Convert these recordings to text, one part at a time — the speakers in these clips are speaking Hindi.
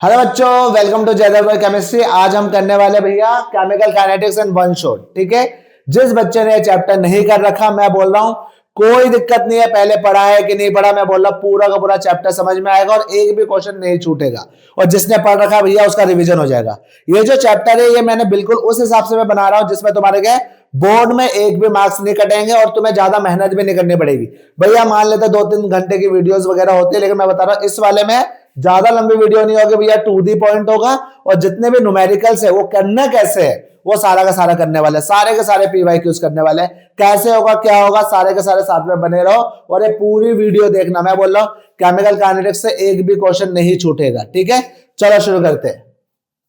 हेलो बच्चों, वेलकम टू जयदेव भाई केमिस्ट्री। आज हम करने वाले भैया chemical kinetics and one shot. ठीक है, जिस बच्चे ने चैप्टर नहीं कर रखा, मैं बोल रहा हूं कोई दिक्कत नहीं है, पहले पढ़ा है कि नहीं पढ़ा, मैं बोल रहा हूं पूरा का पूरा चैप्टर समझ में आएगा और एक भी क्वेश्चन नहीं छूटेगा। और जिसने पढ़ रखा भैया उसका रिवीजन हो जाएगा। ये जो चैप्टर है ये मैंने बिल्कुल उस हिसाब से मैं बना रहा हूं जिसमें तुम्हारे क्या बोर्ड में एक भी मार्क्स नहीं कटेंगे और तुम्हें ज्यादा मेहनत भी नहीं करनी पड़ेगी। भैया मान लेते 2-3 घंटे की वीडियोस वगैरह होती है, लेकिन मैं बता रहा हूं इस वाले में ज्यादा लंबी वीडियो नहीं होगी भैया, टू दी पॉइंट होगा। और जितने भी न्यूमेरिकल्स है वो करना कैसे है वो सारा का सारा करने वाले, सारे के सारे पीवाईक्यूज करने वाले। कैसे होगा क्या होगा सारे के सारे साथ में बने रहो और ये पूरी वीडियो देखना। मैं बोल रहा हूं केमिकल काइनेटिक्स से एक भी क्वेश्चन नहीं छूटेगा। ठीक है, चलो शुरू करते हैं।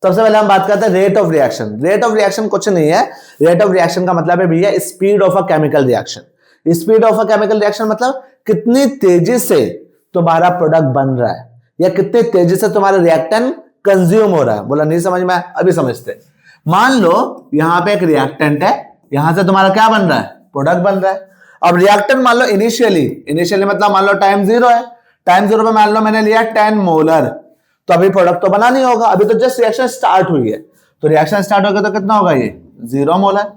सबसे पहले हम बात करते हैं rate of reaction. Rate of reaction कुछ नहीं है, रेट ऑफ रिएक्शन का मतलब है भैया speed of a chemical reaction. Speed of a chemical reaction मतलब कितनी तेजी से तुम्हारा प्रोडक्ट बन रहा है या कितने तेजी से तुम्हारा रिएक्टेंट कंज्यूम हो रहा है। बोला नहीं समझ में आया, अभी समझते। मान लो यहां पे एक रिएक्टेंट है, यहां से तुम्हारा क्या बन रहा है, प्रोडक्ट बन रहा है। अब रिएक्टेंट मान लो इनिशियली मतलब मान लो टाइम 0 है, टाइम 0 पे मान लो मैंने लिया 10 मोलर, तो अभी प्रोडक्ट तो बना नहीं होगा, अभी तो जस्ट रिएक्शन स्टार्ट हुई है। तो रिएक्शन स्टार्ट हो गया तो कितना होगा, ये 0 मोलर।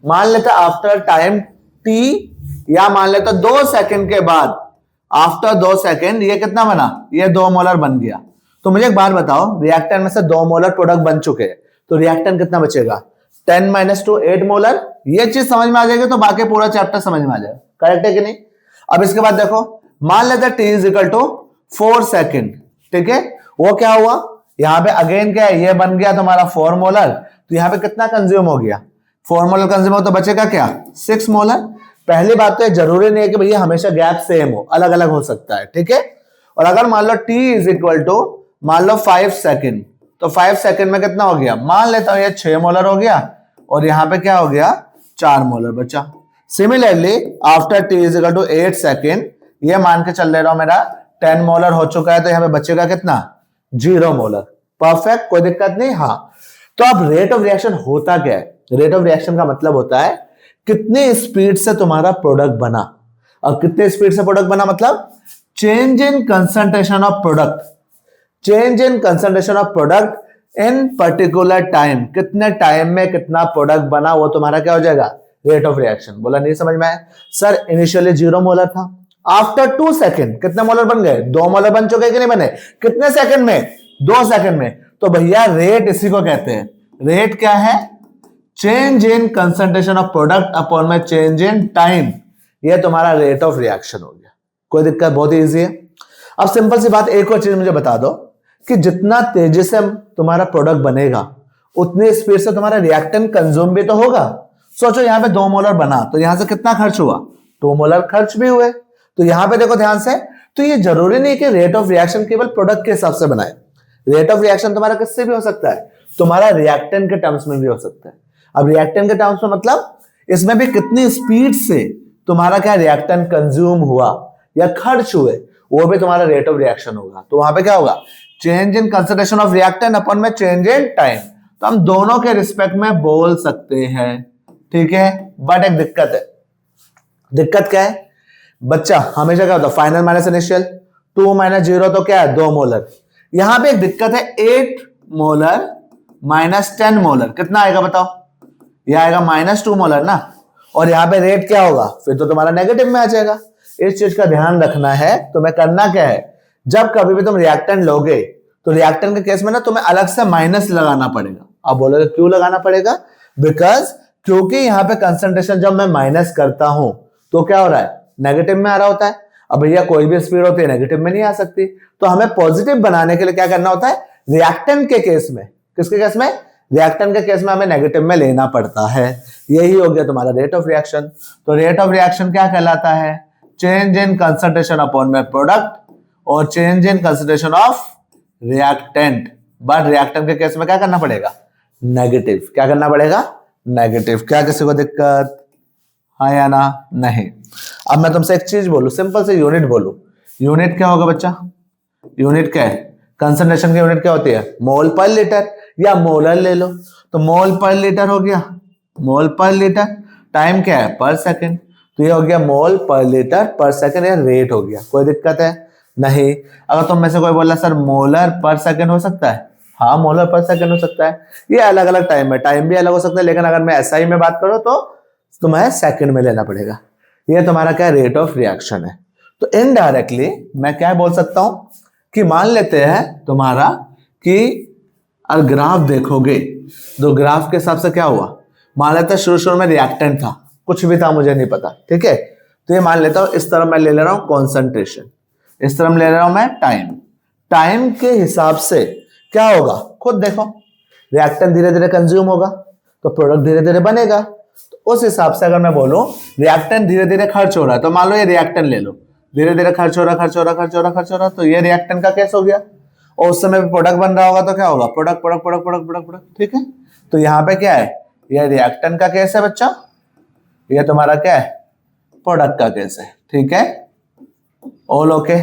मान लेते आफ्टर टाइम टी, या मान लेते 2 सेकंड के बाद, आफ्टर 2 सेकंड ये कितना बना, ये 2 मोलर बन गया। तो मुझे एक बात बताओ, रिएक्टेंट में से 2 मोलर प्रोडक्ट बन चुके हैं, तो रिएक्टेंट कितना बचेगा, 10 - 2 8 मोलर। ये चीज समझ में आ जाएगी तो बाकी पूरा चैप्टर समझ में आ जाएगा। करेक्ट है कि नहीं। अब इसके बाद देखो, मान लेते t = 4 सेकंड। ठीक है, वो क्या हुआ, यहां पे अगेन क्या है, ये बन गया तुम्हारा 4 मोलर। तो यहां पे कितना कंज्यूम हो गया, 4 मोलर कंज्यूम हो तो बचेगा क्या, 6 मोलर। पहली बात तो जरूरी नहीं है कि भैया हमेशा गैप सेम हो, अलग अलग हो सकता है। ठीक है, और अगर मान लो t मान लो 5 सेकंड, तो 5 सेकंड में कितना हो गया, मान लेता हूं ये 6 मोलर हो गया और यहां पे क्या हो गया, 4 मोलर बचा। सिमिलरली आफ्टर t = 8 सेकंड, ये मान के चल ले रहा हूं मेरा 10 मोलर हो चुका है, तो यहां पे बचेगा कितना, 0 मोलर। परफेक्ट, कोई दिक्कत नहीं। हाँ, तो अब रेट ऑफ रिएक्शन होता क्या है, रेट ऑफ रिएक्शन का मतलब होता है कितने स्पीड से तुम्हारा प्रोडक्ट बना। और कितने स्पीड से प्रोडक्ट बना मतलब change in concentration of product, change in concentration of product in particular time. कितने टाइम में कितना प्रोडक्ट बना वो तुम्हारा क्या हो जाएगा, रेट ऑफ रिएक्शन। बोला नहीं समझ में आया सर, इनिशियली 0 मोलर था, आफ्टर 2 सेकंड कितने मोलर बन गए, 2 मोलर बन चुके कि नहीं बने, कितने सेकंड में, 2 सेकंड में। तो भैया रेट इसी को कहते हैं, रेट क्या है, change in concentration of product upon में चेंज इन टाइम। ये तुम्हारा रेट ऑफ रिएक्शन हो गया। कोई दिक्कत, बहुत इजी है। अब सिंपल सी बात, एक और चीज मुझे बता दो कि जितना तेजी से तुम्हारा प्रोडक्ट बनेगा उतनी स्पीड से तुम्हारा रिएक्टेंट कंज्यूम भी तो होगा। सोचो यहां पे 2 मोलर बना तो यहां से कितना खर्च हुआ, 2 मोलर खर्च भी हुए। तो यहां पे देखो ध्यान से, तो ये जरूरी नहीं कि रेट ऑफ रिएक्शन केवल प्रोडक्ट के हिसाब से बनाए। रेट ऑफ रिएक्शन तुम्हारा किससे भी हो सकता है, तुम्हारा रिएक्टेंट के टर्म्स में भी हो सकता है। अब रिएक्टेंट के टर्म्स में मतलब इसमें भी कितनी स्पीड से तुम्हारा क्या रिएक्टेंट कंज्यूम हुआ या खर्च हुए, वो भी तुम्हारा रेट ऑफ रिएक्शन होगा। तो वहां पे क्या होगा, change in concentration of reactant upon में चेंज इन टाइम। तो हम दोनों के रिस्पेक्ट में बोल सकते हैं। ठीक है, बट एक दिक्कत है। दिक्कत क्या है बच्चा, हमेशा क्या होता है, फाइनल माइनस इनिशियल, 2 - 0 तो क्या है, 2 मोलर। यहां पे एक दिक्कत है, 8 मोलर - 10 मोलर कितना आएगा बताओ, यह आएगा -2 मोलर ना। और यहां पे रेट क्या होगा, फिर तो तुम्हारा नेगेटिव में आ जाएगा। इस चीज का ध्यान रखना है। तुम्हें करना क्या है, जब कभी भी तुम रिएक्टेंट लोगे तो रिएक्टेंट के केस में ना तुम्हें अलग से माइनस लगाना पड़ेगा। अब बोलोगे क्यों लगाना पड़ेगा, बिकॉज क्योंकि यहां पे कंसंट्रेशन जब मैं माइनस करता हूं तो क्या हो रहा है, नेगेटिव में आ रहा होता है। अब भैया कोई भी स्पीड होती है नेगेटिव में नहीं आ सकती, तो हमें पॉजिटिव बनाने के लिए क्या करना होता है, रिएक्टेंट के केस में, किसके केस में, रिएक्टेंट के केस में हमें नेगेटिव में लेना पड़ता है। यही हो गया तुम्हारा रेट ऑफ रिएक्शन। तो रेट ऑफ रिएक्शन क्या कहलाता है, चेंज इन कंसंट्रेशन अपॉन में प्रोडक्ट और change in concentration of reactant. But reactant के केस में क्या करना पड़ेगा, नेगेटिव। क्या करना पड़ेगा, नेगेटिव। क्या किसी को दिक्कत, हाँ या ना, नहीं। अब मैं तुमसे एक चीज बोलूं, सिंपल से यूनिट बोलूं, यूनिट क्या होगा बच्चा, यूनिट क्या है, कंसंट्रेशन की यूनिट क्या होती है, मोल पर लीटर या मोलर ले लो। तो मोल पर लीटर हो गया, मोल पर लीटर। टाइम क्या है, पर सेकंड, तो ये हो गया मोल पर लीटर पर सेकंड, या रेट हो गया। कोई दिक्कत है, नहीं। अगर तुम में से कोई बोला सर मोलर पर सेकंड हो सकता है, हाँ मोलर पर सेकंड हो सकता है। ये अलग अलग टाइम है, टाइम भी अलग हो सकता है, लेकिन अगर मैं एसआई में बात करूं तो तुम्हें सेकंड में लेना पड़ेगा। ये तुम्हारा क्या रेट ऑफ रिएक्शन है। तो इनडायरेक्टली मैं क्या बोल सकता हूं कि मान लेते हैं तुम्हारा कि अगर ग्राफ देखोगे तो ग्राफ के हिसाब से क्या हुआ, मान लेते हैं शुरू में रिएक्टेंट था, कुछ भी था मुझे नहीं पता, ठीक है। तो ये मान लेता हूं इस तरह मैं ले ले रहा हूं कॉन्सेंट्रेशन, इस तरह ले रहा हूं मैं टाइम। टाइम के हिसाब से क्या होगा खुद देखो, रिएक्टेंट धीरे धीरे कंज्यूम होगा तो प्रोडक्ट धीरे धीरे बनेगा। तो उस हिसाब से अगर मैं बोलूं रिएक्टेंट धीरे धीरे खर्च हो रहा है, तो मान लो ये रिएक्टेंट ले लो, धीरे धीरे खर्च हो रहा, तो ये रिएक्टेंट का केस हो गया। और उस समय प्रोडक्ट बन रहा होगा तो क्या होगा, product product product product product product, ठीक है। तो यहाँ पे क्या है, ये रिएक्टेंट का केस है बच्चा, ये तुम्हारा क्या है प्रोडक्ट का केस है, ठीक है। All okay.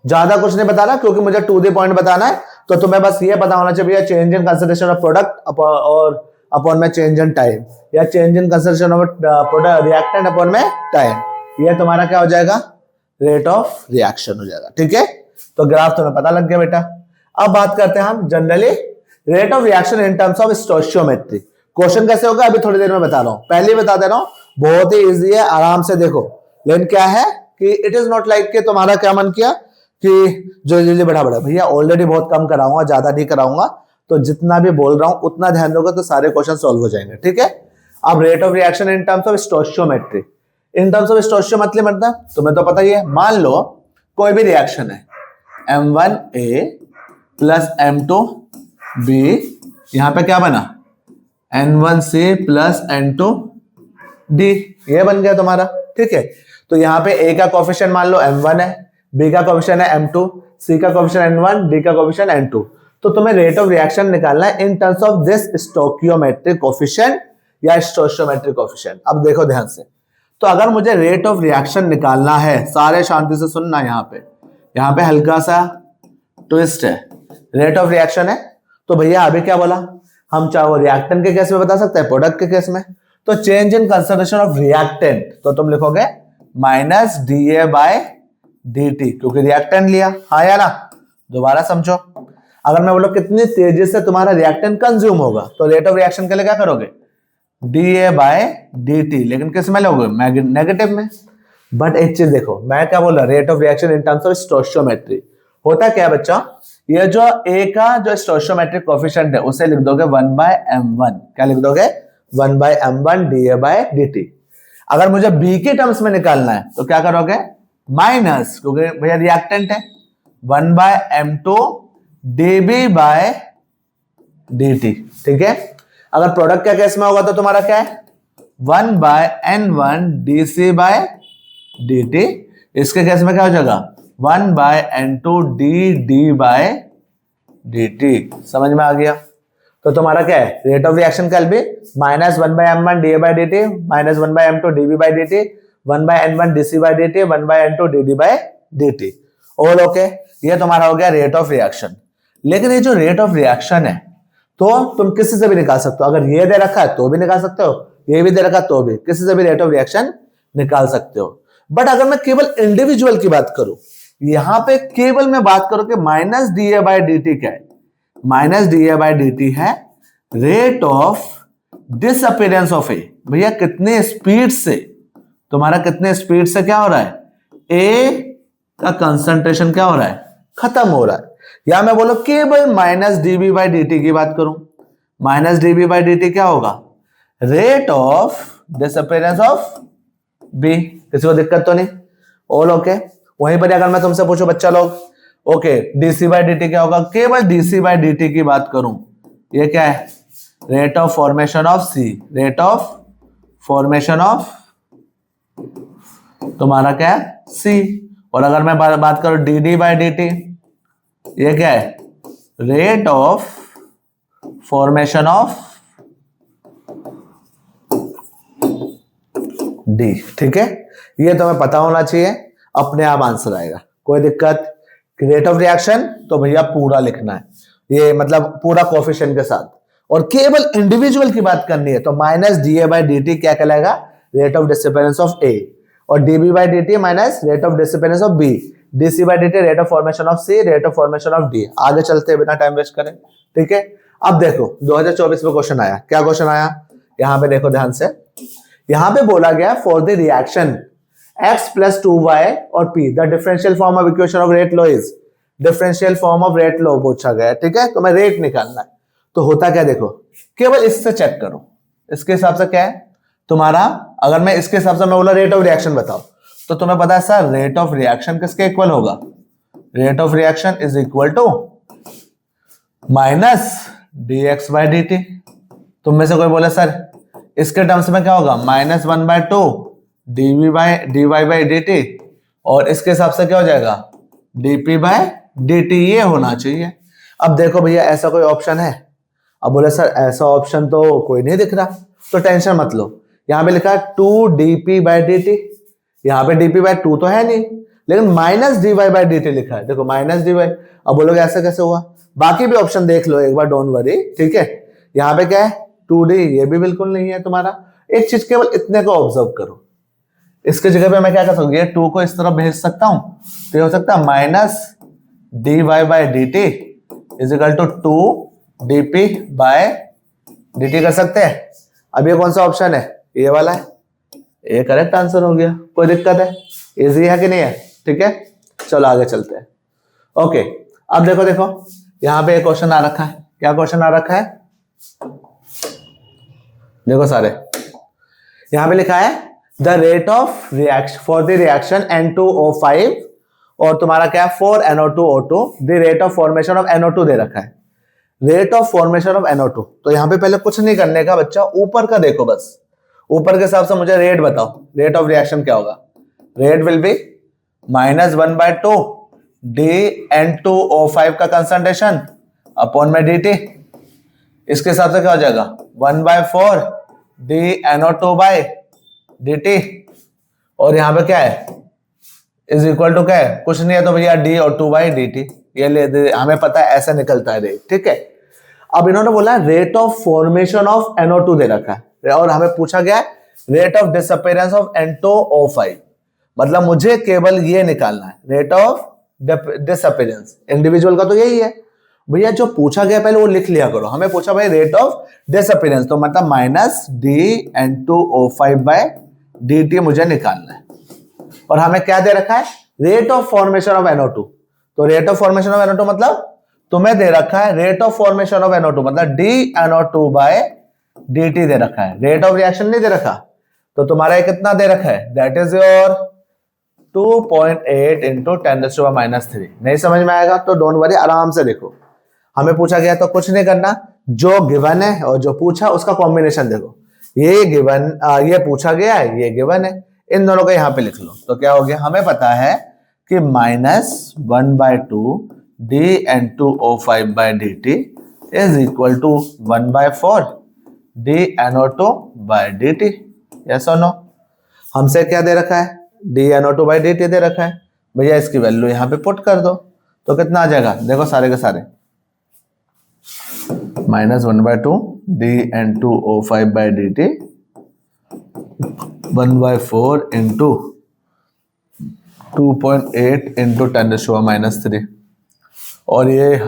ज्यादा कुछ नहीं बता रहा क्योंकि मुझे टू द पॉइंट बताना है, तो तुम्हें बस ये पता होना चाहिए change in concentration of product और अपॉन में चेंज इन टाइम, या change in concentration of product reactant upon में टाइम। ये तुम्हारा क्या हो जाएगा, रेट ऑफ रिएक्शन हो जाएगा, ठीक है। तो ग्राफ तुम्हें पता लग गया बेटा। अब बात करते हैं हम generally rate of reaction in terms of stoichiometry. Question कैसे होगा अभी थोड़ी देर में बता रहा हूं, पहले बता दे रहा हूं, बहुत ही इजी है, आराम से देखो। लेकिन क्या है कि इट इज नॉट लाइक कि तुम्हारा क्या मन किया कि जो बड़ा बड़ा भैया ऑलरेडी बहुत कम कराऊंगा, ज्यादा नहीं कराऊंगा, तो जितना भी बोल रहा हूं उतना ध्यान दोगे तो सारे क्वेश्चन सॉल्व हो जाएंगे, ठीक है। अब rate of reaction in terms of stoichiometry, in terms of stoichiometry मतलब तुम्हें तो पता ही है, मान लो कोई भी रिएक्शन है M1A प्लस M2B, यहां पे क्या बना N1C प्लस N2D, ये बन गया तुम्हारा, ठीक है। तो यहाँ पे A का कोफिशिएंट मान लो M1 है, B का कोफिशिएंट है M2, C का कोफिशिएंट N1, D का कोफिशिएंट N2। तो तुम्हें रेट ऑफ रिएक्शन निकालना है in terms of this stoichiometric coefficient या स्टोइचियोमेट्रिक कोफिशिएंट। अब देखो ध्यान से, तो अगर मुझे रेट ऑफ रिएक्शन निकालना है, सारे शांति से सुनना, यहाँ पे हल्का सा ट्विस्ट है, रेट ऑफ रिएक्शन है तो भैया अभी क्या बोला, हम चाहे वो रिएक्टेंट के केस में बता सकते हैं, प्रोडक्ट के केस में। तो change in concentration of reactant, तो तुम लिखोगे माइनस DA बाय DT, क्योंकि रिएक्टेंट लिया, हाँ या ना। दोबारा समझो, अगर मैं बोलो कितनी तेजी से तुम्हारा रिएक्टेंट कंज्यूम होगा, तो रेट ऑफ रिएक्शन के लिए क्या करोगे DA बाय DT, लेकिन किस में लोगे नेगेटिव में। बट एक चीज देखो, मैं क्या बोल रहा, rate of reaction in terms of stoichiometry. होता क्या बच्चा, ये जो A का जो स्टोइचियोमेट्रिक कोफिशिएंट है उसे लिख दोगे 1/m1, क्या लिख दोगे 1/m1 DA बाय DT। अगर मुझे B के टर्म्स में निकालना है तो क्या करोगे माइनस, क्योंकि भैया रिएक्टेंट है, 1/m2 DB बाय DT, ठीक है। अगर प्रोडक्ट के केस में होगा तो तुम्हारा क्या है 1/n1 DC बाय DT। इसके केस में क्या हो जाएगा 1/n2 DD बाय DT। समझ में आ गया। तो तुम्हारा क्या है रेट ऑफ रिएक्शन का भी minus 1/m1 DA by DT minus 1/m2 DB by DT 1/n1 DC by DT 1/n2 DD by DT। All okay, ये तुम्हारा हो गया रेट ऑफ रिएक्शन। लेकिन ये जो रेट ऑफ रिएक्शन है तो तुम किसी से भी निकाल सकते हो, अगर ये दे रखा है तो भी निकाल सकते हो, ये भी दे रखा तो भी, किसी से भी रेट ऑफ रिएक्शन निकाल सकते हो। बट अगर मैं केवल इंडिविजुअल की बात करूं, यहां पे केवल मैं बात करूं कि माइनस DA बाय DT क्या है, माइनस DA बाय DT है रेट ऑफ डिसअपीयरेंस ऑफ ए। भैया कितने स्पीड से, तुम्हारा कितने स्पीड से क्या हो रहा है, ए का कंसंट्रेशन क्या हो रहा है, खत्म हो रहा है। या मैं बोलो केवल माइनस DB बाय DT की बात करूं, माइनस DB बाय DT क्या होगा, rate of disappearance of B. किसी को दिक्कत तो नहीं, ऑल ओके। वहीं पर अगर मैं तुमसे पूछूं बच्चा लोग, ओके DC बाय DT क्या होगा, केवल DC बाय DT की बात करूं, ये क्या है rate of formation of C, rate of formation of तुम्हारा क्या है सी। और अगर मैं बात करूं DD बाय DT, ये क्या है rate of formation of D, ठीक है। ये तुम्हें पता होना चाहिए, अपने आप आंसर आएगा, कोई दिक्कत। रेट ऑफ रिएक्शन तो भैया पूरा लिखना है, ये मतलब पूरा कोफिशिएंट के साथ। और केवल इंडिविजुअल की बात करनी है तो माइनस DA बाय DT क्या कहलाएगा, rate of disappearance of A, और DB by DT minus rate of disappearance of B. D by D T rate of formation of C, rate of formation of D. आगे चलते हैं बिना टाइम वेस्ट करें, ठीक है। अब देखो 2024 में क्वेश्चन आया, क्या क्वेश्चन आया, यहां पे देखो ध्यान से, यहां पे बोला गया for the reaction x plus 2y और p the differential form of equation of rate law is, differential form of rate law पूछा गया, ठीक है। तो मैं रेट निकालना है, तो होता क्या देखो, केवल इससे चेक करो, इसके हिसाब से क्या है तुम्हारा, अगर मैं इसके हिसाब से मैं बोला रेट ऑफ रिएक्शन बताओ, तो तुम्हें पता है सर रेट ऑफ रिएक्शन किसके इक्वल होगा, rate of reaction is equal to minus D X by D T. तुम में से कोई बोले सर इसके टर्म्स में क्या होगा, minus 1/2 D Y by D T, और इसके हिसाब से क्या हो जाएगा, डीपी बाय dt, ये होना चाहिए। अब देखो भैया ऐसा कोई ऑप्शन है, अब बोले सर ऐसा ऑप्शन तो कोई नहीं दिख रहा, तो टेंशन मत लो, यहां पे लिखा है 2dp बाय dt, यहां पे dp बाय 2 तो है नहीं, लेकिन माइनस dy बाय dt लिखा है, देखो माइनस dy। अब बोलोगे ऐसा कैसे हुआ, बाकी भी ऑप्शन देख लो एक बार, डोंट वरी, ठीक है। यहां पे क्या है 2d, ये भी बिल्कुल नहीं है तुम्हारा। एक चीज केवल इतने को ऑब्जर्व करो, इसके जगह पे मैं क्या कर सकता हूँ, ये 2 को इस तरफ भेज सकता हूं, तो ये हो सकता है minus dy by dt is equal to 2dp by dt कर सकते हैं। अब ये कौन सा ऑप्शन है, ये वाला है, ये करेक्ट आंसर हो गया। कोई दिक्कत है, इजी है कि नहीं है, ठीक है। चलो आगे चलते हैं। ओके अब देखो यहां पे एक क्वेश्चन आ रखा है, क्या क्वेश्चन आ रखा है, देखो सारे, यहां पे लिखा है the rate of reaction for the reaction N2O5 और तुम्हारा क्या है 4NO2O2, the rate of formation of NO2 दे रखा है, rate of formation of NO2। तो यहां पे पहले कुछ नहीं करने का बच्चा, ऊपर का देखो बस, ऊपर के हिसाब से मुझे रेट बताओ, रेट ऑफ रिएक्शन क्या होगा, rate will be minus 1/2 DN2O5 का कंसंट्रेशन अपॉन में dt, इसके हिसाब से क्या हो जाएगा 1/4 DNO2 बाय dt, और यहां पे क्या है इज इक्वल टू क्या है, कुछ नहीं है तो भैया d और 2 बाई dt, ये ले दे, हमें पता है ऐसा निकलता है रेट, ठीक है। अब इन्होंने बोला rate of formation of NO2 दे रखा है, और हमें पूछा गया rate of disappearance of N2O5, मतलब मुझे केवल ये निकालना है रेट ऑफ डिसअपीयरेंस, इंडिविजुअल का तो यही है भैया, जो पूछा गया पहले वो लिख लिया करो। हमें पूछा भाई रेट ऑफ डिसअपीयरेंस, तो मतलब माइनस DN2O5 बाय dt मुझे निकालना है, और हमें क्या दे रखा है rate of formation of NO2। तो rate of formation of NO2 मतलब तुम्हें दे रखा है rate of formation of NO2 मतलब DNO2 बाय dt दे रखा है, रेट ऑफ रिएक्शन नहीं दे रखा। तो तुम्हारा ये कितना दे रखा है, दैट इज योर 2.8 इंटू 10⁻³ नहीं समझ में आएगा तो डोंट वरी, आराम से देखो। हमें पूछा गया तो कुछ नहीं करना, जो गिवन है और जो पूछा उसका कॉम्बिनेशन देखो, ये गिवन ये पूछा गया है, ये गिवन है, इन दोनों को यहां पे लिख लो। तो क्या हो गया, हमें पता है कि minus 1/2 DN2O5 by dt is equal to 1/4 DNO2 by dt, yes और नो। हमसे क्या दे रखा है, DNO2 बाय dt दे रखा है भैया, इसकी वैल्यू यहां पे पुट कर दो, तो कितना आ जाएगा, देखो सारे के सारे minus 1/2 DN2O5 by dt 1/4 into 2.8 into 10⁻³ और ये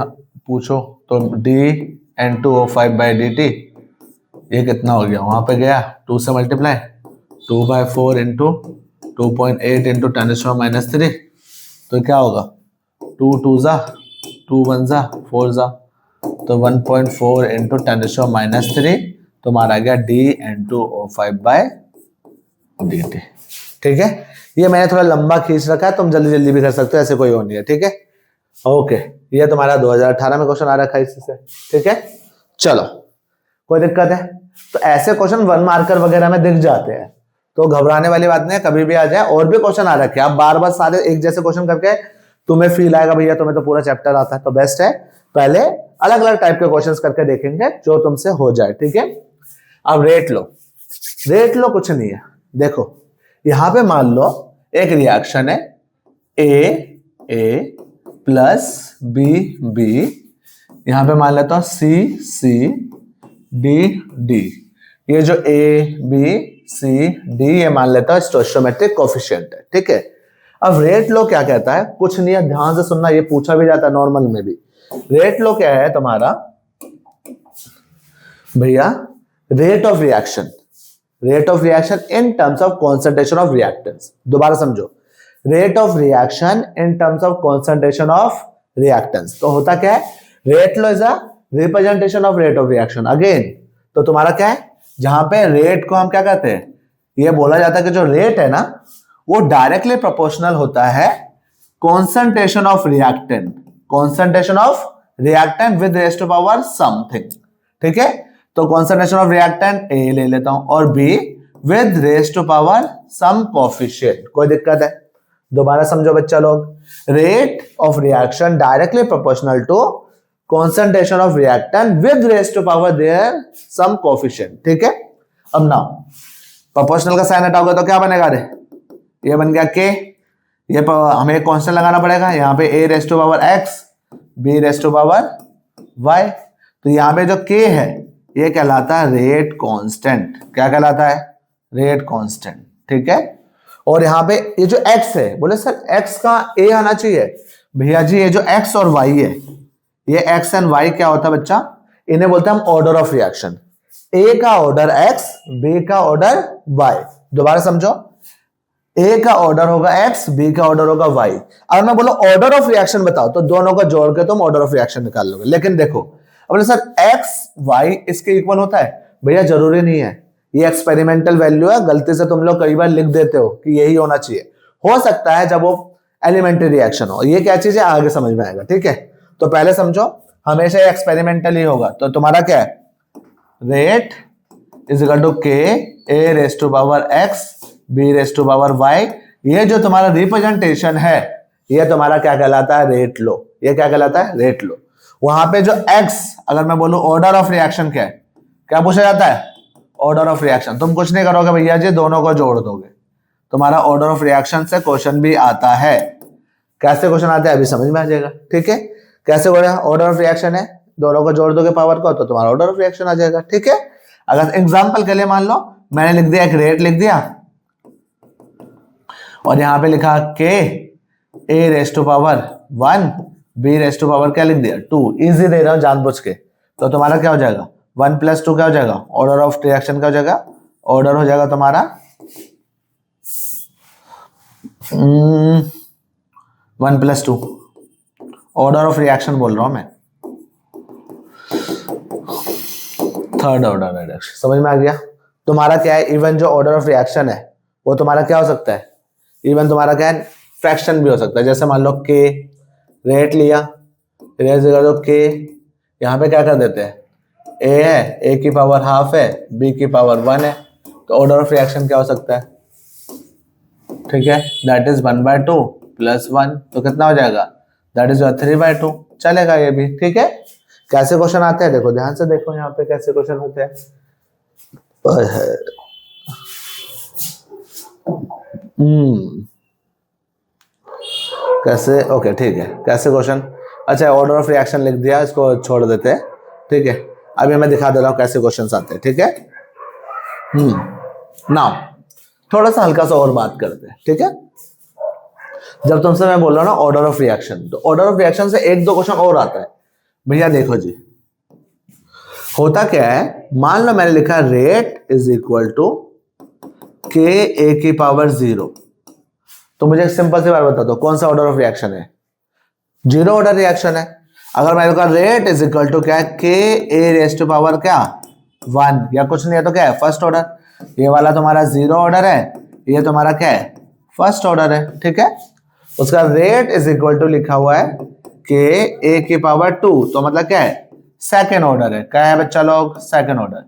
पूछो तो DN2O5 बाय dt ये कितना हो गया, वहां पे गया 2 से मल्टीप्लाई, 2/4 इंटू 2.8 इंटू 10⁻³, तो क्या होगा 2 2 जा 2 1 जा 4 जा, तो 1.4 इंटू 10⁻³ तुम्हारा आ गया DN2O5 बाय dt, ठीक है। ये मैंने थोड़ा लंबा खींच रखा है, तुम जल्दी जल्दी भी कर सकते हो, ऐसे कोई और नहीं है, ठीक है। ओके ये तुम्हारा 2018 में क्वेश्चन आ रखा है इससे, ठीक है। चलो कोई दिक्कत है, तो ऐसे क्वेश्चन 1 मार्कर वगैरह में दिख जाते हैं, तो घबराने वाली बात नहीं है, कभी भी आ जाए। और भी क्वेश्चन आ रखे हैं, आप बार बार सारे एक जैसे क्वेश्चन करके तुम्हें फील आएगा भैया तुम्हें तो पूरा चैप्टर आता है, तो बेस्ट है पहले अलग अलग टाइप के क्वेश्चंस करके देखेंगे जो तुमसे हो जाए, ठीक है। अब रेट लो, रेट लो कुछ नहीं है, देखो यहां पे मान लो एक रिएक्शन है A प्लस B, यहां पे मान लेता हूं C D, ये जो A B C D ये मान लेता हूं स्टोइचोमेट्रिक कोएफिशिएंट है, ठीक है। अब रेट लो क्या कहता है, कुछ नहीं है, ध्यान से सुनना, ये पूछा भी जाता है नॉर्मल में भी। रेट लो क्या है तुम्हारा भैया, rate of reaction, rate of reaction in terms of concentration of reactance. दोबारा समझो, rate of reaction in terms of concentration of reactance. तो होता क्या है, rate low is a representation of rate of reaction. Again तो तुम्हारा क्या है, जहां पे रेट को हम क्या कहते हैं, ये बोला जाता है कि जो रेट है ना वो डायरेक्टली प्रोपोर्शनल होता है concentration of reactant, concentration of reactant with raised to power something. ठीक है, तो कॉन्सेंट्रेशन ऑफ रिएक्टेंट ए ले लेता हूं और B with raised to power some coefficient. कोई दिक्कत है? दोबारा समझो बच्चा लोग, rate of reaction directly proportional to concentration of reactant with raised to power their some coefficient। ठीक है, अब नाउ प्रोपोर्शनल का साइन हटाओगे तो क्या बनेगा रे, ये बन गया के, ये हमें एक कांस्टेंट लगाना पड़ेगा यहाँ पे, a raised to power x b raised to power y। तो यहाँ पे जो k है ये कहलाता है रेट कांस्टेंट। क्या कहलाता है? Rate constant. ठीक है, और यहाँ पे ये जो x है, बोले सर x का a आना चाहिए। भैया जी ये जो x और y है, ये x एंड y क्या होता है बच्चा, इन्हें बोलते हैं हम ऑर्डर ऑफ रिएक्शन। a का ऑर्डर x, b का ऑर्डर y। दोबारा समझो, a का ऑर्डर होगा x, b का ऑर्डर होगा y। अगर मैं बोलो ऑर्डर ऑफ रिएक्शन बताओ तो दोनों को जोड़ के तुम ऑर्डर ऑफ रिएक्शन निकाल लोगे। लेकिन देखो अब सर x y इसके इक्वल होता है, भैया जरूरी नहीं है, ये एक्सपेरिमेंटल वैल्यू है, गलती से तुम लोग कई बार लिख देते हो कि यही होना चाहिए। हो सकता है जब वो एलिमेंट्री रिएक्शन हो। ये क्या चीज है आगे समझ में आएगा। ठीक है, तो पहले समझो, हमेशा एक्सपेरिमेंटल ही होगा। तो तुम्हारा क्या है, rate is equal to K A raise to power X B raise to power Y. ये जो तुम्हारा रिप्रेजेंटेशन है ये तुम्हारा क्या कहलाता है, रेट लो। ये क्या कहलाता है, रेट लो। वहां पे जो एक्स, अगर मैं बोलूं ऑर्डर ऑफ रिएक्शन क्या है, क्या पूछा जाता है, ऑर्डर ऑफ रिएक्शन। तुम कुछ नहीं करोगे भैया जी, दोनों को जोड़ दोगे। तुम्हारा ऑर्डर ऑफ रिएक्शन से क्वेश्चन भी आता है। कैसे क्वेश्चन आते हैं अभी समझ में आ जाएगा। ठीक है, कैसे ऑर्डर ऑफ रिएक्शन है, दोनों को जोड़ दोगे पावर को तो तुम्हारा ऑर्डर ऑफ रिएक्शन आ जाएगा। ठीक है, अगर एग्जांपल के लिए मान लो मैंने लिख दिया, एक रेट लिख दिया और यहां पे लिखा K A raise to power 1 B raise to power क्या लिख दिया 2। इजी दे रहा हूं जानबूझ के। तो तुम्हारा क्या हो जाएगा, 1 + 2 क्या हो जाएगा, ऑर्डर ऑफ रिएक्शन क्या हो जाएगा, ऑर्डर हो जाएगा तुम्हारा 1 + 2। ऑर्डर ऑफ रिएक्शन बोल रहा हूं मैं, थर्ड ऑर्डर रिएक्शन। समझ में आ गया? तुम्हारा क्या है, इवन जो ऑर्डर ऑफ रिएक्शन है वो तुम्हारा क्या हो सकता है, इवन तुम्हारा क्या है, फ्रैक्शन भी हो सकता है। जैसे मान लो के रेट लिया, रेट जगह तो के यहाँ पे क्या कर देते हैं, ए है, ए की पावर ½ है, बी की पावर 1 है, तो ऑर्डर ऑफ रिएक्शन क्या हो सकता है, ठीक है, दैट इज 1/2 + 1, तो कितना हो जाएगा, दैट इज 3/2। चलेगा ये भी। ठीक है, कैसे क्वेश्चन आते हैं देखो, ध्यान से देखो यहाँ पे कैसे क्वेश्चन होते हैं। कैसे, ओके ठीक है, कैसे क्वेश्चन, अच्छा ऑर्डर ऑफ रिएक्शन लिख दिया, इसको छोड़ देते हैं। ठीक है, अभी मैं दिखा दे रहा हूँ कैसे क्वेश्चन आते हैं। ठीक है, नाउ थोड़ा सा हल्का सा और बात करते हैं। ठीक है, जब तुमसे मैं बोल रहा हूँ ना ऑर्डर ऑफ रिएक्शन, तो ऑर्डर ऑफ रिएक्शन से 1-2 क्वेश्चन और आता है। भैया देखो जी, होता क्या है, मान लो मैंने लिखा rate is equal to K A की पावर 0, तो मुझे एक सिंपल सी बात बता दो, कौन सा ऑर्डर ऑफ रिएक्शन है, 0 ऑर्डर रिएक्शन है। अगर मैंने लिखा रेट इज इक्वल टू क्या है, के ए रेस टू पावर क्या 1 या कुछ नहीं है तो क्या है, फर्स्ट ऑर्डर। ये वाला तुम्हारा 0 ऑर्डर है, ये तुम्हारा क्या है, फर्स्ट ऑर्डर है। ठीक है, उसका रेट इज इक्वल टू लिखा हुआ है के ए की पावर 2, तो मतलब क्या है, सेकेंड ऑर्डर है। क्या है बच्चा लोग, सेकेंड ऑर्डर।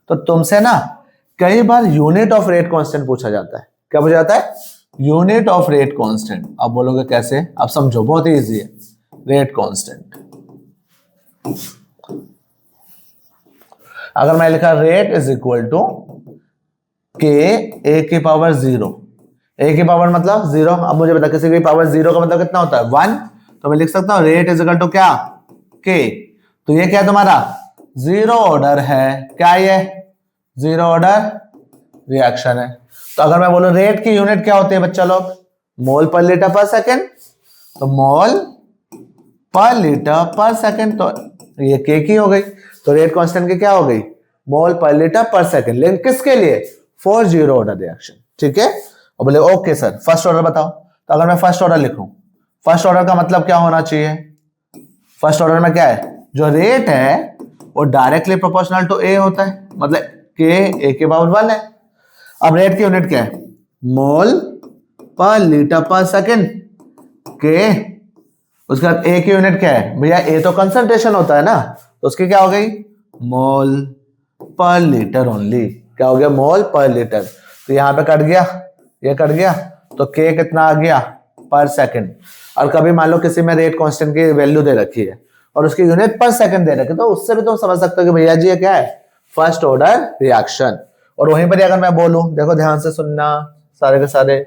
तो तुमसे ना कई बार यूनिट ऑफ रेट कांस्टेंट पूछा जाता है। क्या पूछा जाता है, यूनिट ऑफ रेट कांस्टेंट। आप बोलोगे कैसे, आप समझो, बहुत ही इजी है। रेट कांस्टेंट, अगर मैं लिखा rate is equal to K A की पावर 0, ए की पावर मतलब 0। अब मुझे बता, किसी की पावर 0 का मतलब कितना होता है, 1, तो मैं लिख सकता हूं रेट इज इक्वल टू क्या, के। तो ये क्या तुम्हारा 0 ऑर्डर है, क्या ये 0 ऑर्डर रिएक्शन है। तो अगर मैं बोलूं रेट की यूनिट क्या होती है बच्चा लोग, मोल पर लीटर पर सेकेंड, तो मोल पर लीटर पर सेकेंड, तो ये के की हो गई, तो रेट कांस्टेंट की क्या हो गई, मोल पर लीटर पर सेकेंड। लेकिन किसके लिए, फॉर जीरो ऑर्डर रिएक्शन, ठीक है। और बोले ओके सर फर्स्ट ऑर्डर बताओ, तो अगर मैं फर्स्ट ऑर्डर लिखूं, फर्स्ट ऑर्डर का मतलब क्या होना चाहिए, फर्स्ट ऑर्डर में क्या है, जो रेट है वो डायरेक्टली प्रोपोर्शनल टू ए होता है, मतलब के ए के पावर 1 है। अब रेट की यूनिट क्या है, मोल पर लीटर पर सेकेंड के, उसके बाद ए की यूनिट क्या है भैया, ए तो कंसंट्रेशन होता है ना, तो उसकी क्या हो गई, मोल पर लीटर ओनली, क्या हो गया, मोल पर लीटर। तो यहां पे कट गया, ये कट गया, तो के कितना आ गया, पर सेकंड। और कभी मान लो किसी में रेट कांस्टेंट की वैल्यू दे रखी है और उसकी यूनिट पर सेकंड दे रखी है, तो उससे भी तुम समझ सकते हो कि भैया जी ये क्या है, फर्स्ट ऑर्डर रिएक्शन। और वहीं पर अगर मैं बोलूं, देखो ध्यान से सुनना सारे के सारे,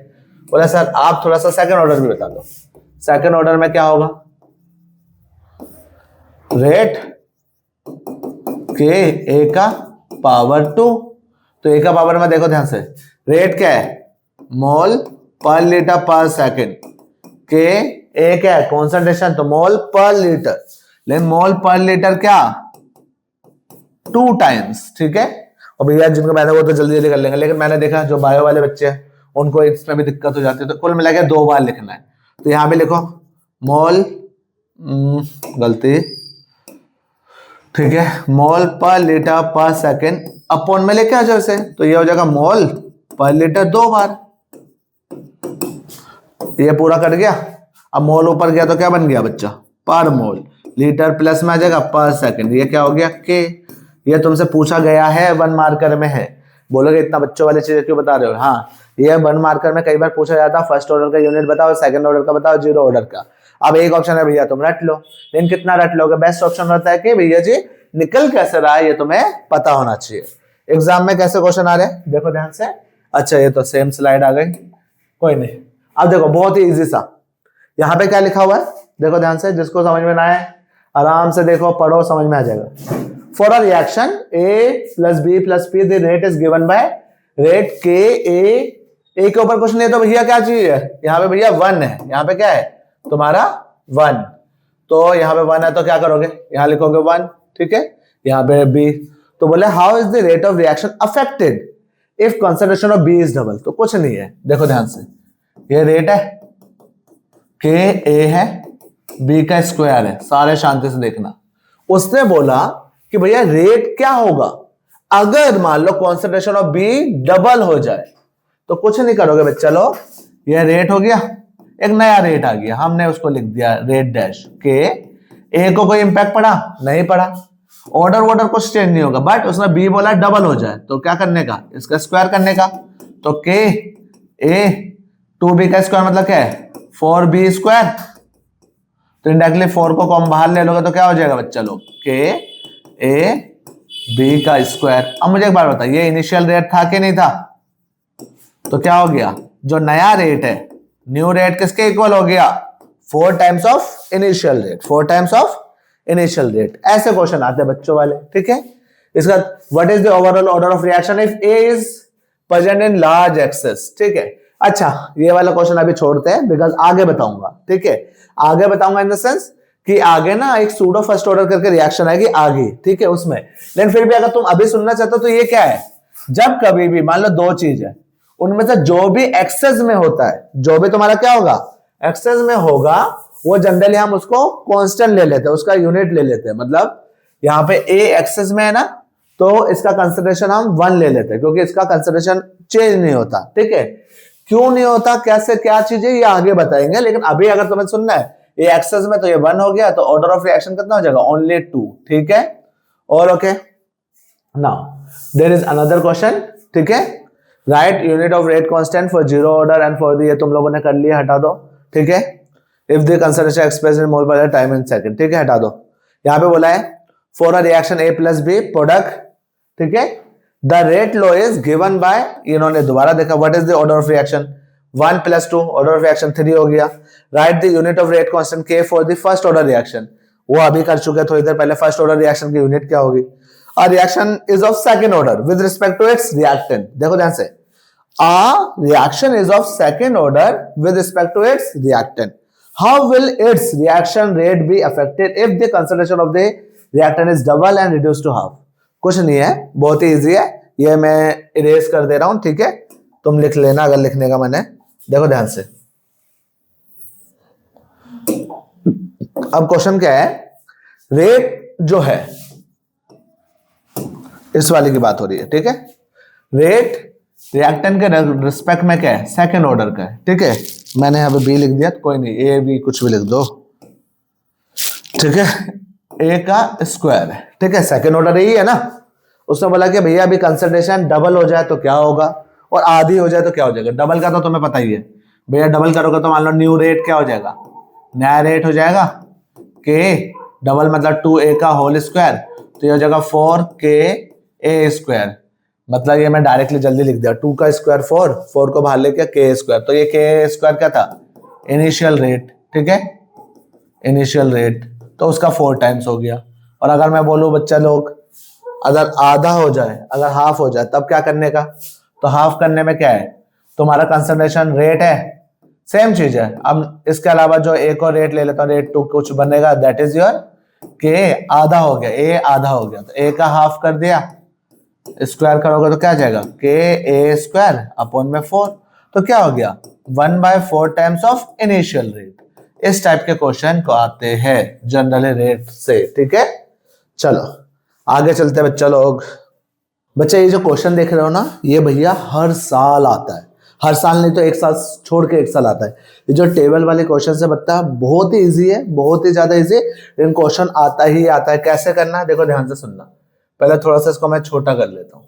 बोला सर आप थोड़ा सा सेकंड ऑर्डर भी बता दो। सेकंड ऑर्डर में क्या होगा, रेट के ए का पावर 2, तो ए का पावर में देखो ध्यान से, रेट क्या है, मोल पर लीटर पर सेकंड, के ए क्या है, कॉन्सेंट्रेशन, तो मोल पर लीटर, लेकिन मोल पर लीटर क्या 2 टाइम्स, ठीक है। और भैया जिनको मैंने वो तो जल्दी जल्दी कर लेंगे, लेकिन मैंने देखा जो बायो वाले बच्चे हैं उनको इसमें भी दिक्कत हो जाती है, तो कुल मिला के 2 बार लिखना है। तो यहां पे लिखो मोल, गलती, ठीक है, मोल पर लीटर पर सेकंड अपॉन में लेके आ जाओ इसे, तो ये हो जाएगा मोल पर लीटर 2 बार, ये पूरा कट गया। अब मोल ऊपर गया तो क्या बन गया बच्चा, पर मोल, लीटर प्लस में आ जाएगा पर सेकंड, ये क्या हो गया के। ये तुमसे पूछा गया है 1 मार्कर में है, बोलोगे इतना बच्चों वाली चीजें क्यों बता रहे हो, हाँ ये 1 मार्कर में कई बार पूछा जाता है, फर्स्ट ऑर्डर का यूनिट बताओ, सेकंड ऑर्डर का बताओ, जीरो ऑर्डर का। अब एक ऑप्शन है भैया तुम रट लो, लेकिन कितना रट लोगे, बेस्ट ऑप्शन रहता है कि भैया जी निकल कैसे रहा है ये तुम्हें पता होना चाहिए। एग्जाम में कैसे क्वेश्चन आ रहे हैं देखो ध्यान से, अच्छा ये तो सेम स्लाइड आ गई, कोई नहीं। अब देखो बहुत ही इजी सा, यहाँ पे क्या लिखा हुआ है देखो ध्यान से, जिसको समझ में ना आए आराम से देखो पढ़ो समझ में आ जाएगा। For a reaction A plus B plus P the rate is given by rate के ए के ऊपर कुछ नहीं है, तो भैया क्या चीज है, यहाँ पे भैया 1 है, यहाँ पे क्या है तुम्हारा 1, तो यहाँ पे 1 है तो क्या करोगे, यहाँ लिखोगे 1, ठीक है, यहाँ पे B। तो बोले how is the rate of reaction affected if concentration of B is double, तो कुछ नहीं है, देखो ध्यान से, ये रेट है के ए है, बी का स्क्वायर है, सारे शांति से देखना। उसने बोला कि भैया रेट क्या होगा अगर मान लो कॉन्सेंट्रेशन ऑफ बी डबल हो जाए, तो कुछ नहीं करोगे बच्चा लोग, ये रेट हो गया, एक नया रेट आ गया, हमने उसको लिख दिया रेट डैश के। ए को कोई इंपैक्ट पड़ा नहीं पड़ा, ऑर्डर वॉर्डर कुछ चेंज नहीं होगा, बट उसने बी बोला डबल हो जाए, तो क्या करने का, इसका स्क्वायर करने का, तो के ए 2b का स्क्वायर मतलब क्या है 4b स्क्वायर, तो इंडायरेक्टली 4 को कॉम बाहर ले लोगे तो क्या हो जाएगा बच्चा लोग, के ए बी का स्क्वायर। अब मुझे एक बार बताइए ये इनिशियल रेट था कि नहीं था, तो क्या हो गया, जो नया रेट है न्यू रेट किसके इक्वल हो गया, 4 times of initial rate, 4 times of initial rate. ऐसे क्वेश्चन आते हैं बच्चों वाले, ठीक है। इसका what is the overall order of reaction if A is present in large access, ठीक है। अच्छा ये वाला क्वेश्चन अभी छोड़ते हैं बिकॉज आगे बताऊंगा, ठीक है, आगे बताऊंगा इन द सेंस कि आगे ना एक सूडो फर्स्ट ऑर्डर करके रिएक्शन आएगी आगे, ठीक है उसमें। लेकिन फिर भी अगर तुम अभी सुनना चाहते हो तो ये क्या है, जब कभी भी मान लो 2 चीज है, उनमें से जो भी एक्सेस में होता है, जो भी तुम्हारा क्या होगा एक्सेस में होगा, वो जनरली हम उसको कांस्टेंट ले लेते हैं, उसका यूनिट ले लेते हैं। मतलब यहाँ पे ए एक्सेस में है ना, तो इसका कंसिडरेशन हम 1 ले लेते हैं क्योंकि इसका कंसिडरेशन चेंज नहीं होता, ठीक है। क्यों नहीं होता, कैसे क्या चीजें ये आगे बताएंगे, लेकिन अभी अगर तुम्हें सुनना है ये एक्सेस में तो ये 1 हो गया, तो ऑर्डर ऑफ रिएक्शन कितना हो जाएगा ओनली 2, ठीक है। और okay now there is another question, ठीक है, write unit of rate constant for zero order and for the, ये तुम लोगों ने कर लिया, हटा दो, ठीक है। If the concentration expressed in mole per time in second, ठीक है, हटा दो। यहां पे बोला है for a reaction A plus B product, ठीक है, the rate law is given by, इन्होंने दोबारा देखा what is the order of reaction 1 plus 2, order of reaction 3 हो गया। Right the unit of rate constant K for the first order reaction, वो अभी कर चुके थोड़ी देर पहले, फर्स्ट ऑर्डर रिएक्शन की यूनिट क्या होगी। A reaction is of second order with respect to it's reactant, देखो ध्यान से, A reaction is of second order with respect to its reactant. How will its reaction rate be affected if the concentration of the reactant is double and reduced to half? कुछ नहीं है, बहुत ही इजी है, ये मैं इरेज कर दे रहा हूं, ठीक है, तुम लिख लेना अगर लिखने का मन है। देखो ध्यान से, अब क्वेश्चन क्या है, रेट जो है इस वाले की बात हो रही है, ठीक है, रेट रिएक्टेंट के रिस्पेक्ट में क्या है, सेकंड ऑर्डर का है, ठीक है, मैंने यहाँ पे बी लिख दिया, तो कोई नहीं, ए बी कुछ भी लिख दो, ठीक है, ए का स्क्वायर है, ठीक है, सेकंड ऑर्डर यही है ना। उसने बोला कि भैया अभी कंसंट्रेशन डबल हो जाए तो क्या होगा और आधी हो जाए तो क्या हो जाएगा। डबल का तो तुम्हें पता ही है भैया, डबल करोगे तो मान लो न्यू रेट क्या हो जाएगा, नया रेट हो जाएगा के, डबल मतलब 2a का होल स्क्वायर, तो ये हो जाएगा 4ka स्क्वायर, मतलब ये मैं डायरेक्टली जल्दी लिख दिया, 2 का स्क्वायर 4, 4 को बाहर लेके के स्क्वायर, तो ये के स्क्वायर क्या था, इनिशियल रेट, ठीक है, इनिशियल रेट, तो उसका 4 टाइम्स हो गया। और अगर मैं बोलूं बच्चा लोग अगर आधा हो जाए, अगर हाफ हो जाए, तब क्या करने का, तो हाफ करने में क्या है, तुम्हारा कंसंट्रेशन रेट है, सेम चीज है। अब इसके अलावा जो एक और रेट ले लेता हूं, रेट 2 कुछ बनेगा, दैट इज योर के आधा हो गया, ए आधा हो गया, तो ए का हाफ कर दिया, स्क्वायर करोगे तो क्या जाएगा, के ए स्क्वायर अपॉन में 4, तो क्या हो गया 1/4 टाइम्स ऑफ इनिशियल रेट। इस टाइप के क्वेश्चन को आते हैं जनरली रेट से, ठीक है। चलो आगे चलते हैं बच्चा लोग। बच्चा ये जो क्वेश्चन देख रहे हो ना, ये भैया हर साल आता है, हर साल नहीं तो एक साल छोड़ के एक साल आता है। ये जो टेबल वाले क्वेश्चन से बता बहुत ही इजी है, बहुत ही ज्यादा इजी, लेकिन क्वेश्चन आता ही आता है। कैसे करना है देखो ध्यान से सुनना। पहले थोड़ा सा इसको मैं छोटा कर लेता हूँ,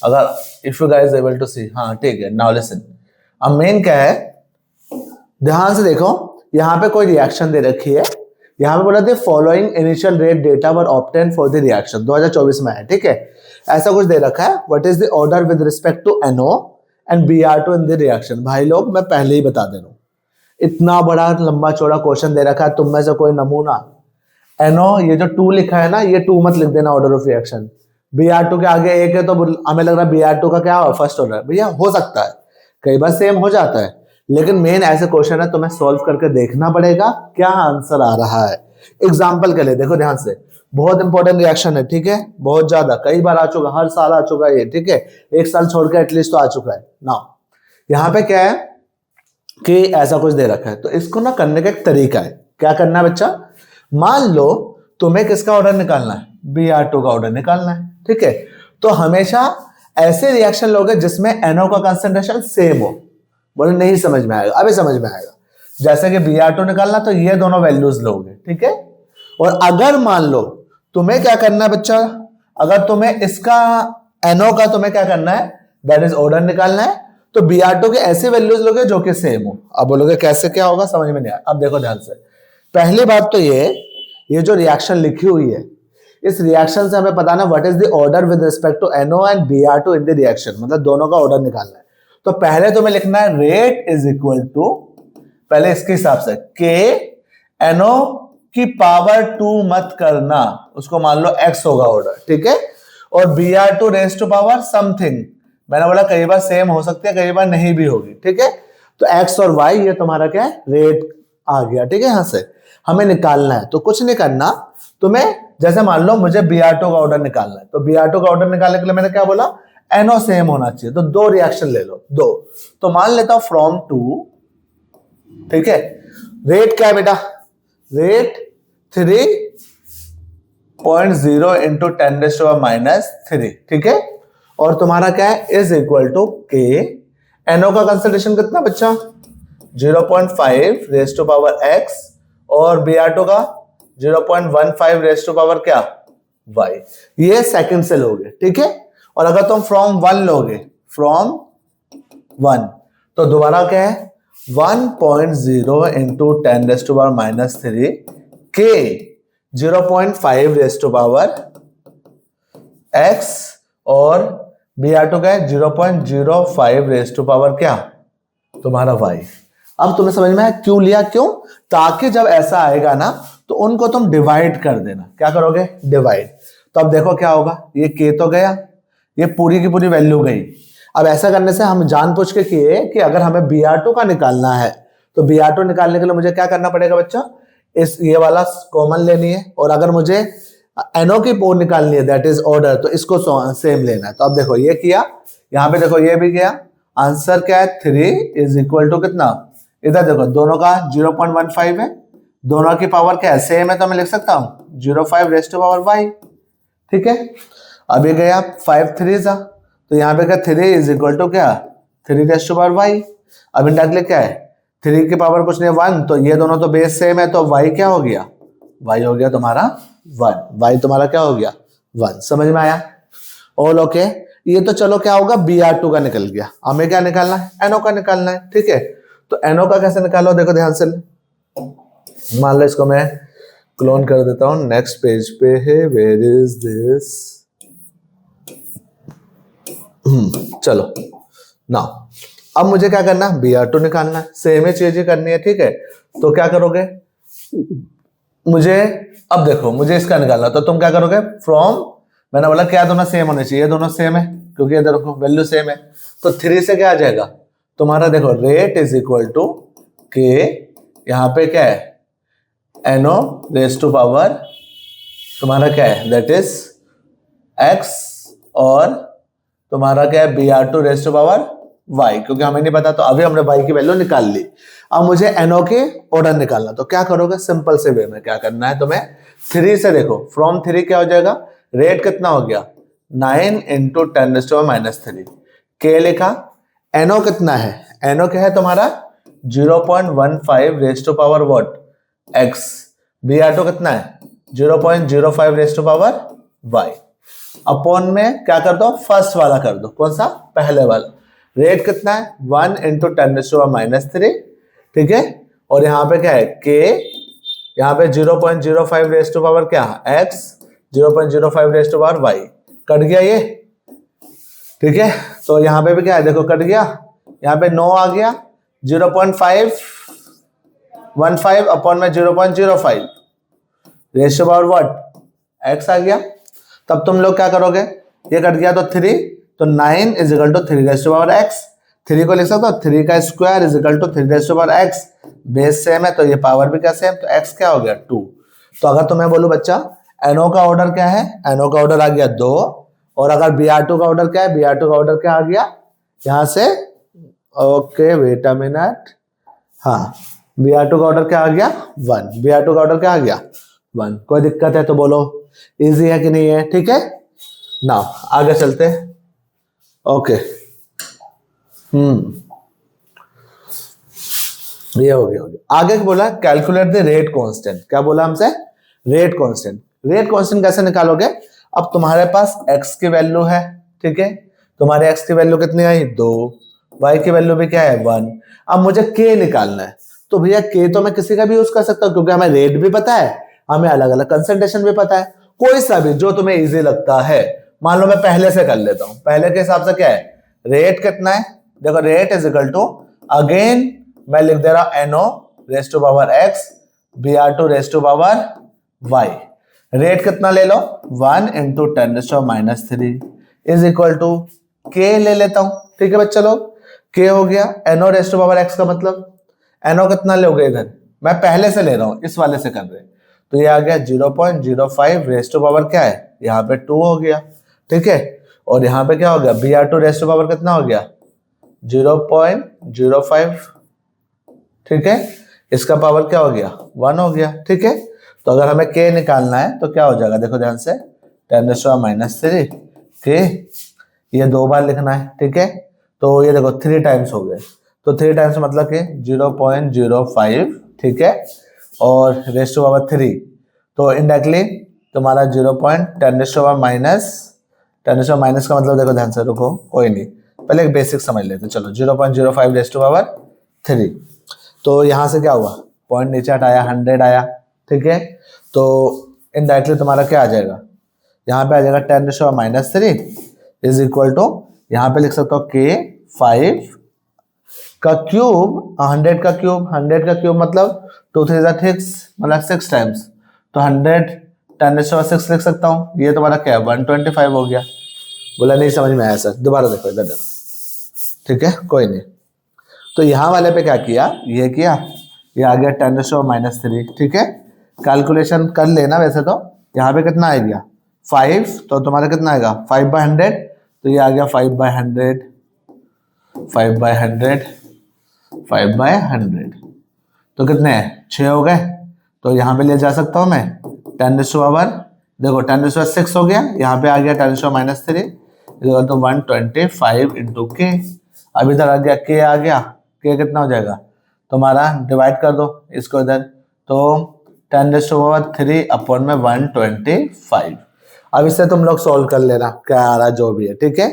अगर if you guys able to see, हाँ ठीक है, नाउ लिसन। अब मेन क्या है, ध्यान से देखो, यहाँ पे कोई रिएक्शन दे रखी है, यहाँ पे बोला था following initial rate data were obtain for the reaction, 2024 में है, ठीक है, ऐसा कुछ दे रखा है। What is the order with respect to NO and Br2 in the reaction. भाई लोग मैं पहले ही बता दे रहा हूँ, इतना बड़ा लंबा चौड़ा क्वेश्चन दे रखा है, तुम में से कोई नमूना NO, ये जो 2 लिखा है ना, ये 2 मत लिख देना ऑर्डर ऑफ रिएक्शन। Br2 के आगे 1 है तो हमें लग रहा है Br2 का क्या हो, फर्स्ट ऑर्डर। भैया हो सकता है, कई बार सेम हो जाता है, लेकिन मेन ऐसे क्वेश्चन है तुम्हें सॉल्व करके देखना पड़ेगा क्या आंसर आ रहा है। एग्जाम्पल के लिए देखो ध्यान से, बहुत इंपॉर्टेंट रिएक्शन है, ठीक है, बहुत ज्यादा, कई बार आ चुका, हर साल आ चुका है ये, ठीक है, एक साल छोड़ के एटलीस्ट तो आ चुका है ना। यहाँ पे क्या है कि ऐसा कुछ दे रखा है, तो इसको ना करने का एक तरीका है। क्या करना है बच्चा, मान लो तुम्हें किसका ऑर्डर निकालना है, Br2 का ऑर्डर निकालना है, ठीक है, तो हमेशा ऐसे रिएक्शन लोगे जिसमें NO का कंसंट्रेशन सेम हो। बोले नहीं समझ में आएगा, अभी समझ में आएगा। जैसे कि Br2 निकालना तो ये दोनों वैल्यूज लोगे, ठीक है। और अगर मान लो तुम्हें क्या करना है बच्चा, अगर तुम्हें इसका NO का तुम्हें क्या करना है, दैट इज ऑर्डर निकालना है, तो Br2 के ऐसे वैल्यूज लोगे जो कि सेम हो। अब बोलोगे कैसे क्या होगा, समझ में नहीं आया। अब देखो ध्यान से, पहली बात तो ये जो रिएक्शन लिखी हुई है, इस रिएक्शन से हमें पता ना what is the order with respect to NO and Br2 in the reaction, मतलब दोनों का ऑर्डर निकालना है। तो पहले तुम्हें लिखना है रेट इज इक्वल टू, पहले इसके हिसाब से के NO की पावर 2 मत करना, उसको मान लो x होगा ऑर्डर, ठीक है, और Br2 raise to power something, मैंने बोला कई बार सेम हो सकती है, कई बार नहीं भी होगी, ठीक है। तो x और y ये तुम्हारा क्या है, रेट आ गया, ठीक है। यहां से हमें निकालना है, तो कुछ नहीं करना तुम्हें, जैसे मान लो मुझे Br2 का ऑर्डर निकालना है, तो Br2 का ऑर्डर निकालने के लिए मैंने क्या बोला, NO सेम होना चाहिए, तो 2 रिएक्शन ले लो, 2, तो मान लेता हूं फ्रॉम 2, ठीक है। रेट क्या है बेटा, रेट 3.0 इंटू 10⁻³ ठीक है, और तुम्हारा क्या है, इज इक्वल टू के, NO का कंसंट्रेशन कितना बच्चा 0.5 रेज टू पावर x, और Br2 का 0.15 रेज टू पावर क्या y, ये सेकंड से लोगे, ठीक है। और अगर तुम फ्रॉम 1 लोगे, फ्रॉम 1, तो दोबारा क्या है 1.0 इंटू 10⁻³ के 0.5 रेज टू पावर x, और Br2 का है 0.05 रेज टू पावर क्या तुम्हारा y। अब तुम्हें समझ में आया क्यों लिया, क्यों, ताकि जब ऐसा आएगा ना तो उनको तुम डिवाइड कर देना। क्या करोगे, डिवाइड। तो अब देखो क्या होगा, ये k तो गया, ये पूरी की पूरी वैल्यू गई। अब ऐसा करने से हम जानबूझ के किए कि अगर हमें Br2 का निकालना है तो Br2 निकालने के लिए मुझे क्या करना पड़ेगा बच्चा, इस ये वाला कॉमन लेनी है, और अगर मुझे NO की पोर निकालनी है दैट इज ऑर्डर, तो इसको सेम लेना है। तो अब देखो ये किया, यहाँ पे देखो ये भी किया, आंसर क्या है 3 इज इक्वल टू कितना, इधर देखो दोनों का 0.15 है, दोनों की पावर क्या है सेम है, तो मैं लिख सकता हूँ 0.5 रेज़ टू पावर y, ठीक है। अब ये गया 5 3 जा, तो यहाँ पे क्या 3 इज इक्वल टू क्या 3 रेज़ टू पावर y। अब इंडायरेक्टली क्या है 3 की पावर कुछ नहीं 1, तो ये दोनों तो बेस सेम है, तो y क्या हो गया, y हो गया तुम्हारा 1, y तुम्हारा क्या हो गया 1। समझ में आया? All okay. ये तो चलो क्या होगा Br2 का निकल गया, हमें क्या निकालना है NO का निकालना है, ठीक है। तो NO का कैसे निकालो, देखो ध्यान से, मान लो इसको मैं क्लोन कर देता हूं, नेक्स्ट पेज पे है, वेयर इज दिस, चलो ना, अब मुझे क्या करना है Br2 निकालना है, सेम ही चीज करनी है, ठीक है। तो क्या करोगे, मुझे अब देखो मुझे इसका निकालना, तो तुम क्या करोगे फ्रॉम, मैंने बोला क्या दोनों सेम होने चाहिए, दोनों सेम है क्योंकि इधर देखो वैल्यू सेम है, तो 3 से क्या आ जाएगा तुम्हारा, देखो रेट इज इक्वल टू के, यहाँ पे क्या है NO रेज़ टू पावर तुम्हारा क्या है दैट इज x, और तुम्हारा क्या है Br2 raise to power y, क्योंकि हमें नहीं पता तो अभी हमने y की वैल्यू निकाल ली। अब मुझे NO के ऑर्डर निकालना, तो क्या करोगे सिंपल से वे में क्या करना है तुम्हें, 3 से देखो फ्रॉम 3 क्या हो जाएगा, रेट कितना हो गया 9 इंटू 10⁻³ के लिखा, NO कितना है, NO क्या है तुम्हारा 0.15 raise to power what x, Br2 कितना है 0.05 raise to power y, upon में क्या कर दो फर्स्ट वाला कर दो, कौन सा पहले वाला, रेट कितना है 1 इंटू 10⁻³, ठीक है, और यहाँ पे क्या है k, यहाँ पे 0.05 रेज़ टू पावर क्या x, 0.05 raise to power y, cut गया ये, ठीक है। तो यहाँ पे भी क्या है देखो कट गया, यहाँ पे 9 आ गया, 0.515 अपॉन में 0.05 raise to power what x आ गया। तब तुम लोग क्या करोगे, ये कट गया तो 3, तो 9 is equal to 3 raise to power x, 3 को लिख सकते हो 3 का square is equal to 3 raise to power x, base same है तो ये पावर भी क्या सेम, तो x क्या हो गया 2। तो अगर तुम्हें बोलूं बच्चा NO का ऑर्डर क्या है, NO का ऑर्डर आ गया 2, और अगर Br2 का ऑर्डर क्या है, Br2 का ऑर्डर क्या आ गया यहां से, ओके वेट अ मिनट, हाँ Br2 का ऑर्डर क्या आ गया 1, Br2 का ऑर्डर क्या आ गया 1। कोई दिक्कत है तो बोलो, इजी है कि नहीं है, ठीक है ना, आगे चलते हैं, ओके ये हो गया। आगे बोला कैलकुलेट द रेट कांस्टेंट, क्या बोला हमसे रेट कांस्टेंट, रेट कांस्टेंट कैसे निकालोगे, अब तुम्हारे पास x की वैल्यू है, ठीक है, तुम्हारे x की वैल्यू कितनी आई 2, y की वैल्यू भी क्या है 1, अब मुझे k निकालना है, तो भैया k तो मैं किसी का भी यूज कर सकता हूं क्योंकि हमें रेट भी पता है, हमें अलग अलग कंसंट्रेशन भी पता है, कोई सा भी जो तुम्हें इजी लगता है। मान लो मैं पहले से कर लेता हूं, पहले के हिसाब से क्या है रेट कितना है, देखो rate is equal to, again मैं लिख दे रहा हूं NO raise to power x, Br2 raise to power y, rate कितना ले लो 1 into 10⁻³ is equal to k ले लेता हूं, ठीक है बच्चा लोग, k हो गया NO raise to power x का मतलब NO कितना लोगे, इधर मैं पहले से ले रहा हूं इस वाले से कर रहे, तो ये आ गया 0.05 रेज़ टू पावर क्या है यहाँ पे 2 हो गया, ठीक है, और यहाँ पे क्या हो गया Br2 रेज़ टू पावर कितना हो गया 0.05, ठीक है, इसका पावर क्या हो गया 1 हो गया, ठीक है। तो अगर हमें k निकालना है तो क्या हो जाएगा, देखो ध्यान से 10⁻³ k, ये 2 बार लिखना है, ठीक है, तो ये देखो 3 टाइम्स हो गए, तो 3 टाइम्स मतलब कि 0.05, ठीक है, और रेज़ टू पावर 3, तो इनडायरेक्टली तुम्हारा 10⁻⁻ का मतलब देखो ध्यान से, रुको कोई नहीं पहले एक बेसिक समझ लेते हैं, चलो 0.05 रेज़ टू पावर 3, तो यहाँ से क्या हुआ पॉइंट नीचे हटाया 100 आया, ठीक है, तो इनडायरेक्टली तुम्हारा क्या आ जाएगा, यहाँ पे आ जाएगा 10⁻³ इज इक्वल टू, यहाँ पे लिख सकता हूँ k 5 का क्यूब, 100 का क्यूब मतलब 2 3 6 मतलब 6 टाइम्स, तो 100 10⁻6 लिख सकता हूँ, ये तुम्हारा क्या है 125 हो गया। बोला नहीं समझ में आया सर, दोबारा देखो इधर देखो, ठीक है, कोई नहीं। तो यहाँ वाले पे क्या किया, ये किया, ये आ गया 10⁻³ ठीक है। कैलकुलेशन कर लेना वैसे तो। यहाँ पे कितना आ गया 5, तो तुम्हारा कितना आएगा 5/100, तो ये आ गया 5/100, 5/100, 5/100, तो कितने हैं 6 हो गए। तो यहाँ पे ले जा सकता हूँ मैं 10⁻, देखो 10⁻6 हो गया, यहाँ पे आ गया 10⁻³ तो 125 इंटू के। अब इधर आ गया के, आ गया के कितना हो जाएगा तुम्हारा, डिवाइड कर दो इसको इधर, तो 10⁻³ अपॉन में 125। अब इससे तुम लोग सोल्व कर लेना क्या आ रहा जो भी है, ठीक है।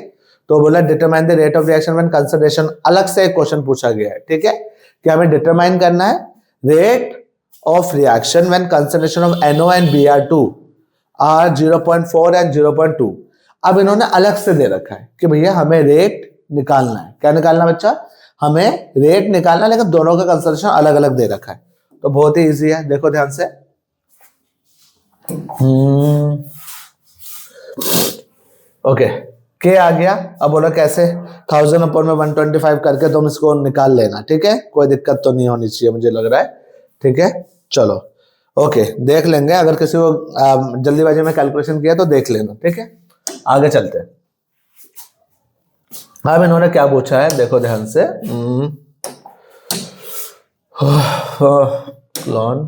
तो बोला determine the rate of reaction when consideration, अलग से एक क्वेश्चन पूछा गया है, ठीक है, कि हमें डिटरमाइन करना है rate of reaction when consideration of NO and Br2 are 0.4 and 0.2। अब इन्होंने अलग से दे रखा है कि भैया हमें रेट निकालना है। क्या निकालना बच्चा, हमें रेट निकालना, लेकिन दोनों का कंसिडरेशन अलग अलग दे रखा है। तो बहुत ही इजी है, देखो ध्यान से। ओके, के आ गया। अब बोलो कैसे, 1000 अपॉन में 125 करके तुम इसको निकाल लेना, ठीक है, कोई दिक्कत तो नहीं होनी चाहिए मुझे लग रहा है, ठीक है। चलो ओके, देख लेंगे, अगर किसी को जल्दीबाजी में कैलकुलेशन किया तो देख लेना, ठीक है। आगे चलते हैं। अब इन्होंने क्या पूछा है, देखो ध्यान से। क्लोन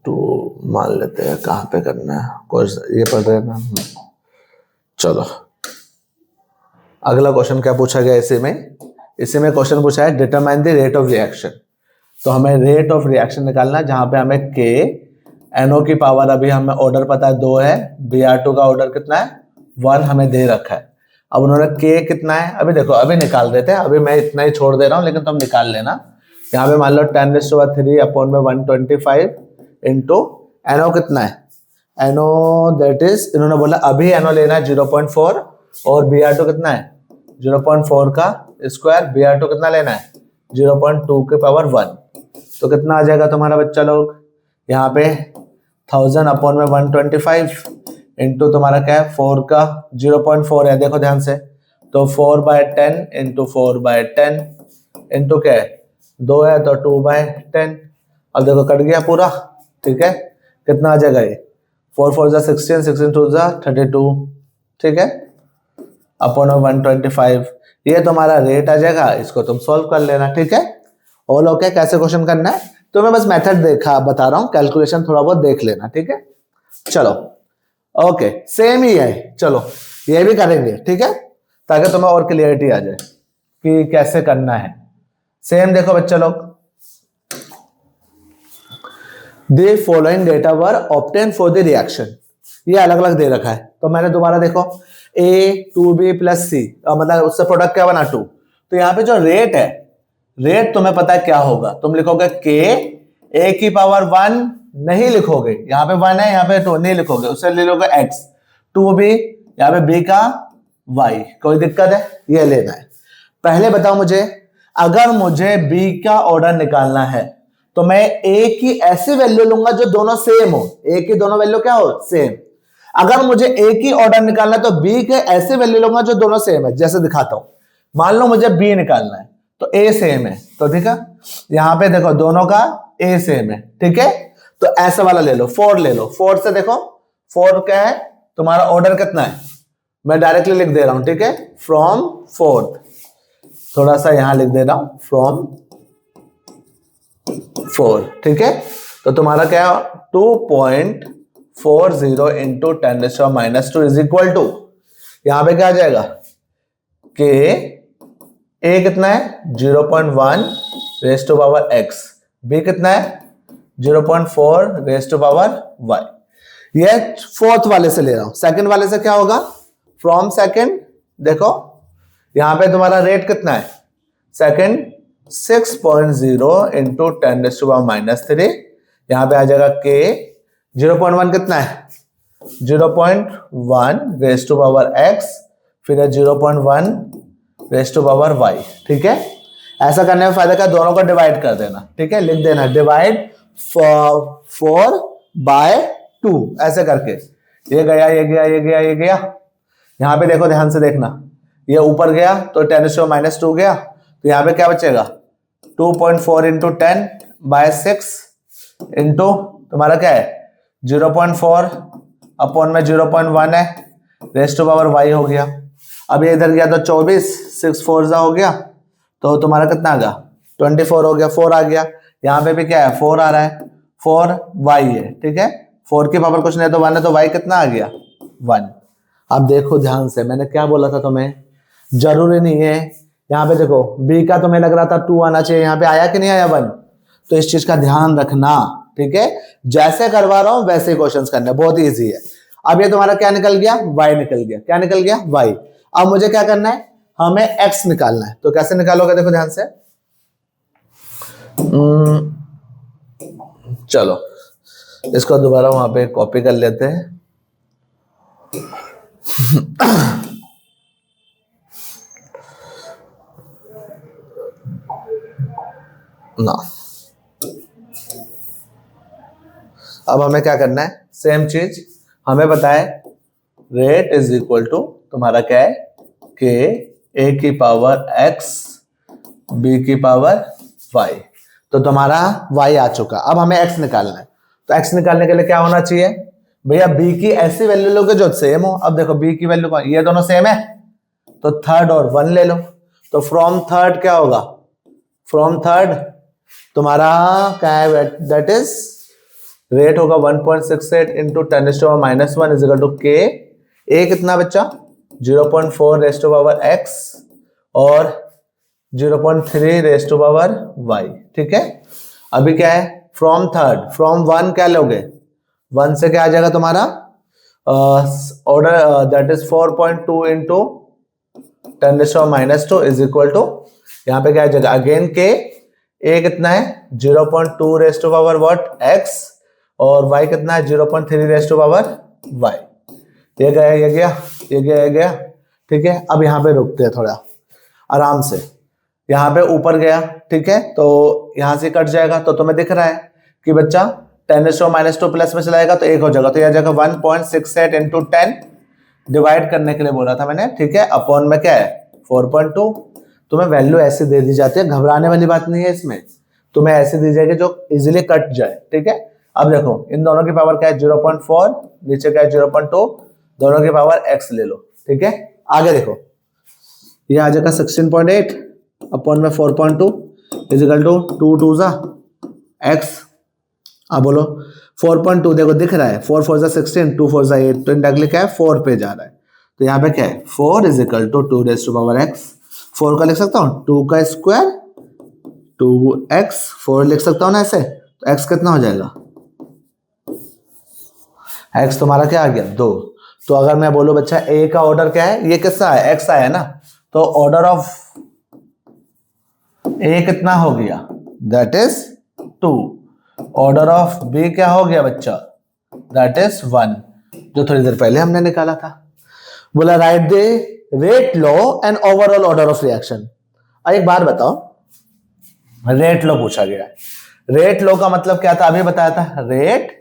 तो मान लेते हैं, कहाँ पे करना है, कुछ ये पढ़ रहे हैं ना। चलो अगला क्वेश्चन क्या पूछा गया इसी में क्वेश्चन पूछा है determine the rate of reaction. तो हमें रेट ऑफ रिएक्शन निकालना है, जहां पे हमें के NO की पावर अभी हमें ऑर्डर पता है 2 है, Br2 का ऑर्डर कितना है 1 हमें दे रखा है। अब उन्होंने के कितना है, अभी देखो अभी निकाल देते हैं, अभी मैं इतना ही छोड़ दे रहा हूं, लेकिन तुम निकाल लेना। यहाँ पे मान लो 10⁻³ अपॉन में 125 इंटू NO कितना है, NO दैट इज, इन्होंने बोला अभी NO लेना है 0.4 और Br2 कितना है 0.4 का स्क्वायर, Br2 कितना लेना है 0.2 के पावर 1। तो कितना आ जाएगा तुम्हारा बच्चा लोग, यहाँ पे 1000 अपॉन में 125 इंटू तुम्हारा क्या है 4 का 0.4 है, देखो ध्यान से, तो 4/10 इंटू 4/10 इंटू क्या है 2 है तो 2/10। अब देखो कट गया पूरा, ठीक है, कितना आ जाएगा ये 4 4 जा 16, 16 2 जा 32, ठीक है, अपॉन 125। ये तुम्हारा रेट आ जाएगा, इसको तुम सॉल्व कर लेना, ठीक है। ऑल ओके, कैसे क्वेश्चन करना है तो मैं बस मेथड बता रहा हूँ, कैलकुलेशन थोड़ा बहुत देख लेना, ठीक है। चलो ओके, सेम ही है, चलो ये भी करेंगे, ठीक है, ताकि तुम्हें और क्लियरिटी आ जाए कि कैसे करना है। सेम देखो बच्चा लोग, The following data were obtained for the reaction, ये अलग अलग दे रखा है। तो मैंने दोबारा देखो A 2B + C, मतलब उससे प्रोडक्ट क्या बना 2। तो यहाँ पे जो रेट है, रेट तुम्हें पता है क्या होगा, तुम लिखोगे K A की पावर 1 नहीं लिखोगे, यहाँ पे 1 है, यहाँ पे 2 नहीं लिखोगे, उससे ले लोगे X 2B, यहाँ पे B का Y। कोई दिक्कत है, ये लेना है। पहले बताओ मुझे, अगर मुझे B का ऑर्डर निकालना है तो मैं A की ऐसी वैल्यू लूंगा जो दोनों सेम हो, A की दोनों वैल्यू क्या हो सेम। अगर मुझे A की ऑर्डर निकालना है तो B के ऐसे वैल्यू लूंगा जो दोनों सेम है, जैसे दिखाता हूं। मान लो मुझे B निकालना है तो A सेम है, तो ठीक है, यहां पे देखो दोनों का A सेम है, ठीक है, तो ऐसा वाला ले लो, 4 ले लो। 4 से देखो 4 क्या है तुम्हारा ऑर्डर कितना है, मैं डायरेक्टली लिख दे रहा हूं, ठीक है, फ्रॉम 4th, थोड़ा सा यहां लिख दे रहा हूं फ्रॉम 4, ठीक है। तो तुम्हारा क्या 2.40 इंटू 10⁻² इज इक्वल टू, यहां पे क्या आ जाएगा कि A कितना है 0.1 raise to power x, B कितना है 0.4 रेज़ टू पावर y। ये 4th वाले से ले रहा हूं। सेकंड वाले से क्या होगा, फ्रॉम सेकंड, देखो यहां पे तुम्हारा रेट कितना है सेकंड 6.0 इंटू 10⁻³ यहां पे आ जाएगा K 0.1 कितना है 0.1 रेज़ टू पावर x, फिर है 0.1 रेज़ टू पावर y, ठीक है। ऐसा करने में फायदा क्या, दोनों को डिवाइड कर देना, ठीक है, लिख देना डिवाइड 4/2 ऐसे करके, ये गया ये गया ये गया ये गया। यहां पे देखो ध्यान से देखना, ये ऊपर गया तो 10⁻⁻² गया, तो यहाँ पे क्या बचेगा 2.4 इंटू 10/6 इंटू तुम्हारा क्या है 0.4 अपॉन में 0.1 है रेस्ट टू पावर y हो गया। अब ये इधर गया तो 24, 6 4 हो गया, तो तुम्हारा कितना आ गया 24 हो गया, 4 आ गया। यहाँ पे भी क्या है 4 आ रहा है, 4y है, ठीक है। 4 की पावर कुछ नहीं तो 1 है, तो y कितना आ गया 1। अब देखो ध्यान से, मैंने क्या बोला था तुम्हें, जरूरी नहीं है। यहाँ पे देखो b का तुम्हें लग रहा था 2 आना चाहिए, यहाँ पे आया कि नहीं आया 1, तो इस चीज का ध्यान रखना, ठीक है। जैसे करवा रहा हूं वैसे ही क्वेश्चंस करने, बहुत इजी है। अब ये तुम्हारा क्या निकल गया y निकल गया, क्या निकल गया y। अब मुझे क्या करना है, हमें x निकालना है, तो कैसे निकालोगे देखो ध्यान से। चलो इसको दोबारा वहां पे कॉपी कर लेते हैं। ना अब हमें क्या करना है, सेम चीज हमें पता है रेट इज इक्वल टू तुम्हारा क्या है के ए की पावर x बी की पावर y, तो तुम्हारा y आ चुका। अब हमें x निकालना है, तो x निकालने के लिए क्या होना चाहिए भैया, b की ऐसी वैल्यू लोगे जो सेम हो। अब देखो b की वैल्यू कौन, ये दोनों सेम है, तो थर्ड और 1 ले लो, तो फ्रॉम थर्ड क्या होगा, फ्रॉम थर्ड तुम्हारा क्या है, दैट इज रेट होगा 1.68 into 10⁻⁻1 is equal to K ए कितना बच्चा 0.4 रेस्ट टू पावर x और 0.3 रेस्ट टू पावर y, ठीक है। अभी क्या है फ्रॉम थर्ड, फ्रॉम 1 क्या लोगे, 1 से क्या आ जाएगा तुम्हारा order that is 4.2 into 10⁻⁻2 is equal to, यहाँ पे क्या आ जाएगा अगेन के ए कितना है 0.2 raised to power what x और y कितना है 0.3 रेस्ट टू पावर y। ये गया ये गया ये गया ये गया, ठीक है। अब यहाँ पे रुकते हैं थोड़ा आराम से, यहाँ पे ऊपर गया, ठीक है, तो यहाँ से कट जाएगा, तो तुम्हें दिख रहा है कि बच्चा 10⁻⁻2 प्लस में चलाएगा तो 1 हो जाएगा, तो यह जाएगा 1.68 इंटू 10 डिवाइड करने के लिए बोला था मैंने, ठीक है, अपॉन में क्या है 4.2। तुम्हें वैल्यू ऐसे दे दी जाती है, घबराने वाली बात नहीं है इसमें, तुम्हें ऐसे दी जाएगी जो इजीली कट जाए, ठीक है। अब देखो इन दोनों की पावर क्या है 0.4, नीचे क्या है 0.2, दोनों की पावर x ले लो, ठीक है। आगे देखो ये आ जाएगा 16.8 अपॉन में 4.2 इज इक्वल टू 2 2 जा x। अब बोलो 4.2 देखो दिख रहा है 4 4 16 2 4 8, तो इंडायरेक्टली क्या है 4 पे जा रहा है, तो यहाँ पे क्या है 4 is equal to 2 raise to power x। 4 का लिख सकता हूँ 2 का स्क्वायर 2x, 4 लिख सकता हूँ ना ऐसे, तो x कितना हो जाएगा, x तुम्हारा क्या आ गया 2। तो अगर मैं बोलूं बच्चा a का ऑर्डर क्या है, ये किसका है x आया ना, तो ऑर्डर ऑफ a कितना हो गया that is 2, order of b क्या हो गया बच्चा दैट इज 1, जो थोड़ी देर पहले हमने निकाला था। बोला right the rate law and overall order of reaction. अब एक बात बताओ, रेट लॉ पूछा गया है, रेट लॉ का मतलब क्या था अभी बताया था, रेट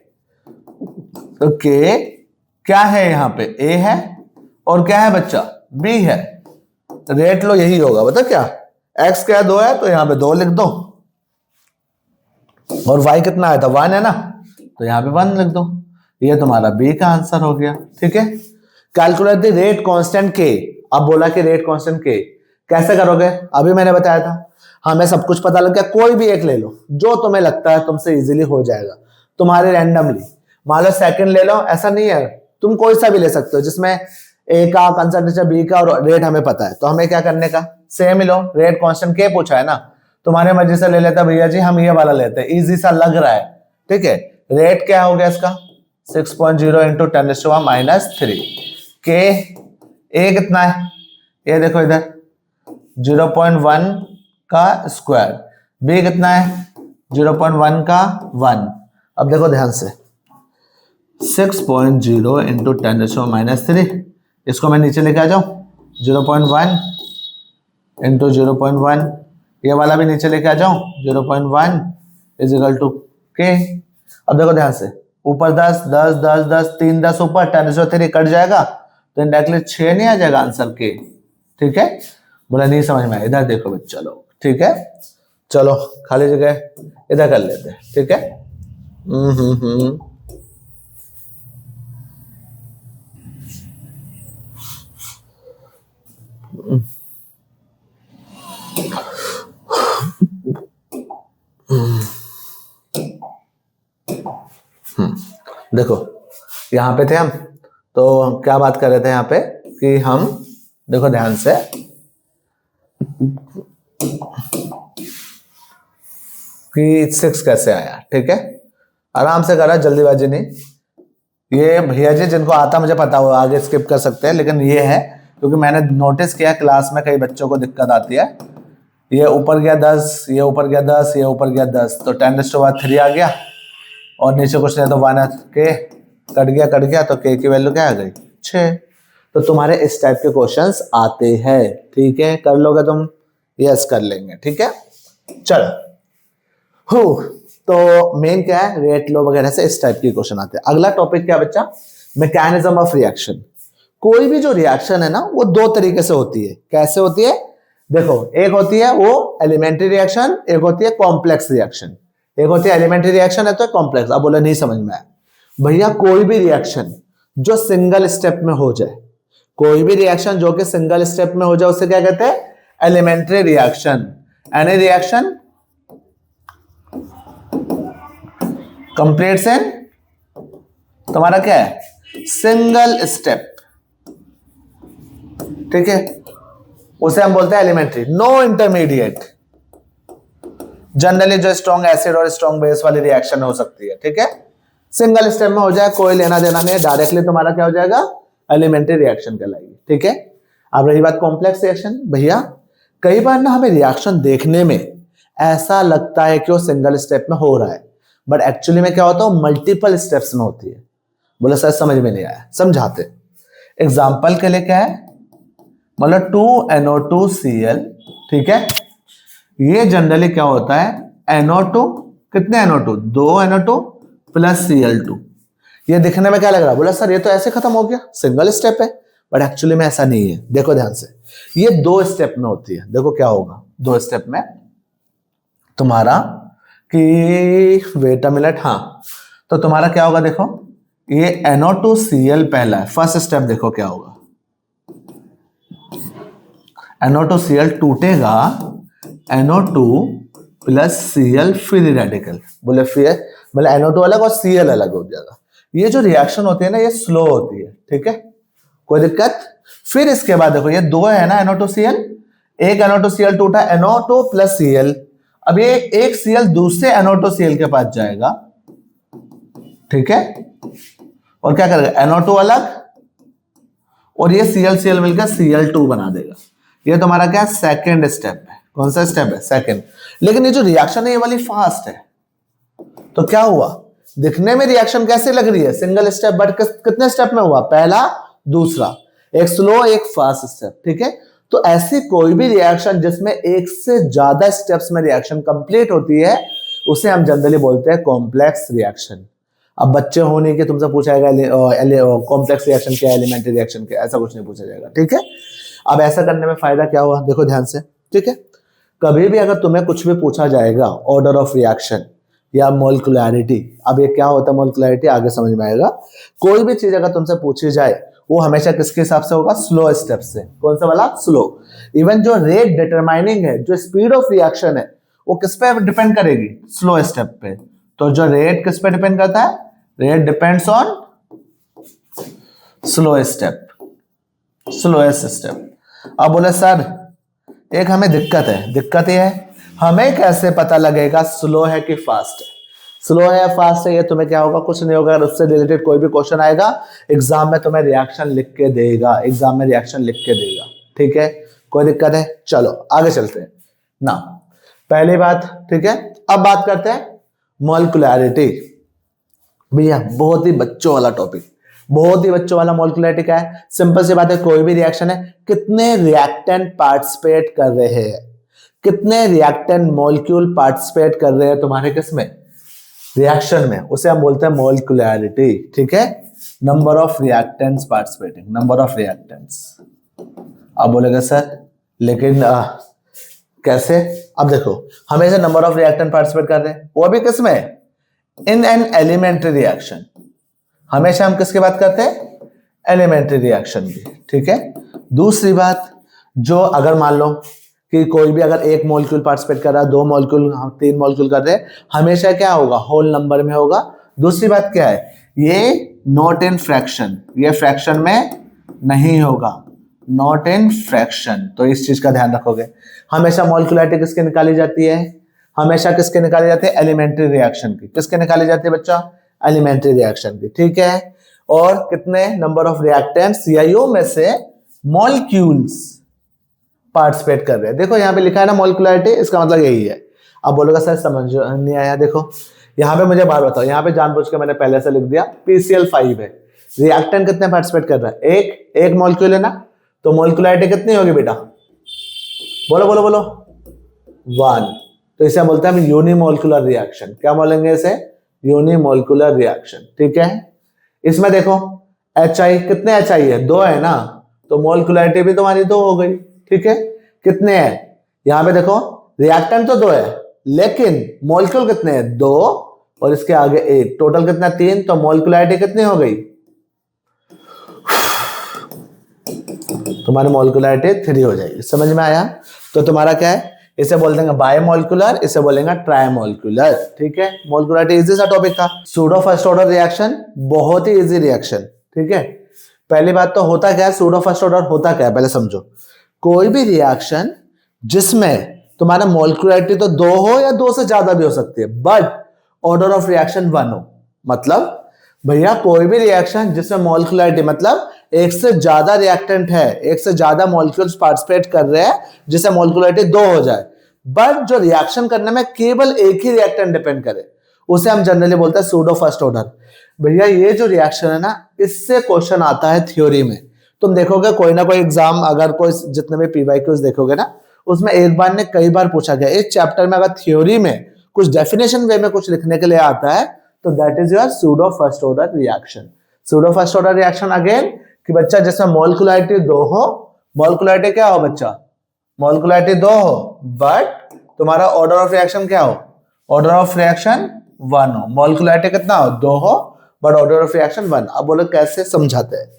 ओके क्या है यहाँ पे a है और क्या है बच्चा b है, रेट लो यही होगा, बता क्या x क्या 2 है तो यहाँ पे 2 लिख दो, और y कितना आया था 1 है ना, तो यहाँ पे 1 लिख दो, ये तुम्हारा b का आंसर हो गया, ठीक है। Calculate the rate constant k। अब बोला कि रेट कांस्टेंट k कैसे करोगे, अभी मैंने बताया था, हमें सब कुछ पता लग गया, कोई भी एक ले लो जो तुम्हें लगता है तुमसे इजीली हो जाएगा, तुम्हारे रैंडमली, मान लो सेकंड ले लो, ऐसा नहीं है, तुम कोई सा भी ले सकते हो जिसमें ए का कंसंट्रेशन बी का और रेट हमें पता है। तो हमें क्या करने का, सेम ही लो, रेट कांस्टेंट के पूछा है ना, तुम्हारे मर्जी से ले लेता भैया जी, हम ये वाला लेते हैं, इजी सा लग रहा है, ठीक है। रेट क्या हो गया इसका 6.0 इंटू 10⁻³ के ए कितना है, ये देखो इधर 0.1 का स्क्वायर, बी कितना है 0.1 का 1। अब देखो ध्यान से 6.0 इंटू 10⁻³ इसको मैं नीचे लेके आ जाऊं 0.1 इंटू 0.1, ये वाला भी नीचे लेके आ जाऊं 0.1 इज इक्वल टू के। अब देखो ध्यान से ऊपर 10 10 10 10 3 10 ऊपर 10⁻³ कट जाएगा, तो इंडायरेक्टली 6 नहीं आ जाएगा आंसर के, ठीक है, बोला नहीं समझ में आया, इधर देखो बच्चा लोग, ठीक है, चलो खाली जगह इधर कर लेते हैं, ठीक है। देखो यहां पे थे हम, तो क्या बात कर रहे थे यहां पे कि हम, देखो ध्यान से, कि 6 कैसे आया, ठीक है, आराम से करा, जल्दीबाजी नहीं। ये भैया जी जिनको आता मुझे पता हो आगे स्किप कर सकते हैं, लेकिन ये है क्योंकि मैंने नोटिस किया क्लास में कई बच्चों को दिक्कत आती है। ये ऊपर गया 10, ये ऊपर गया 10, ये ऊपर गया 10, तो 10⁻³ आ गया, और नीचे कुछ नहीं तो 1 के कट गया, तो के की वैल्यू क्या आ गई 6। तो तुम्हारे इस टाइप के क्वेश्चंस आते हैं, ठीक है, कर लोगे तुम, यस कर लेंगे, ठीक है। चलो तो मेन क्या है, रेट लो वगैरह से इस टाइप के क्वेश्चन आते हैं। अगला टॉपिक क्या बच्चा, मैकेनिज्म ऑफ रिएक्शन। कोई भी जो रिएक्शन है ना वो 2 तरीके से होती है। कैसे होती है, देखो एक होती है वो एलिमेंट्री रिएक्शन, एक होती है कॉम्प्लेक्स रिएक्शन। एक होती है एलिमेंट्री रिएक्शन है तो कॉम्प्लेक्स। अब बोले नहीं समझ में आया भैया, कोई भी रिएक्शन जो सिंगल स्टेप में हो जाए, कोई भी रिएक्शन जो कि सिंगल स्टेप में हो जाए उसे क्या कहते हैं, elementary reaction. Any reaction completes in तुम्हारा क्या है, सिंगल स्टेप, ठीक है, उसे हम बोलते हैं एलिमेंट्री। नो इंटरमीडिएट, जनरली जो स्ट्रॉन्ग एसिड और स्ट्रॉन्ग बेस वाली रिएक्शन हो सकती है, ठीक है, सिंगल स्टेप में हो जाए, कोई लेना देना नहीं, डायरेक्टली तुम्हारा क्या हो जाएगा, एलिमेंट्री रिएक्शन कहलाएगी, ठीक है। अब रही बात कॉम्प्लेक्स रिएक्शन, भैया कई बार ना हमें रिएक्शन देखने में ऐसा लगता है कि वो सिंगल स्टेप में हो रहा है, बट एक्चुअली में क्या होता है, मल्टीपल स्टेप्स में होती है। बोले सर समझ में नहीं आया, समझाते। एग्जाम्पल के लिए क्या है, मतलब 2NO2Cl, ठीक है, ये जनरली क्या होता है, NO2, कितने NO2, 2NO2 प्लस Cl2। ये दिखने में क्या लग रहा है, बोला सर ये तो ऐसे खत्म हो गया, सिंगल स्टेप है, बट एक्चुअली में ऐसा नहीं है। देखो ध्यान से, ये 2 स्टेप में होती है। देखो क्या होगा 2 स्टेप में तुम्हारा, कि वेट अ मिनट, हाँ, तो तुम्हारा क्या होगा, देखो ये NO2Cl पहला है, फर्स्ट स्टेप देखो क्या होगा, NO2Cl टूटेगा, NO2 plus Cl free radical, बोले फिर मतलब NO2 अलग और Cl अलग हो जाएगा। ये जो रिएक्शन होती है ना ये स्लो होती है, ठीक है, कोई दिक्कत। फिर इसके बाद देखो ये 2 है ना NO2Cl, एक NO2Cl टूटा, NO2 प्लस Cl, अब ये एक Cl दूसरे NO2Cl के पास जाएगा, ठीक है, और क्या करेगा, NO2 अलग और ये Cl मिलकर Cl2 बना देगा। ये तुम्हारा क्या सेकंड स्टेप है। कौन सा स्टेप है, सेकंड। लेकिन ये जो रिएक्शन है ये वाली फास्ट है, तो क्या हुआ, दिखने में रिएक्शन कैसे लग रही है, सिंगल स्टेप, बट कितने स्टेप में हुआ, पहला दूसरा, एक स्लो एक फास्ट स्टेप, ठीक है। तो ऐसी कोई भी रिएक्शन जिसमें एक से ज्यादा स्टेप्स में रिएक्शन कंप्लीट होती है उसे हम जनरली बोलते हैं कॉम्प्लेक्स रिएक्शन। अब बच्चे होने के तुमसे पूछा जाएगा कॉम्प्लेक्स रिएक्शन क्या है, एलिमेंट्री रिएक्शन क्या, ऐसा कुछ नहीं पूछा जाएगा, ठीक है। अब ऐसा करने में फायदा क्या हुआ, देखो ध्यान से, ठीक है। कभी भी अगर तुम्हें कुछ भी पूछा जाएगा ऑर्डर ऑफ रिएक्शन या मोलिकुलैरिटी, अब ये क्या होता है मोलिकुलैरिटी आगे समझ में आएगा। कोई भी चीज अगर तुमसे पूछी जाए वो हमेशा किसके हिसाब से होगा, स्लो स्टेप से। कौन सा वाला, स्लो। इवन जो रेट डिटरमाइनिंग है, जो स्पीड ऑफ रिएक्शन है, वो किस पे डिपेंड करेगी, स्लो स्टेप पे। तो जो रेट किस पे डिपेंड करता है, rate depends on slow step, slowest step. अब बोले सर एक हमें दिक्कत है, दिक्कत ये है हमें कैसे पता लगेगा स्लो है कि फास्ट है। स्लो है या फास्ट है ये तुम्हें क्या होगा, कुछ नहीं होगा। अगर उससे रिलेटेड कोई भी क्वेश्चन आएगा एग्जाम में तुम्हें रिएक्शन लिख के देगा, एग्जाम में रिएक्शन लिख के देगा, ठीक है, कोई दिक्कत है। चलो आगे चलते हैं ना, पहली बात, ठीक है। अब बात करते हैं मोलिकुलैरिटी। भैया बहुत ही बच्चों वाला टॉपिक, बहुत ही बच्चों वाला। मोलिकुलैरिटी क्या है, सिंपल सी बात है, कोई भी रिएक्शन है, कितने रिएक्टेंट पार्टिसिपेट कर रहे हैं, कितने रिएक्टेंट मॉलिक्यूल पार्टिसिपेट कर रहे हैं तुम्हारे किसमें, रिएक्शन में, उसे हम बोलते हैं मोलिकुलैरिटी, ठीक है। Number of reactants participating, number of reactants. अब बोलेगा सर लेकिन कैसे? अब देखो हमेशा नंबर ऑफ रिएक्टेंट पार्टिसिपेट कर रहे हैं, वो भी किसमें? In an elementary reaction. हमेशा हम किसकी बात करते हैं? एलिमेंट्री रिएक्शन की, ठीक है। दूसरी बात, जो अगर मान लो कि कोई भी अगर एक मॉलिक्यूल पार्टिसिपेट कर रहा है, 2 मॉलिक्यूल, 3 मॉलिक्यूल कर रहे हैं, हमेशा क्या होगा? होल नंबर में होगा। दूसरी बात क्या है? ये नॉट इन फ्रैक्शन, ये फ्रैक्शन में नहीं होगा, नॉट इन फ्रैक्शन। तो इस चीज का ध्यान रखोगे। हमेशा मॉलिक्यूलरिटी किसके निकाली जाती है? हमेशा किसके निकाली जाती है? एलिमेंट्री रिएक्शन की। किसके निकाली जाती है बच्चा? एलिमेंट्री रिएक्शन की, ठीक है। और कितने नंबर ऑफ रिएक्टेंट्स या यू में से मॉलिक्यूल्स पार्टिसिपेट कर रहे हैं। देखो यहाँ पे लिखा है ना मॉलिक्यूलरिटी, इसका मतलब यही है। अब बोलोगा सर समझ नहीं आया। देखो यहाँ पे मुझे बात बताओ, यहाँ पे जानबूझ के मैंने पहले से लिख दिया PCl5 है। रिएक्टेंट कितने पार्टिसिपेट कर रहा है? एक मॉलिक्यूल है ना, तो मॉलिक्यूलरिटी कितनी होगी बेटा? बोलो बोलो बोलो, 1। तो इसे बोलते हैं हम यूनिमोलिकुलर रिएक्शन। क्या बोलेंगे इसे? यूनिमोलिकुलर रिएक्शन, ठीक है। इसमें देखो HI, कितने HI है? 2 है ना, तो मॉलिक्यूलरिटी भी तुम्हारी 2 हो गई, ठीक है। कितने हैं? यहाँ पे देखो रिएक्टेंट तो 2 है, लेकिन मॉलिक्यूल कितने हैं? 2 और इसके आगे 1, टोटल कितना? 3। तो मॉलिक्यूलरिटी कितनी हो गई? तुम्हारी मॉलिक्यूलरिटी 3 हो जाएगी। समझ में आया? तो तुम्हारा क्या है? इसे बोल देंगे बायोमोलिकुलर, इसे बोलेंगे ट्राइमोलिकुलर, ठीक है। मॉलिक्यूलरिटी इजी सा टॉपिक था। सूडो फर्स्ट ऑर्डर रिएक्शन बहुत ही इजी रिएक्शन, ठीक है। पहली बात तो होता क्या है? सूडो फर्स्ट ऑर्डर होता क्या है पहले समझो। कोई भी रिएक्शन जिसमें तुम्हारा मॉलिक्यूलरिटी तो 2 हो या 2 से ज्यादा भी हो सकती है, बट ऑर्डर ऑफ रिएक्शन 1 हो। मतलब भैया कोई भी रिएक्शन जिसमें मॉलिक्यूलरिटी मतलब एक से ज्यादा रिएक्टेंट है, एक से ज्यादा मॉलिक्यूल्स पार्टिसिपेट कर रहे हैं, जिससे मॉलिक्यूलरिटी 2 हो जाए, बट जो रिएक्शन करने में केवल एक ही रिएक्टेंट डिपेंड करे, उसे हम जनरली बोलते हैं सूडो फर्स्ट ऑर्डर। भैया ये जो रिएक्शन है ना, इससे क्वेश्चन आता है थ्योरी में। तुम देखोगे कोई ना कोई एग्जाम, अगर कोई जितने भी PYQs देखोगे ना, उसमें एक बार ने कई बार पूछा गया इस चैप्टर में, अगर थ्योरी में कुछ डेफिनेशन वे में कुछ लिखने के लिए आता है, तो that is your pseudo first order reaction. Pseudo first order reaction again कि बच्चा जिसमें मॉलिक्यूलरिटी 2 हो, मॉलिक्यूलरिटी क्या हो बच्चा? मॉलिक्यूलरिटी 2 हो, बट तुम्हारा ऑर्डर ऑफ रिएक्शन क्या हो? ऑर्डर ऑफ रिएक्शन 1 हो। मॉलिक्यूलरिटी कितना हो? 2 हो, बट ऑर्डर ऑफ रिएक्शन 1। अब बोलो कैसे समझाते हैं।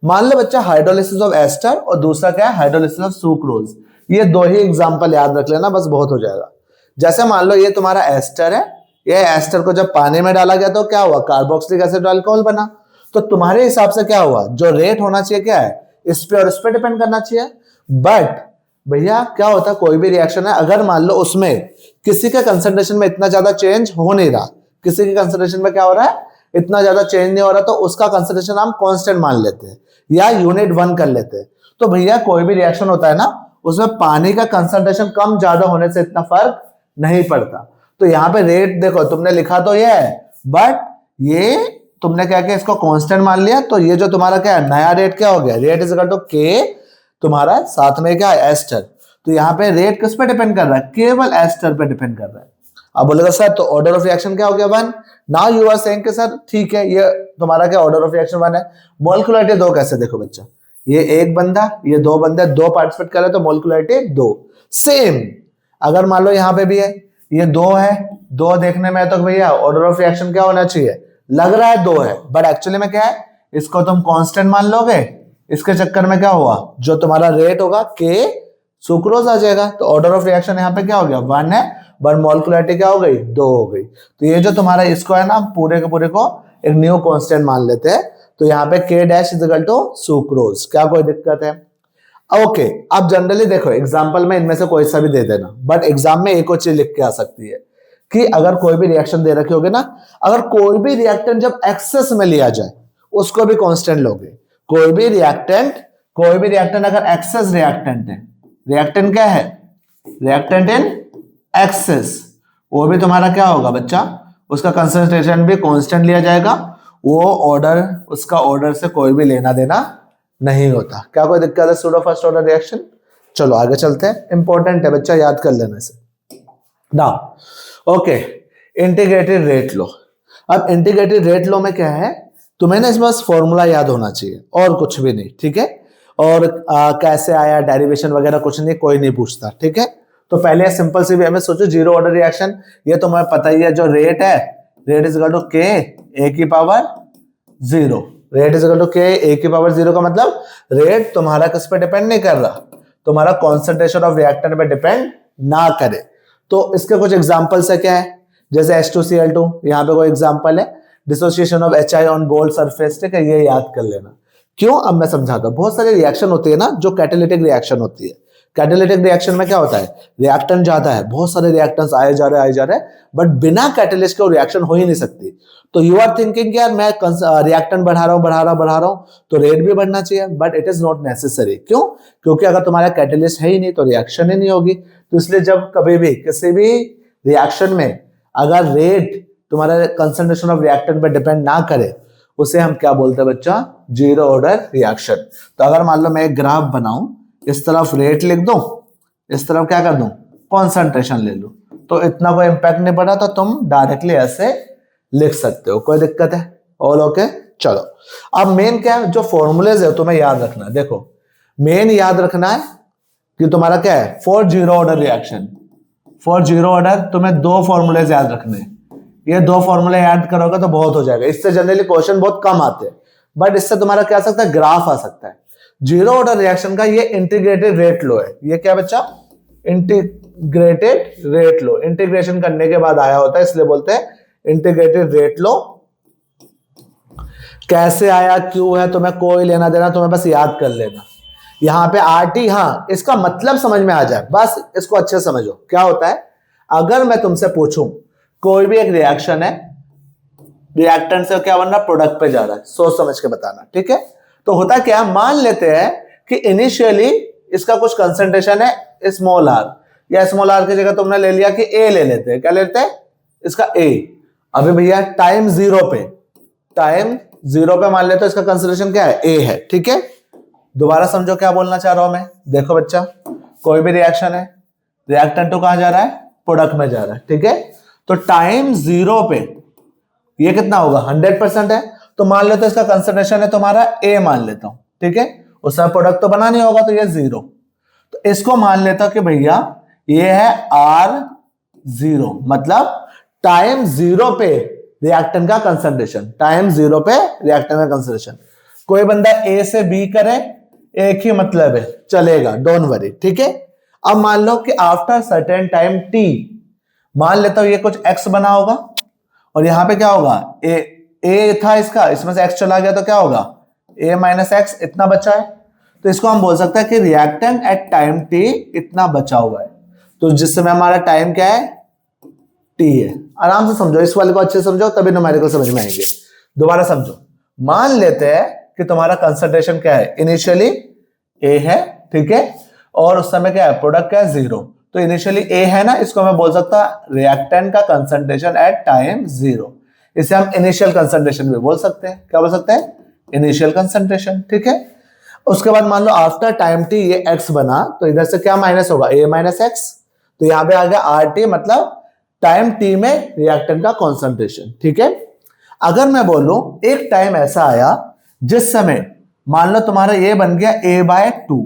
मान लो बच्चा हाइड्रोलिसिस ऑफ एस्टर और दूसरा क्या है? Hydrolysis of sucrose. ये 2 ही एग्जांपल याद रख लेना, बस बहुत हो जाएगा। जैसे मान लो ये तुम्हारा एस्टर है, ये एस्टर को जब पानी में डाला गया तो क्या हुआ? कार्बोक्सिलिक एसिड अल्कोहल बना। तो तुम्हारे हिसाब से क्या हुआ? जो रेट होना चाहिए क्या है? इस पे और इस पे डिपेंड करना चाहिए। बट भैया क्या होता है, कोई भी रिएक्शन है, अगर मान लो उसमें किसी के कंसंट्रेशन में इतना ज्यादा चेंज हो नहीं रहा, किसी के कंसंट्रेशन में क्या हो रहा है? इतना ज्यादा चेंज नहीं हो रहा, तो उसका कंसंट्रेशन हम कांस्टेंट मान लेते हैं या यूनिट 1 कर लेते हैं। तो भैया कोई भी रिएक्शन होता है ना, उसमें पानी का कंसंट्रेशन कम ज्यादा होने से इतना फर्क नहीं पड़ता। तो यहाँ पे रेट देखो तुमने लिखा तो ये है, बट ये तुमने क्या किया? इसको कांस्टेंट मान लिया। तो ये जो तुम्हारा क्या है? नया रेट क्या हो गया? रेट इज इक्वल टू के, तुम्हारा साथ में क्या है? एस्टर। तो यहाँ पे रेट किस पे डिपेंड कर रहा है? केवल एस्टर पे डिपेंड कर रहा है। अब बोलेगा सर तो ऑर्डर ऑफ रिएक्शन क्या हो गया? 1। नाउ यू आर सेइंग कि सर ठीक है, ये तुम्हारा क्या ऑर्डर ऑफ रिएक्शन 1 है। मॉलिक्यूलरिटी 2 कैसे? देखो बच्चा, ये एक बंदा, ये 2 बंदे, 2 पार्टिसिपेट कर रहे हैं, तो मॉलिक्यूलरिटी 2। सेम अगर मान लो यहाँ पे भी है, ये 2 है, 2 देखने में तो भैया ऑर्डर ऑफ रिएक्शन क्या होना चाहिए? लग रहा है 2 है, बट एक्चुअली में क्या है? इसको तुम कांस्टेंट मान लोगे, इसके चक्कर में क्या हुआ? जो तुम्हारा रेट होगा के सुक्रोज आ जाएगा। तो ऑर्डर ऑफ रिएक्शन यहाँ पे क्या हो गया? 1 है, बट मॉलिक्यूलरिटी क्या हो गई? 2 हो गई। तो ये जो तुम्हारा इसको है ना, पूरे के पूरे को एक न्यू कांस्टेंट मान लेते हैं। तो यहाँ पे K dash is equal to sucrose. क्या कोई दिक्कत है? ओके, अब जनरली देखो एग्जाम्पल में इनमें से कोई सा भी दे देना, बट एग्जाम में एक और चीज लिख के आ सकती है कि अगर कोई भी रिएक्शन दे रखी होगी ना, अगर कोई भी रिएक्टेंट जब एक्सेस में लिया जाए उसको भी कांस्टेंट लोगे। कोई भी रिएक्टेंट अगर एक्सेस रिएक्टेंट है, रिएक्टेंट क्या है? रिएक्टेंट इन एक्सेस, वो भी तुम्हारा क्या होगा बच्चा? उसका कंसंट्रेशन भी कांस्टेंट लिया जाएगा। वो ऑर्डर, उसका ऑर्डर से कोई भी लेना देना नहीं होता। क्या कोई दिक्कत है सूडो फर्स्ट ऑर्डर रिएक्शन? चलो आगे चलते हैं, इंपॉर्टेंट है बच्चा, याद कर लेने से। नाउ ओके, इंटीग्रेटेड रेट लो। अब इंटीग्रेटेड रेट लो में क्या है? तुम्हें ना इसमें बस फॉर्मूला याद होना चाहिए और कुछ भी नहीं, ठीक है। और कैसे आया, डेरिवेशन वगैरह कुछ नहीं, कोई नहीं पूछता, ठीक है। तो पहले सिंपल सी वे में सोचो, जीरो ऑर्डर रिएक्शन, ये तो तुम्हें पता ही है, जो रेट है, rate is equal to K A की power zero. Rate is equal to K A की पावर जीरो का मतलब रेट तुम्हारा किस पे डिपेंड नहीं कर रहा, तुम्हारा कॉन्सेंट्रेशन ऑफ रिएक्टेंट पे डिपेंड ना करे। तो इसके कुछ एग्जांपल्स है, क्या है, जैसे H2Cl2, यहाँ पे कोई एग्जांपल है, dissociation of HI on gold surface, ठीक है, ये याद कर लेना। क्यों, अब मैं समझाता हूं। बहुत सारे रिएक्शन होती है ना जो कैटालिटिक रिएक्शन होती है। कैटालिटिक रिएक्शन में क्या होता है, रिएक्टेंट ज्यादा है, बहुत सारे रिएक्टेंट्स आए जा रहे हैं, बट बिना कैटालिस्ट के रिएक्शन हो ही नहीं सकती। तो यू आर थिंकिंग यार मैं रिएक्टेंट बढ़ा रहा हूं तो रेट भी बढ़ना चाहिए, but it is not necessary. क्यों, क्योंकि अगर तुम्हारा कैटालिस्ट है ही नहीं तो रिएक्शन ही नहीं होगी। तो इसलिए जब कभी भी किसी भी रिएक्शन में अगर रेट तुम्हारा कंसंट्रेशन ऑफ रिएक्टेंट पे डिपेंड ना करे, उसे हम क्या बोलते हैं बच्चा, जीरो ऑर्डर रिएक्शन। तो अगर मान लो मैं एक ग्राफ बनाऊं, इस तरफ रेट लिख दूं, इस तरफ क्या कर दूं, कॉन्सेंट्रेशन ले लूं, तो इतना कोई इंपैक्ट नहीं पड़ा, तो तुम डायरेक्टली ऐसे लिख सकते हो, कोई दिक्कत है? All okay. चलो अब मेन क्या है, जो फॉर्मूलेज है तुम्हें याद रखना है। देखो मेन याद रखना है कि तुम्हारा क्या है, for zero order reaction, for zero order तुम्हें दो फॉर्मूलेज याद रखने हैं। ये दो फॉर्मूले याद करोगे तो बहुत हो जाएगा। इससे जनरली क्वेश्चन बहुत कम आते हैं, बट इससे तुम्हारा क्या आ सकता है, ग्राफ आ सकता है। जीरो ऑर्डर रिएक्शन का ये इंटीग्रेटेड रेट लो है। ये क्या बच्चा, इंटीग्रेटेड रेट लो, इंटीग्रेशन करने के बाद आया होता है, इसलिए बोलते हैं इंटीग्रेटेड रेट लो। कैसे आया, क्यों है, तुम्हें कोई लेना देना, तुम्हें बस याद कर लेना। यहां पे RT, हाँ इसका मतलब समझ में आ जाए, बस इसको अच्छे समझो। क्या होता है, अगर मैं तुमसे पूछूं कोई भी एक रिएक्शन है, रिएक्टेंट से क्या बनना, प्रोडक्ट पे जा रहा है, सोच समझ के बताना, ठीक है। तो होता क्या, मान लेते हैं कि इनिशियली इसका कुछ कंसंट्रेशन है स्मॉल r, या स्मॉल r की जगह तुमने ले लिया कि a ले लेते हैं, क्या लेते हैं, इसका a। अभी भैया टाइम जीरो पे मान लेते हैं इसका कंसंट्रेशन क्या है, a है, ठीक है। दोबारा समझो क्या बोलना चाह रहा हूं मैं। देखो बच्चा, कोई भी रिएक्शन है, रिएक्टेंट तो कहां जा रहा है, प्रोडक्ट में जा रहा है, ठीक है। तो टाइम जीरो पे ये कितना होगा, 100% है, तो मान लेते इसका कंसंट्रेशन है तुम्हारा A मान लेता हूं, ठीक है। उसमें प्रोडक्ट तो बना नहीं होगा, तो ये जीरो। तो इसको मान लेता कि भैया ये है R0, मतलब टाइम जीरो पे रिएक्टेंट का कंसंट्रेशन, टाइम जीरो पे रिएक्टेंट का कंसंट्रेशन। कोई बंदा A से B करे, एक ही मतलब है, चलेगा, डोंट वरी, ठीक है। अब मान लो कि आफ्टर सर्टेन टाइम T, मान लेता हूं ये कुछ x बना होगा, और यहां पे क्या होगा, a था इसका, इसमें से x चला गया, तो क्या होगा, a माइनस एक्स, इतना बचा है। तो इसको हम बोल सकते हैं कि रिएक्टेंट एट टाइम t इतना बचा हुआ है। तो जिस समय हमारा टाइम क्या है, t है। आराम से समझो, इस वाले को अच्छे से समझो, तभी न्यूमेरिकल समझ में आएंगे। दोबारा समझो, मान लेते हैं कि तुम्हारा कंसंट्रेशन क्या है, इनिशियली a है, ठीक है, और उस समय क्या है, प्रोडक्ट क्या है, जीरो। तो इनिशियली A है ना, इसको मैं बोल सकता रिएक्टेंट का कंसंट्रेशन एट टाइम जीरो। इसे हम इनिशियल कंसंट्रेशन भी बोल सकते हैं। क्या बोल सकते हैं, इनिशियल कंसंट्रेशन, ठीक है। उसके बाद मान लो आफ्टर टाइम t ये x बना, तो इधर से क्या माइनस होगा, A माइनस एक्स। तो यहां पे आ गया RT, मतलब टाइम t में रिएक्टेंट का कॉन्सेंट्रेशन, ठीक है। अगर मैं बोलूं एक टाइम ऐसा आया जिस समय मान लो तुम्हारा ये बन गया A/2,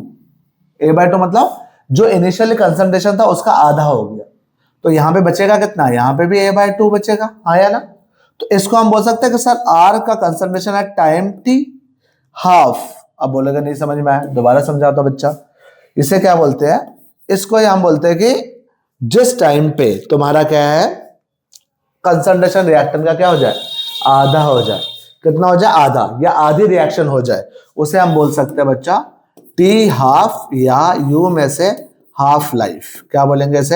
A/2 मतलब जो इनिशियल कंसंट्रेशन था उसका आधा हो गया, तो यहां पे बचेगा कितना, यहां पे भी A/2 बचेगा, आया ना। तो इसको हम बोल सकते हैं कि सर R का कंसंट्रेशन है टाइम t हाफ। अब बोलेगा नहीं समझ में आया, दोबारा समझाता हूं बच्चा। इसे क्या बोलते हैं, इसको हम बोलते हैं कि जिस टाइम पे तुम्हारा क्या है, कंसंट्रेशन रिएक्टेंट का क्या हो जाए, आधा हो जाए। कितना हो जाए, आधा, या आधी रिएक्शन हो जाए, उसे हम बोल सकते हैं बच्चा T हाफ, या U में से हाफ लाइफ। क्या बोलेंगे इसे,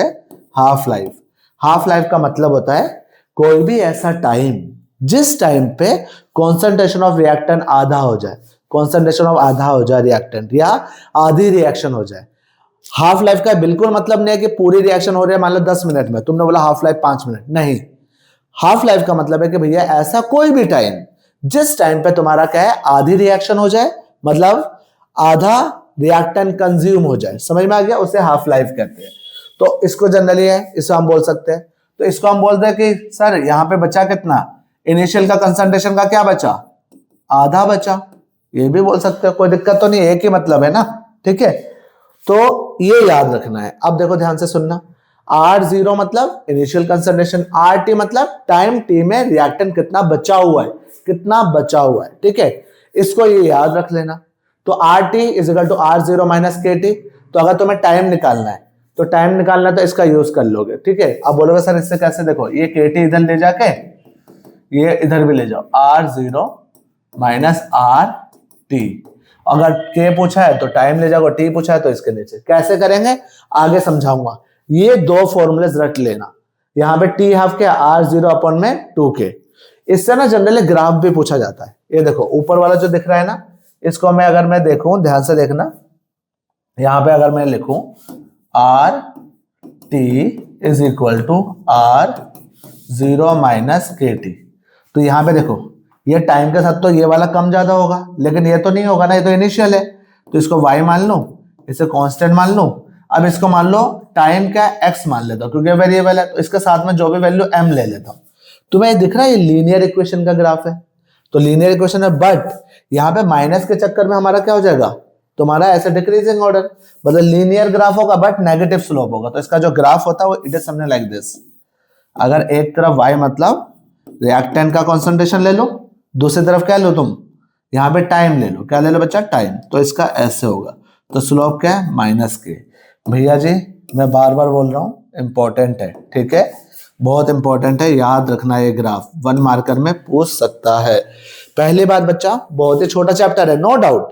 हाफ लाइफ। हाफ लाइफ का मतलब होता है कोई भी ऐसा टाइम जिस टाइम पे कॉन्सेंट्रेशन ऑफ रिएक्टेंट आधा हो जाए, कॉन्सेंट्रेशन ऑफ आधा हो जाए रिएक्टेंट, या आधी रिएक्शन हो जाए। हाफ लाइफ का बिल्कुल मतलब नहीं है कि पूरी रिएक्शन हो रही है मान लो 10 मिनट में, तुमने बोला हाफ लाइफ 5 मिनट, नहीं। हाफ लाइफ का मतलब है कि भैया ऐसा कोई भी टाइम जिस टाइम पे तुम्हारा क्या है, आधी रिएक्शन हो जाए, मतलब आधा रिएक्टेंट कंज्यूम हो जाए, समझ में आ गया, उसे हाफ लाइफ कहते हैं। तो इसको जनरली है, इसको हम बोल सकते हैं। तो इसको हम बोलते हैं कि सर यहाँ पे बचा कितना, इनिशियल का कंसंट्रेशन का क्या बचा, आधा बचा, ये भी बोल सकते हो, कोई दिक्कत तो नहीं, एक ही मतलब है ना, ठीक है। तो ये याद रखना है। अब देखो ध्यान से सुनना, R0 मतलब इनिशियल कंसंट्रेशन, RT मतलब टाइम t में रिएक्टेंट कितना बचा हुआ है, कितना बचा हुआ है, ठीक है। इसको ये याद रख लेना। तो RT is equal to R0 minus KT। तो अगर तुम्हें टाइम निकालना है तो टाइम निकालना तो इसका यूज कर लोगे, ठीक है। अब बोलोगे सर इससे कैसे, देखो ये KT इधर ले जाके ये इधर भी ले जाओ, R0 माइनस RT। अगर K पूछा है तो टाइम ले जाओ, T पूछा है तो इसके नीचे। कैसे करेंगे आगे समझाऊंगा। ये दो फॉर्मूलेस रट लेना। यहाँ पे T हाफ क्या, R0 अपॉन में 2K। इससे ना जनरली ग्राफ भी पूछा जाता है। ये देखो ऊपर वाला जो दिख रहा है ना, इसको मैं अगर मैं देखूं, ध्यान से देखना, यहां पे अगर मैं लिखूं RT is equal to R0 minus KT, तो यहां पे देखो ये टाइम के साथ तो ये वाला कम ज्यादा होगा, लेकिन ये तो नहीं होगा ना, ये तो इनिशियल है। तो इसको y मान लो, इसे कांस्टेंट मान लो। अब इसको मान लो टाइम क्या x मान लेता हूं, क्योंकि वेरिएबल है, तो इसके साथ में जो भी वैल्यू m ले लेता हूं। तुम्हें दिख रहा है ये लीनियर इक्वेशन का ग्राफ है, तो लीनियर इक्वेशन है, बट यहाँ पे माइनस के चक्कर में हमारा क्या हो जाएगा, तुम्हारा ऐसे डिक्रीजिंग ऑर्डर, मतलब लीनियर ग्राफ होगा बट नेगेटिव स्लोप होगा। तो इसका जो ग्राफ होता है वो it is something like this. अगर एक तरफ y मतलब रिएक्टेंट का कॉन्सेंट्रेशन ले लो, दूसरी तरफ क्या लो तुम, यहाँ पे टाइम ले लो, क्या ले लो बच्चा, टाइम, तो इसका ऐसे होगा। तो स्लोप क्या है, माइनस के। भैया जी मैं बार बार बोल रहा हूँ, इंपॉर्टेंट है, ठीक है, बहुत इंपॉर्टेंट है, याद रखना। ये ग्राफ 1 मार्कर में पूछ सकता है। पहली बात बच्चा, बहुत ही छोटा चैप्टर है नो डाउट,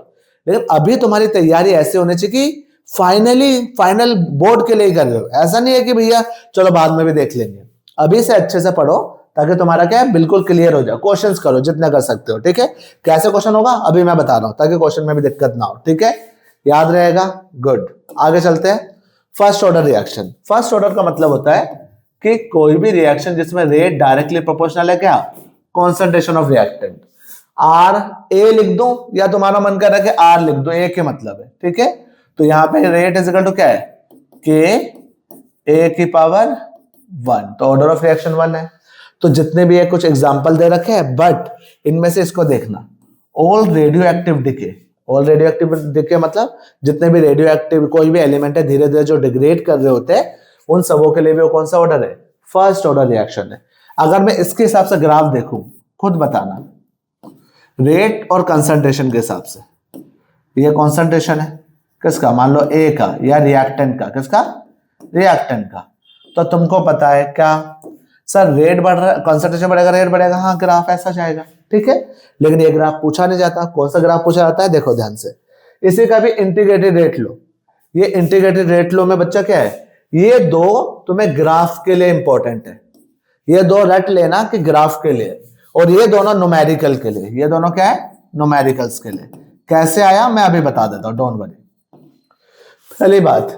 लेकिन अभी तुम्हारी तैयारी ऐसे होनी चाहिए कि फाइनल बोर्ड के लिए कर रहे हो। ऐसा नहीं है कि भैया चलो बाद में भी देख लेंगे, अभी से अच्छे से पढ़ो ताकि तुम्हारा क्या है बिल्कुल क्लियर हो जाए। क्वेश्चंस करो जितना कर सकते हो, ठीक है। कैसे क्वेश्चन होगा अभी मैं बता रहा हूं, ताकि क्वेश्चन में भी दिक्कत ना हो, ठीक है, याद रहेगा, गुड। आगे चलते हैं। First order reaction. First order का मतलब होता है कि कोई भी रिएक्शन जिसमें रेट डायरेक्टली प्रोपोर्शनल है क्या, concentration of reactant. R A लिख दो या तुम्हारा मन कर रहा है कि आर लिख दो, ए के मतलब है, ठीक है। तो यहां पे रेट इज इक्वल टू क्या है, के ए की पावर 1, तो ऑर्डर ऑफ रिएक्शन 1 है। तो जितने भी है कुछ एग्जांपल दे रखे हैं, बट इनमें से इसको देखना, all radio active decay. All radio active decay मतलब जितने भी रेडियो एक्टिव कोई भी एलिमेंट है धीरे धीरे जो डिग्रेड कर रहे होते हैं, उन सबों के लिए भी वो कौन सा ऑर्डर है, फर्स्ट ऑर्डर रिएक्शन है। अगर मैं इसके हिसाब से ग्राफ देखूं, खुद बताना, रेट और कंसंट्रेशन के हिसाब से, ये कॉन्सेंट्रेशन है किसका, मान लो ए का, या रिएक्टेंट का, किसका, रिएक्टेंट का। तो तुमको पता है क्या सर, रेट बढ़ रहा है, कंसंट्रेशन बढ़ेगा, रेट बढ़ेगा, हाँ ग्राफ ऐसा जाएगा, ठीक है। लेकिन ये ग्राफ पूछा नहीं जाता। कौन सा ग्राफ पूछा जाता है, देखो ध्यान से, इसी का भी इंटीग्रेटेड रेट लो। ये इंटीग्रेटेड रेट लो में बच्चा क्या है, ये दो तुम्हें ग्राफ के लिए इंपॉर्टेंट है, ये दो रट लेना कि ग्राफ के लिए, और ये दोनों न्यूमेरिकल के लिए। ये दोनों क्या है, न्यूमेरिकल्स के लिए। कैसे आया मैं अभी बता देता हूं, डोंट वरी। पहली बात,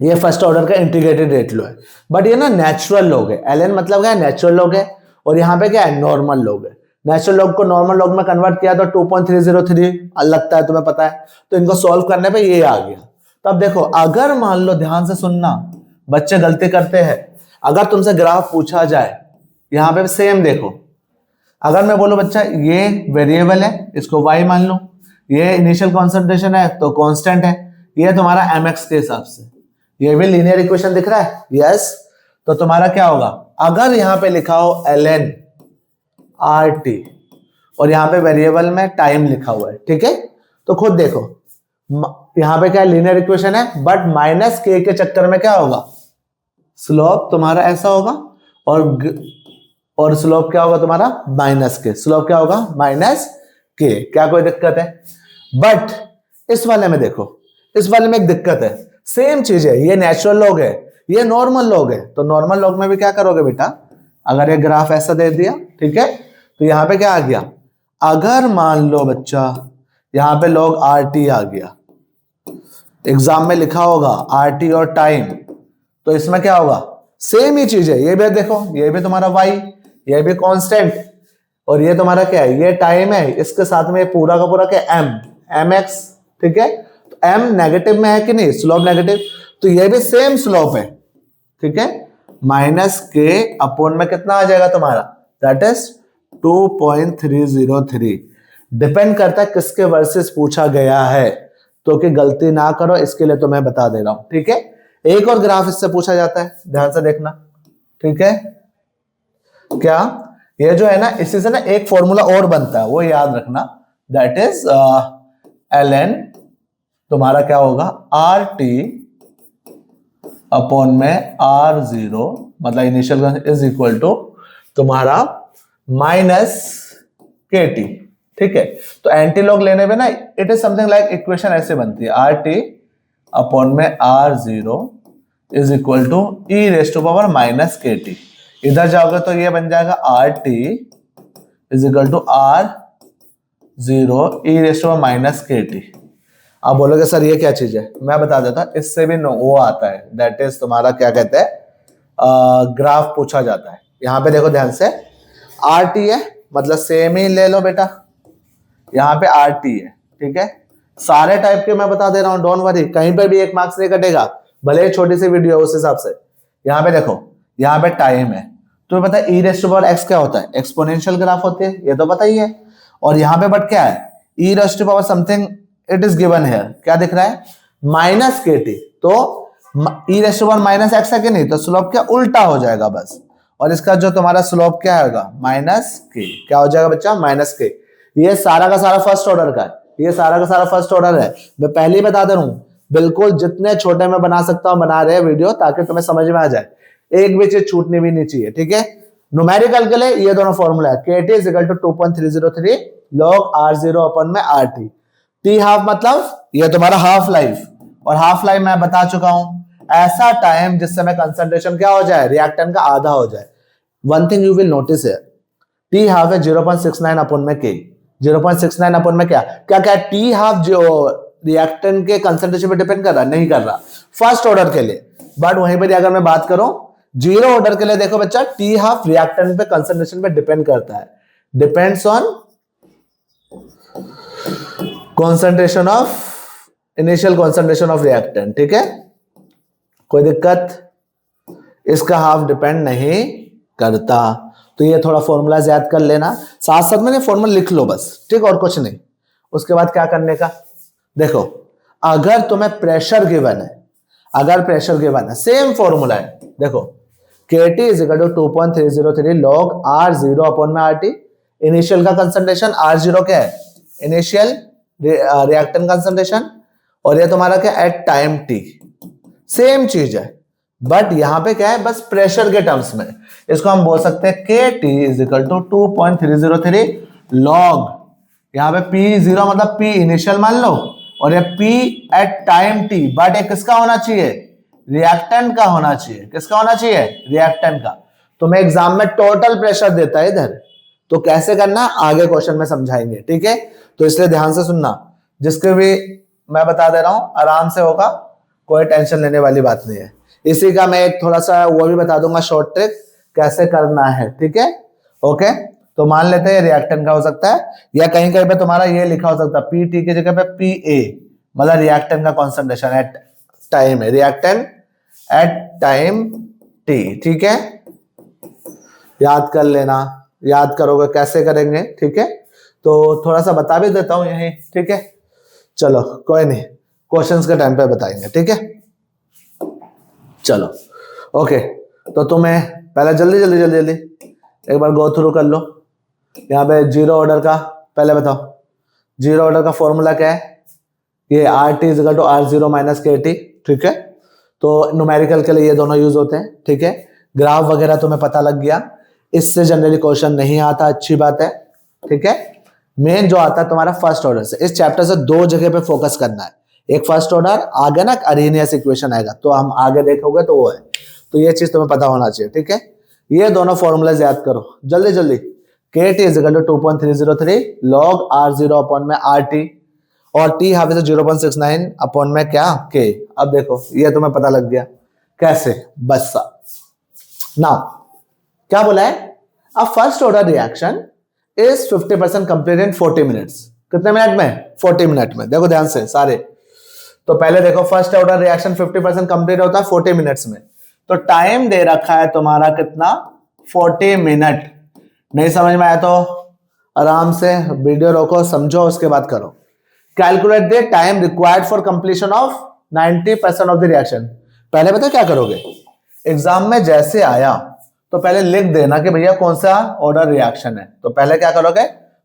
ये फर्स्ट ऑर्डर का इंटीग्रेटेड रेट लो है, बट ये ना नेचुरल लॉग है। एलएन मतलब क्या है, नेचुरल लॉग है, और यहाँ पे क्या है, नॉर्मल लॉग है। नेचुरल लॉग को नॉर्मल लॉग में कन्वर्ट किया तो 2.303 लगता है, तुम्हें पता है। तो इनको सॉल्व करने पे ये आ गया। तो अब देखो, अगर मान लो, ध्यान से सुनना, बच्चे गलती करते हैं, अगर तुमसे ग्राफ पूछा जाए, यहाँ पे सेम देखो, अगर मैं बोलूं बच्चा ये वेरिएबल है, इसको y मान लो, ये इनिशियल कॉन्सेंट्रेशन है तो कांस्टेंट है, ये तुम्हारा mx के हिसाब से, ये भी लीनियर इक्वेशन दिख रहा है, यस। तो तुम्हारा क्या होगा, अगर यहां पे लिखा हो ln RT और यहां पे वेरिएबल में टाइम लिखा हुआ है, ठीक है, तो खुद देखो यहां पे क्या लीनियर इक्वेशन है, बट माइनस के चक्कर में क्या होगा, स्लोप तुम्हारा ऐसा होगा, और स्लोप क्या होगा तुम्हारा, माइनस के। स्लोप क्या होगा, माइनस के। क्या कोई दिक्कत है, बट इस वाले में देखो, इस वाले में एक दिक्कत है, सेम चीज है, ये नेचुरल लॉग है, ये नॉर्मल लॉग है। तो नॉर्मल लॉग में भी क्या करोगे बेटा, अगर ये ग्राफ ऐसा दे दिया, ठीक है, तो यहां पे क्या आ गया, अगर मान लो बच्चा यहां पे log RT आ गया, एग्जाम में लिखा होगा RT और टाइम, तो इसमें क्या होगा, सेम ही चीज है। ये भी देखो, ये भी तुम्हारा y, ये भी कांस्टेंट, और ये तुम्हारा क्या है, ये टाइम है, इसके साथ में पूरा का पूरा क्या, mx, ठीक है। तो m नेगेटिव में है कि नहीं, स्लोप नेगेटिव, तो ये भी सेम स्लोप है, ठीक है। माइनस के अपॉन में कितना आ जाएगा तुम्हारा, दैट इज 2.303 डिपेंड करता है किसके वर्सेस पूछा गया है, तो कि गलती ना करो इसके लिए तो मैं बता दे रहा हूं, ठीक है। एक और ग्राफ इससे पूछा जाता है, ध्यान से देखना, ठीक है। क्या ये जो है ना, इसी से ना एक फॉर्मूला और बनता है, वो याद रखना, दैट इज ln तुम्हारा क्या होगा, RT अपॉन में R0 मतलब इनिशियल इज इक्वल टू तुम्हारा माइनस KT, ठीक है। तो एंटी लॉग लेने में ना it is something like equation ऐसे बनती है, RT अपॉन में R0 is equal to E raise to power minus KT। इधर जाओगे तो ये बन जाएगा RT is equal to R0 E raise to power minus KT। आप बोलोगे सर ये क्या चीज है, मैं बता देता, इससे भी वो आता है, दैट इज तुम्हारा क्या कहते हैं, ग्राफ पूछा जाता है। यहाँ पे देखो ध्यान से, RT है मतलब सेम ही ले लो बेटा, यहाँ पे RT है, ठीक है। सारे टाइप के मैं बता दे रहा हूँ, डोंट वरी, कहीं पे भी एक मार्क्स नहीं कटेगा, भले छोटी सी वीडियो उस हिसाब से। यहाँ पे देखो, यहाँ पे टाइम है, तुम्हें पता है E raise to power X क्या होता है, एक्सपोनेंशियल ग्राफ होती है, ये तो पता ही है। और यहाँ पे बट क्या है, E raise to power something it is given here, क्या दिख रहा है, माइनस KT। तो E raise to power minus X है कि नहीं, तो स्लोप क्या उल्टा हो जाएगा बस, और इसका जो तुम्हारा स्लोप क्या होगा, माइनस K, क्या हो जाएगा बच्चा, माइनस K। ये सारा का सारा फर्स्ट ऑर्डर का है, ये सारा का सारा फर्स्ट ऑर्डर है, मैं पहले ही बता दे रहा हूं, बिल्कुल जितने छोटे में बना सकता हूं बना रहे हैं वीडियो, ताकि तुम्हें समझ में आ जाए, एक भी चीज छूटनी भी नहीं चाहिए, ठीक है। न्यूमेरिकल के लिए ये दोनों फॉर्मूला है, KT is equal to 2.303 log R0 upon में RT। T हाफ मतलब ये तुम्हारा हाफ लाइफ, और हाफ लाइफ मैं बता चुका हूं, ऐसा टाइम जिस समय कंसंट्रेशन क्या हो जाए, रिएक्टेंट का आधा हो जाए। One thing you will notice है, T हाफ है 0.69 अपन में K, 0.69 अपन में क्या क्या क्या T हाफ जो रिएक्टेंट के कंसंट्रेशन पे डिपेंड कर रहा, नहीं कर रहा फर्स्ट ऑर्डर के लिए। बट वहीं पर अगर मैं बात करूं जीरो ऑर्डर के लिए, देखो बच्चा, T हाफ रिएक्टेंट पे कंसंट्रेशन पे डिपेंड करता है, depends on concentration of initial concentration of reactant, ठीक है। कोई दिक्कत, इसका हाफ डिपेंड नहीं करता। तो ये थोड़ा फॉर्मूला याद कर लेना, साथ साथ में फॉर्मूला लिख लो बस, ठीक, और कुछ नहीं। उसके बाद क्या करने का, देखो अगर तुम्हें प्रेशर गिवन है, अगर प्रेशर गिवन है, सेम फॉर्मूला है, देखो KT is equal to 2.303 log R0 upon में RT। इनिशियल का कंसंट्रेशन R0 क्या है, इनिशियल रिएक्टेंट कंसंट्रेशन, और ये तुम्हारा क्या एट टाइम T, सेम चीज है, बट यहां पे क्या है, बस प्रेशर के टर्म्स में। इसको हम बोल सकते हैं KT is equal to 2.303 log, यहां पे P0 मतलब P इनिशियल मान लो, और ये P at time T, but ये किसका होना चाहिए, रिएक्टेंट का होना चाहिए। किसका होना चाहिए, रिएक्टेंट का। तुम्हें एग्जाम में टोटल प्रेशर देता है इधर, तो कैसे करना आगे क्वेश्चन में समझाएंगे, ठीक है। तो इसलिए ध्यान से सुनना, जिसके भी मैं बता दे रहा हूं आराम से होगा, कोई टेंशन लेने वाली बात नहीं है। इसी का मैं एक थोड़ा सा वो भी बता दूंगा, शॉर्ट ट्रिक कैसे करना है, ठीक है, ओके। तो मान लेते हैं रिएक्टेंट का हो सकता है, या कहीं कहीं पे तुम्हारा ये लिखा हो सकता है PT की जगह पे PA, मतलब रिएक्टेंट का कॉन्सेंट्रेशन एट टाइम है, रिएक्टेंट एट टाइम T, ठीक है। याद कर लेना, याद करोगे कैसे करेंगे, ठीक है। तो थोड़ा सा बता भी देता हूं यहीं, ठीक है। चलो कोई नहीं, क्वेश्चंस के टाइम पे बताएंगे, ठीक है। चलो ओके, तो तुम्हें पहले जल्दी जल्दी जल्दी जल्दी एक बार गो थ्रू कर लो। यहाँ पे जीरो ऑर्डर का पहले बताओ, जीरो ऑर्डर का फॉर्मूला क्या है, ये RT is equal to R0 minus KT, ठीक है। तो न्यूमेरिकल के लिए ये दोनों यूज होते हैं, ठीक है। ग्राफ वगैरह तुम्हें पता लग गया, इससे जनरली क्वेश्चन नहीं आता, अच्छी बात है, ठीक है। मेन जो आता है तुम्हारा फर्स्ट ऑर्डर से, इस चैप्टर से दो जगह पे फोकस करना है, एक फर्स्ट ऑर्डर, आगे ना अरेनियस इक्वेशन आएगा, तो हम आगे देखोगे तो वो है, तो ये चीज तुम्हें पता होना चाहिए, ठीक है। ये दोनों फॉर्मूलाज याद करो जल्दी जल्दी। KT is equal to 2.303 log R0 upon में RT, और T हाफ इज 0.69 अपॉन में क्या K। अब देखो ये तुम्हें पता लग गया कैसे, बस नाउ क्या बोला है, a first order reaction is 50% complete in 40 minutes. कितने मिनट में, 40 मिनट में। देखो ध्यान से सारे, तो पहले देखो फर्स्ट ऑर्डर रिएक्शन 50% कंप्लीट होता है 40 मिनट्स में, तो टाइम दे रखा है तुम्हारा कितना, 40 मिनट। नहीं समझ में आया तो आराम से वीडियो रोको, समझो, उसके बाद करो। Calculate the time required for completion of 90% of the reaction. पहले पता क्या करोगे, एग्जाम में जैसे आया तो पहले लिख देना कि भैया कौन सा ऑर्डर रिएक्शन है। तो पहले क्या करोगे,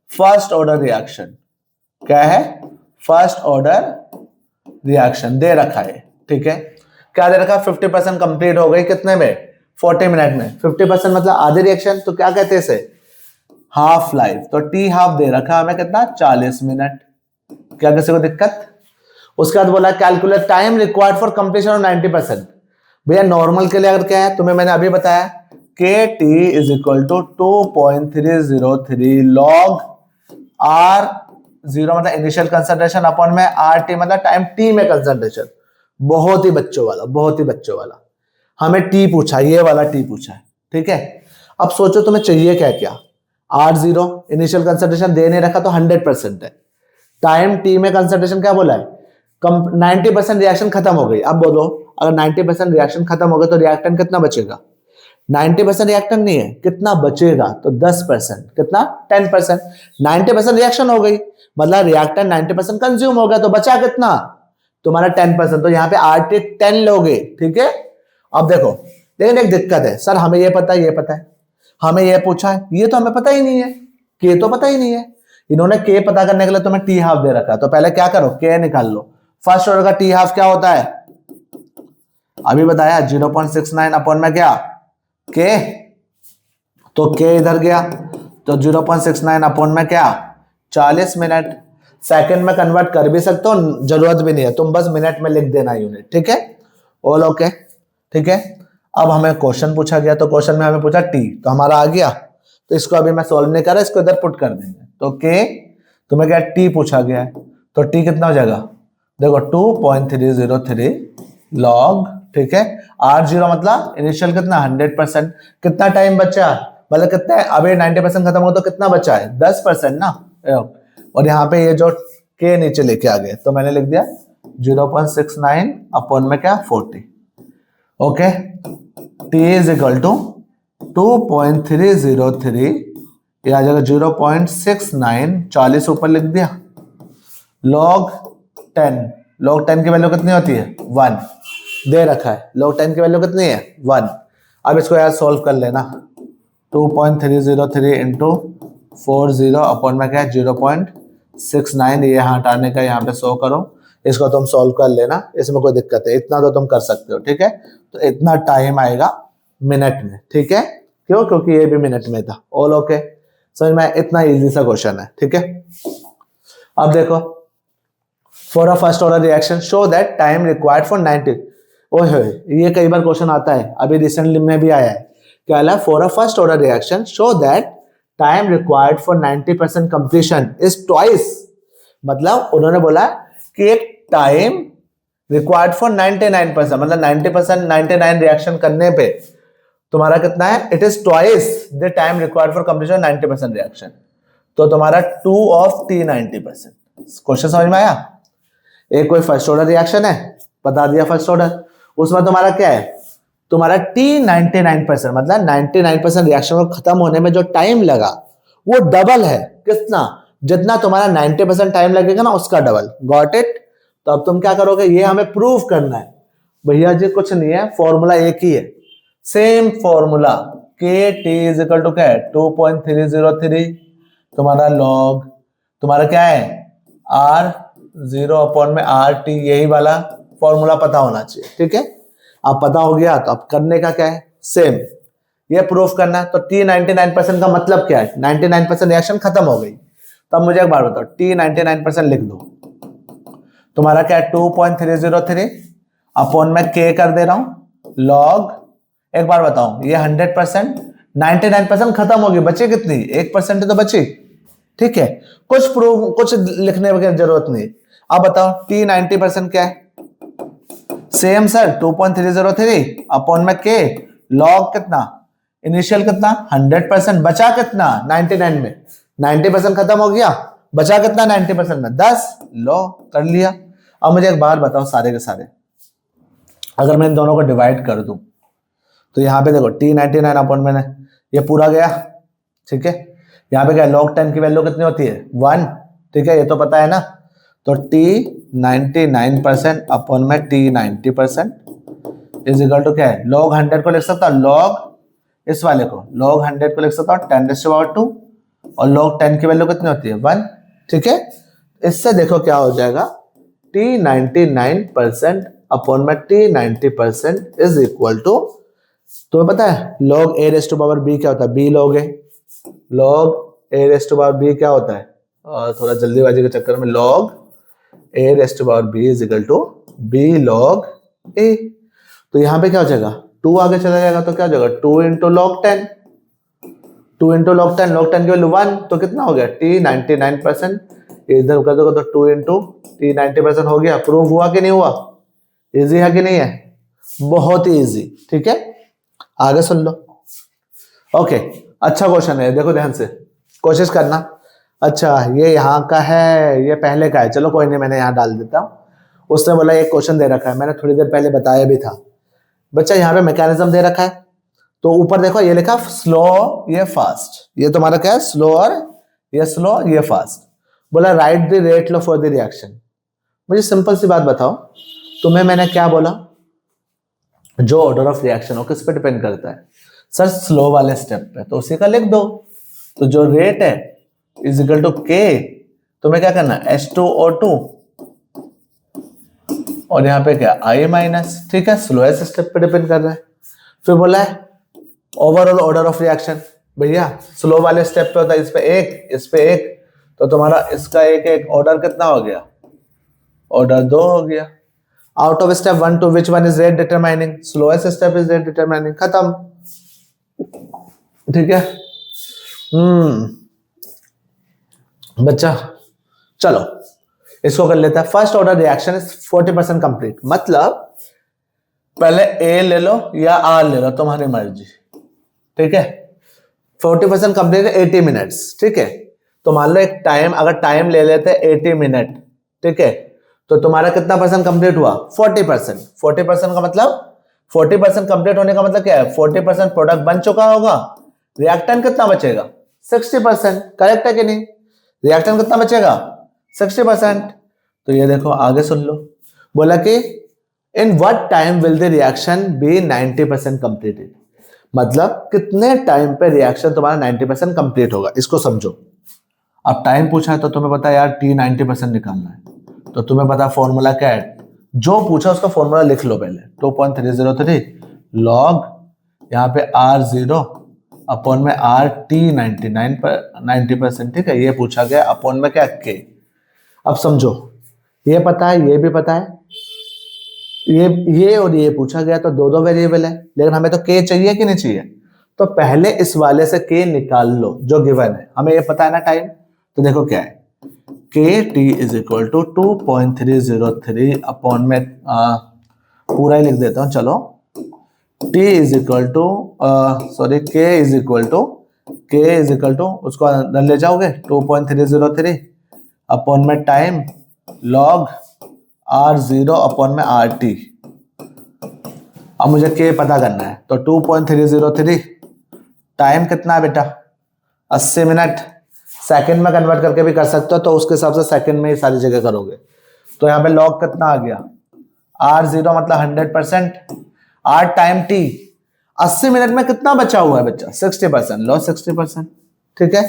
फर्स्ट ऑर्डर रिएक्शन। क्या है, फर्स्ट ऑर्डर रिएक्शन दे रखा है, ठीक है। क्या दे रखा है, 50% कंप्लीट हो गई कितने में, 40 मिनट में। 50% मतलब आधे रिएक्शन, तो क्या कहते हैं इसे, हाफ लाइफ। तो टी हाफ दे रखा हमें कितना, 40 मिनट। क्या किसी को दिक्कत। उसके बाद बोला calculate time required for completion of 90%। भैया नॉर्मल के लिए अगर क्या है, तुम्हें मैंने अभी बताया K T is equal to 2.303 log R zero मतलब इनिशियल कंसंट्रेशन अपॉन में आर टी मतलब टाइम टी में कंसंट्रेशन। बहुत ही बच्चों वाला, बहुत ही बच्चों वाला। हमें टी पूछा, ये वाला टी पूछा है, ठीक है। अब सोचो तुम्हें चाहिए क्या क्या, आर जीरो इनिशियल कंसंट्रेशन दे नहीं रखा तो 100% है। टाइम टी में कंसंट्रेशन क्या बोला है, 90% रिएक्शन खत्म हो गई। अब बोलो अगर 90% रिएक्शन खत्म हो गया तो रिएक्टेंट कितना बचेगा, 90% रिएक्टेंट नहीं है, कितना बचेगा, तो 10%, कितना 10%। 90% रिएक्शन हो गई मतलब रिएक्टेंट 90% कंज्यूम हो गया, तो बचा कितना तुम्हारा 10%। तो यहाँ पे आरटी 10 लोगे, ठीक है। अब देखो, लेकिन एक दिक्कत है, सर हमें ये पता है, ये पता है, हमें ये पूछा है, ये तो हमें पता ही नहीं है, के तो पता ही नहीं है। इन्होंने के पता करने के लिए तुम्हें टी हाफ दे रखा है, तो पहले क्या करो, के निकाल लो। फर्स्ट ऑर्डर का टी हाफ क्या होता है, अभी बताया 0.69 अपॉन में क्या, के। तो के इधर गया तो 0.69 अपॉन में क्या, 40 मिनट। सेकंड में कन्वर्ट कर भी सकते हो, जरूरत भी नहीं है, तुम बस मिनट में लिख देना यूनिट, ठीक है। ऑल ओके, ठीक है। अब हमें क्वेश्चन पूछा गया, तो क्वेश्चन में हमें पूछा टी, तो हमारा आ गया। तो इसको अभी मैं सॉल्व नहीं कर रहा, इसको इधर पुट कर देंगे। तो के तुम्हें क्या टी पूछा गया है, तो टी कितना हो जाएगा, देखो 2.303 लॉग, ठीक है। आर जीरो मतलब इनिशियल कितना 100%। कितना टाइम बचा, मतलब कितना है, अभी 90% खत्म हो तो कितना बचा है, 10% ना। और यहाँ पे ये जो के नीचे लेके आ गए, तो मैंने लिख दिया 0.69 अपॉन में क्या 40। Okay, T is equal to 2.303, ये आ जाएगा 0.69, 40 ऊपर लिख दिया, लॉग 10। लॉग 10 की वैल्यू कितनी होती है, 1 दे रखा है। लॉग 10 की वैल्यू कितनी है, 1। अब इसको यार सोल्व कर लेना, 2.303 इंटू 40 अपॉन में क्या है 0.69, ये यहाँ हटाने का यहाँ पे 100 करो, इसको तुम सोल्व कर लेना, इसमें कोई दिक्कत है, इतना तो तुम कर सकते हो, ठीक है। तो इतना टाइम आएगा मिनट में, ठीक है। क्यों, क्योंकि ये भी मिनट में था। ऑल ओके, समझ में, इतना इजी सा क्वेश्चन है, ठीक है। अब देखो, for a first order reaction show that time required for 90, ओए ये कई बार क्वेश्चन आता है, अभी रिसेंटली में भी आया है। क्या है, for a first order reaction show that time required for 90% completion is twice. मतलब उन्होंने बोला कि एक टाइम रिक्वायर्ड फॉर 99%, मतलब 90% 99 रिएक्शन करने पे तुम्हारा कितना है, it is twice the time required for completion 90% reaction. तो तुम्हारा 2 ऑफ टी 90%। क्वेश्चन समझ में आया। एक कोई फर्स्ट ऑर्डर रिएक्शन है, बता दिया फर्स्ट ऑर्डर, उसमें तुम्हारा क्या है, तुम्हारा टी 99%, मतलब 99% रिएक्शन को खत्म होने में जो टाइम लगा वो डबल है, कितना, जितना तुम्हारा 90% टाइम लगेगा ना उसका डबल। Got it. तो अब तुम क्या करोगे, ये हमें प्रूव करना है। भैया जी कुछ नहीं है, फॉर्मूला एक ही है, सेम फॉर्मूला, के टी इज इक्वल टू क्या है 2.303, तुम्हारा लॉग, तुम्हारा क्या है आर जीरो अपॉन में आर टी, यही वाला फॉर्मूला पता होना चाहिए, ठीक है। अब पता हो गया तो अब करने का क्या है, सेम ये प्रूफ करना है। तो टी 99% का मतलब क्या है, 99% रिएक्शन खत्म हो गई। तो अब मुझे एक बार बताओ, टी 99% लिख दो, तुम्हारा क्या है 2.303 अपॉन में के कर दे रहा हूं लॉग, एक बार बताओ ये 100%, 99% खत्म होगी, बची कितनी 1% तो बची, ठीक है। कुछ प्रूफ कुछ लिखने की जरूरत नहीं। अब बताओ टी 90% क्या है, सेम सर 2.303 अपॉन में के लॉग कितना, इनिशियल कितना 100%, बचा कितना 99 में, 90% खत्म हो गया, बचा कितना 90% में 10, लो कर लिया। अब मुझे एक बात बताओ, सारे के सारे अगर मैं इन दोनों को डिवाइड कर दूं तो यहां पे देखो टी 99 अपॉन में ये पूरा गया, ठीक है। यहाँ पे क्या log 10 की वैल्यू कितनी होती है 1, ठीक है, ये तो पता है ना। तो t 99% अपॉन में t 90% इज इक्वल टू क्या है, log 100 को लिख सकता हूँ, log इस वाले को log 100 को लिख सकता हूँ 10⁻², और log 10 की वैल्यू कितनी होती है 1, ठीक है। इससे देखो क्या हो जाएगा, t 99% अपॉन में t 90% इज इक्वल टू, तुम्हें पता है log a⁻b क्या होता है, b log a, log a⁻b क्या होता है, और थोड़ा जल्दीबाजी के चक्कर में log a⁻b is equal to b log a। तो यहाँ पे क्या हो जाएगा, 2 आगे चला जाएगा तो क्या हो जाएगा 2 into log 10, 2 into log 10, log 10 की वैल्यू 1, तो कितना हो गया t 99%, इधर कर दोगे तो 2 इंटू t 90% हो गया। प्रूव हुआ कि नहीं हुआ, इजी है कि नहीं है, बहुत ही इजी, ठीक है। आगे सुन लो। ओके, अच्छा क्वेश्चन है, देखो ध्यान से कोशिश करना। अच्छा ये यहाँ का है, ये पहले का है, चलो कोई नहीं, मैंने यहाँ डाल देता हूँ। उसने बोला एक क्वेश्चन दे रखा है, मैंने थोड़ी देर पहले बताया भी था बच्चा, यहाँ पे मैकेनिज्म दे रखा है। तो ऊपर देखो ये लिखा स्लो ये फास्ट, ये तुम्हारा क्या है स्लो, और ये स्लो ये फास्ट। बोला right the rate low for the reaction. मुझे सिंपल सी बात बताओ, तुम्हें मैंने क्या बोला, जो ऑर्डर ऑफ रिएक्शन हो किस पे डिपेंड करता है सर, स्लो वाले स्टेप पे, तो उसी का लिख दो। तो जो रेट है इज इक्वल टू के, तुम्हें क्या करना है H2O2, और यहाँ पे क्या I माइनस, ठीक है, स्लोएस्ट स्टेप पे डिपेंड कर रहा है। फिर बोला है ओवरऑल ऑर्डर ऑफ रिएक्शन, भैया स्लो वाले स्टेप पे होता है, इस पे एक, इस पे एक, तो तुम्हारा इसका एक एक ऑर्डर कितना हो गया, ऑर्डर 2 हो गया। Out of step 1 two which one is rate determining, slowest step is rate determining, खत्म, ठीक है। बच्चा चलो इसको कर लेता है। First order reaction is 40% complete, मतलब पहले ए ले लो या आर ले लो, तुम्हारी मर्जी, ठीक है। 40% कंप्लीट 80 मिनट्स, ठीक है। तो मान लो एक टाइम, अगर टाइम ले लेते 80 मिनट, ठीक है, तो तुम्हारा कितना परसेंट कंप्लीट हुआ 40%। 40% का मतलब 40% कंप्लीट होने का मतलब क्या है, 40% प्रोडक्ट बन चुका होगा, रिएक्टेंट कितना बचेगा 60%, करेक्ट है कि नहीं, रिएक्टेंट कितना बचेगा 60%। तो ये देखो आगे सुन लो, बोला कि in what time will the reaction be 90% completed, मतलब कितने टाइम पे रिएक्शन तुम्हारा 90% कंप्लीट होगा, इसको समझो। अब टाइम पूछा है तो तुम्हें पता है यार t 90% निकालना है, तो तुम्हें पता फॉर्मूला क्या है, जो पूछा उसका फॉर्मूला लिख लो पहले, 2.303 लॉग यहाँ पे R0 अपॉन में RT 90%, ठीक है, ये पूछा गया, अपॉन में क्या के। अब समझो ये पता है, ये भी पता है, ये और ये पूछा गया, तो दो वेरिएबल है, लेकिन हमें तो के चाहिए कि नहीं चाहिए, तो पहले इस वाले से के निकाल लो जो गिवन है, हमें ये पता है ना टाइम। तो देखो क्या है, K T is equal to 2.303 upon में पूरा ही लिख देता हूं, चलो, T is equal to sorry K is equal to उसको अंदर ले जाओगे 2.303 अपॉन में टाइम लॉग R0 अपॉन में RT। अब मुझे के पता करना है, तो 2.303 टाइम कितना है बेटा 80 मिनट, सेकंड में कन्वर्ट करके भी कर सकते हो, तो उसके हिसाब से सेकंड में ही सारी जगह करोगे। तो यहाँ पे लॉग कितना आ गया R0 मतलब 100%, R टाइम T 80 मिनट में कितना बचा हुआ है बच्चा 60%, लो 60%, ठीक है,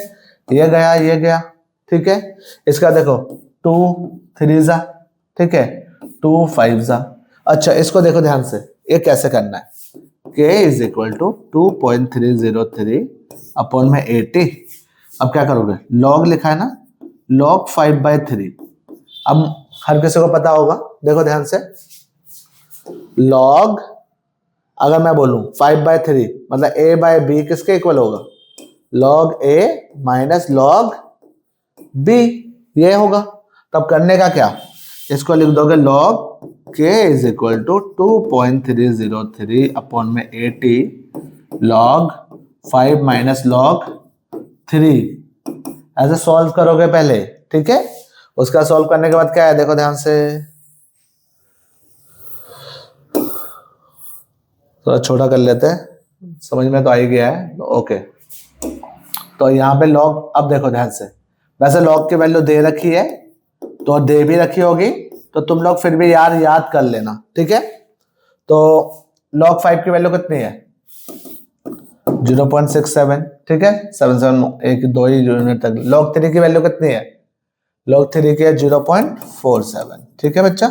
ये गया, ठीक है। इसका देखो 2 3 जा, ठीक है, 2 5 जा। अच्छा इसको देखो ध्यान से, ये कैसे करना है, k is equal to 2.303 upon में 80। अब क्या करोगे, लॉग लिखा है ना, लॉग 5/3। अब हर किसी को पता होगा, देखो ध्यान से, लॉग अगर मैं बोलूं 5/3 मतलब a/b किसके इक्वल होगा, log a minus log b, ये होगा। तब करने का क्या, इसको लिख दोगे log k is equal to 2.303 upon में 80 लॉग 5 माइनस लॉग 3, ऐसे सॉल्व करोगे पहले, ठीक है। उसका सॉल्व करने के बाद क्या है, देखो ध्यान से, थोड़ा छोटा कर लेते हैं, समझ में तो आ ही गया है, ओके। तो यहाँ पे लॉग, अब देखो ध्यान से, वैसे लॉग की वैल्यू दे रखी है तो दे भी रखी होगी, तो तुम लोग फिर भी यार याद कर लेना, ठीक है। तो log 5 की वैल्यू कितनी है 0.67, ठीक है, 77 एक दो ही यूनिट तक। log 3 की वैल्यू कितनी है, log 3 की है 0.47, ठीक है बच्चा।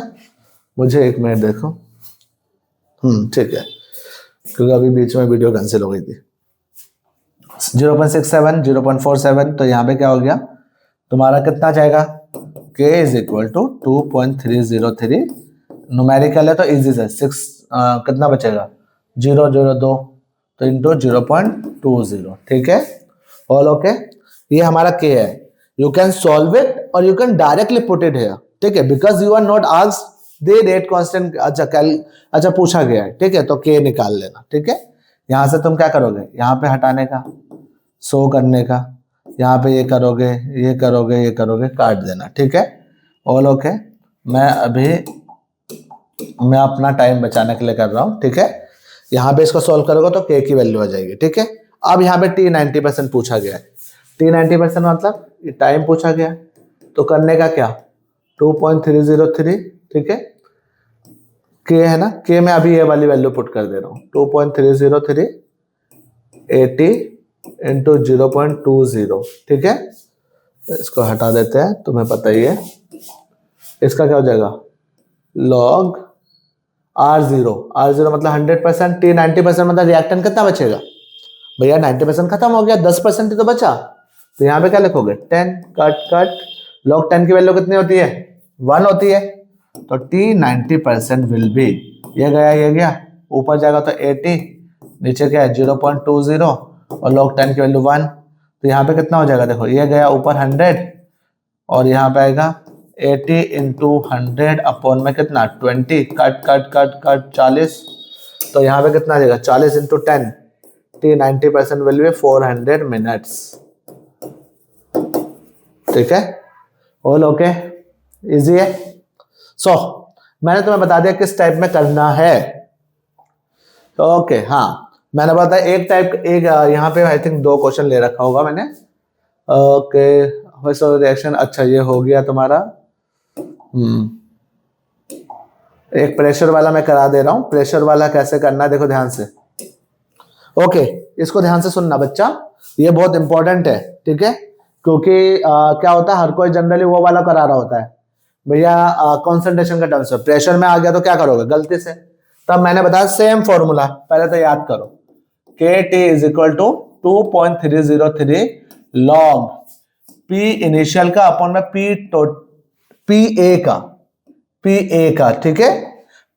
मुझे एक मिनट देखो, ठीक है, क्योंकि अभी बीच में वीडियो कैंसिल हो गई थी। 0.67 0.47, तो यहाँ पे क्या हो गया तुम्हारा, कितना जाएगा, k is equal to 2.303, numerical है तो इजी से 6 कितना बचेगा 002, तो इंटू 0.20, ठीक है, ऑल ओके। ये हमारा k है, यू कैन सॉल्व इट और you can directly put it here, ठीक है, because you are not asked the rate constant. अच्छा पूछा गया है, ठीक है, तो k निकाल लेना, ठीक है। यहां से तुम क्या करोगे, यहाँ पे हटाने का, सो करने का, यहाँ पे ये करोगे ये करोगे ये करोगे, काट देना, ठीक है, ऑल ओके। मैं अपना टाइम बचाने के लिए कर रहा हूँ, ठीक है। यहाँ पे इसको सॉल्व करोगे तो k की वैल्यू आ जाएगी, ठीक है। अब यहाँ पे t 90% पूछा गया है, t 90% मतलब ये टाइम पूछा गया, तो करने का क्या 2.303, ठीक है, k है ना, k में अभी ये वाली वैल्यू पुट कर दे रहा हूँ 2.303 80 इंटू 0.20, ठीक है। इसको हटा देते हैं, तुम्हें पता ही है इसका क्या हो जाएगा log R0 मतलब 100%, t 90% मतलब रिएक्टेंट कितना बचेगा भैया 90% खत्म हो गया, 10% ही तो बचा, तो यहाँ पे क्या लिखोगे 10, कट कट, log 10 की वैल्यू कितनी होती है 1 होती है, तो t 90% विल बी, ये गया ऊपर जाएगा तो 80, नीचे क्या है 0.20 और log 10 की वैल्यू 1, तो यहाँ पे कितना हो जाएगा, देखो ये गया ऊपर 100 और यहाँ पे आएगा 80 इंटू 100 अपॉन में कितना 20, कट कट कट कट 40, तो यहाँ पे कितना आ जाएगा 40 into 10, t 90% will be 400 minutes, ठीक है, ऑल ओके, इजी है। सो मैंने तुम्हें बता दिया किस टाइप में करना है, ओके हाँ, मैंने बताया एक टाइप, एक यहाँ पे आई थिंक 2 क्वेश्चन ले रखा होगा मैंने, ओके रिएक्शन, अच्छा ये हो गया तुम्हारा, एक प्रेशर वाला मैं करा दे रहा हूं, प्रेशर वाला कैसे करना है देखो ध्यान से, ओके इसको ध्यान से सुनना बच्चा, ये बहुत इंपॉर्टेंट है, ठीक है, क्योंकि क्या होता है हर कोई जनरली वो वाला करा रहा होता है भैया कंसंट्रेशन का टर्म्स में, प्रेशर में आ गया तो क्या करोगे गलती से, तब मैंने बताया सेम फॉर्मूला, पहले तो याद करो KT is equal to 2.303 log P initial का अपॉन में PA का, ठीक है,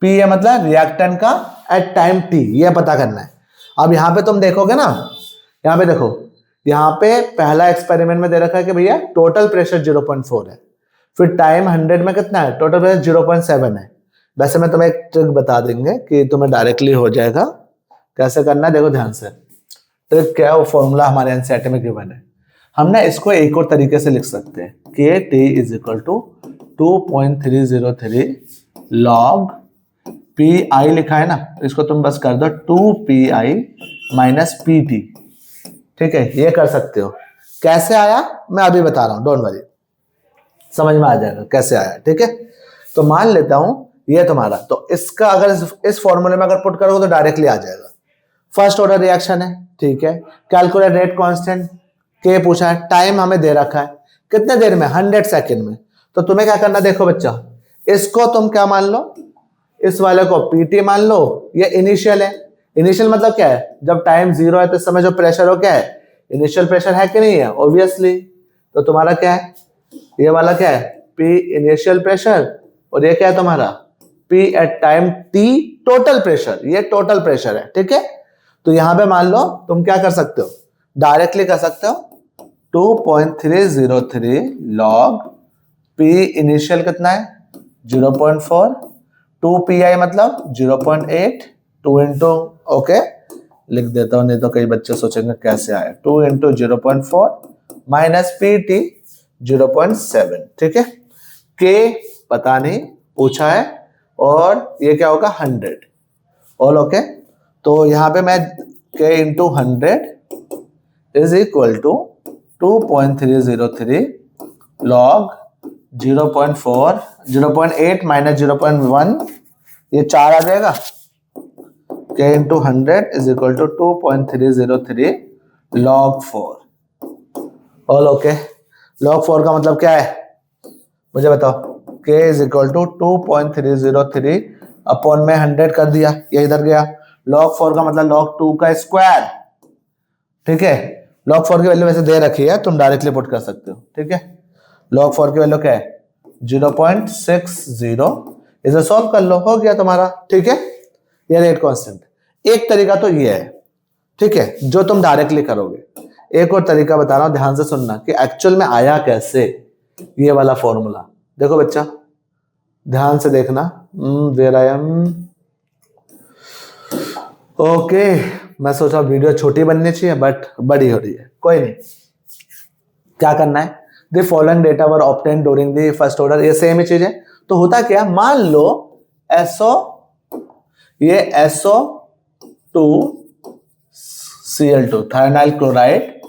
PA मतलब रिएक्टेंट का एट टाइम t, ये पता करना है। अब यहाँ पे तुम देखोगे ना, यहाँ पे देखो, यहाँ पे पहला एक्सपेरिमेंट में दे रखा है कि भैया टोटल प्रेशर 0.4 है, फिर टाइम 100 में कितना है, टोटल प्रेशर 0.7 है। वैसे मैं तुम्हें एक ट्रिक बता देंगे कि तुम्हें डायरेक्टली हो जाएगा, कैसे करना है देखो ध्यान से, ट्रिक क्या है, वो फॉर्मूला हमारे एनसीईआरटी में गिवन है, हम ना इसको एक और तरीके से लिख सकते हैं, KT is equal to 2.303 log PI लिखा है ना, इसको तुम बस कर दो 2PI माइनस PT, ठीक है, ये कर सकते हो। कैसे आया मैं अभी बता रहा हूं, डोंट वरी, समझ में आ जाएगा कैसे आया, ठीक है। तो मान लेता हूं ये तुम्हारा, तो इसका अगर इस फॉर्मूले में अगर पुट करोगे तो डायरेक्टली आ जाएगा, फर्स्ट ऑर्डर रिएक्शन है, ठीक है, कैलकुलेट रेट कांस्टेंट K पूछा है, टाइम हमें दे रखा है कितने देर में 100 सेकंड में, तो तुम्हें क्या करना देखो बच्चा, इसको तुम क्या मान लो, इस वाले को PT मान लो, ये इनिशियल है, इनिशियल मतलब क्या है, जब टाइम 0 है तो इस समय जो प्रेशर हो क्या है इनिशियल प्रेशर है कि नहीं है, ऑब्वियसली, तो तुम्हारा क्या है ये वाला क्या है P इनिशियल प्रेशर, और ये क्या है तुम्हारा P at time T total pressure, ये टोटल प्रेशर है, ठीक है। तो यहां पे मान लो तुम क्या कर सकते हो, डायरेक्टली कर सकते हो 2.303 log P इनिशियल कितना है 0.4, 2PI मतलब 0.8, 2 इंटू, ओके लिख देता हूं नहीं तो कई बच्चे सोचेंगे कैसे आया, 2 इंटू 0.4 माइनस PT 0.7, ठीक है, K पता नहीं पूछा है, और ये क्या होगा 100, ऑल ओके। तो यहां पे मैं K into 100 is equal to 2.303 log 0.4 0.8 minus 0.1, ये 4 आ जाएगा। k into 100 is equal to 2.303 log 4। All okay. log 4 का मतलब क्या है मुझे बताओ। k is equal to 2.303 upon में 100 कर दिया, ये इधर गया। log 4 का मतलब log 2 का स्क्वायर, ठीक है। log 4 की वैल्यू वैसे दे रखी है, तुम डायरेक्टली पुट कर सकते हो, ठीक है। log 4 की वैल्यू क्या है 0.60, इसे सॉल्व कर लो, हो गया तुम्हारा, ठीक है। ये रेट कांस्टेंट। एक तरीका तो ये है, ठीक है, जो तुम डायरेक्टली करोगे। एक और तरीका बता रहा हूं, ध्यान से सुनना कि एक्चुअल में आया कैसे ये वाला फॉर्मूला। देखो बच्चा ध्यान से देखना। Where I am, okay. मैं सोचा वीडियो छोटी बननी चाहिए बट बड़ी हो रही है, कोई नहीं। क्या करना है, the following data were obtained during the first order, ये सेम ही चीज है। तो होता क्या, मान लो SO, ये SO2 Cl2 थायनाइल क्लोराइड,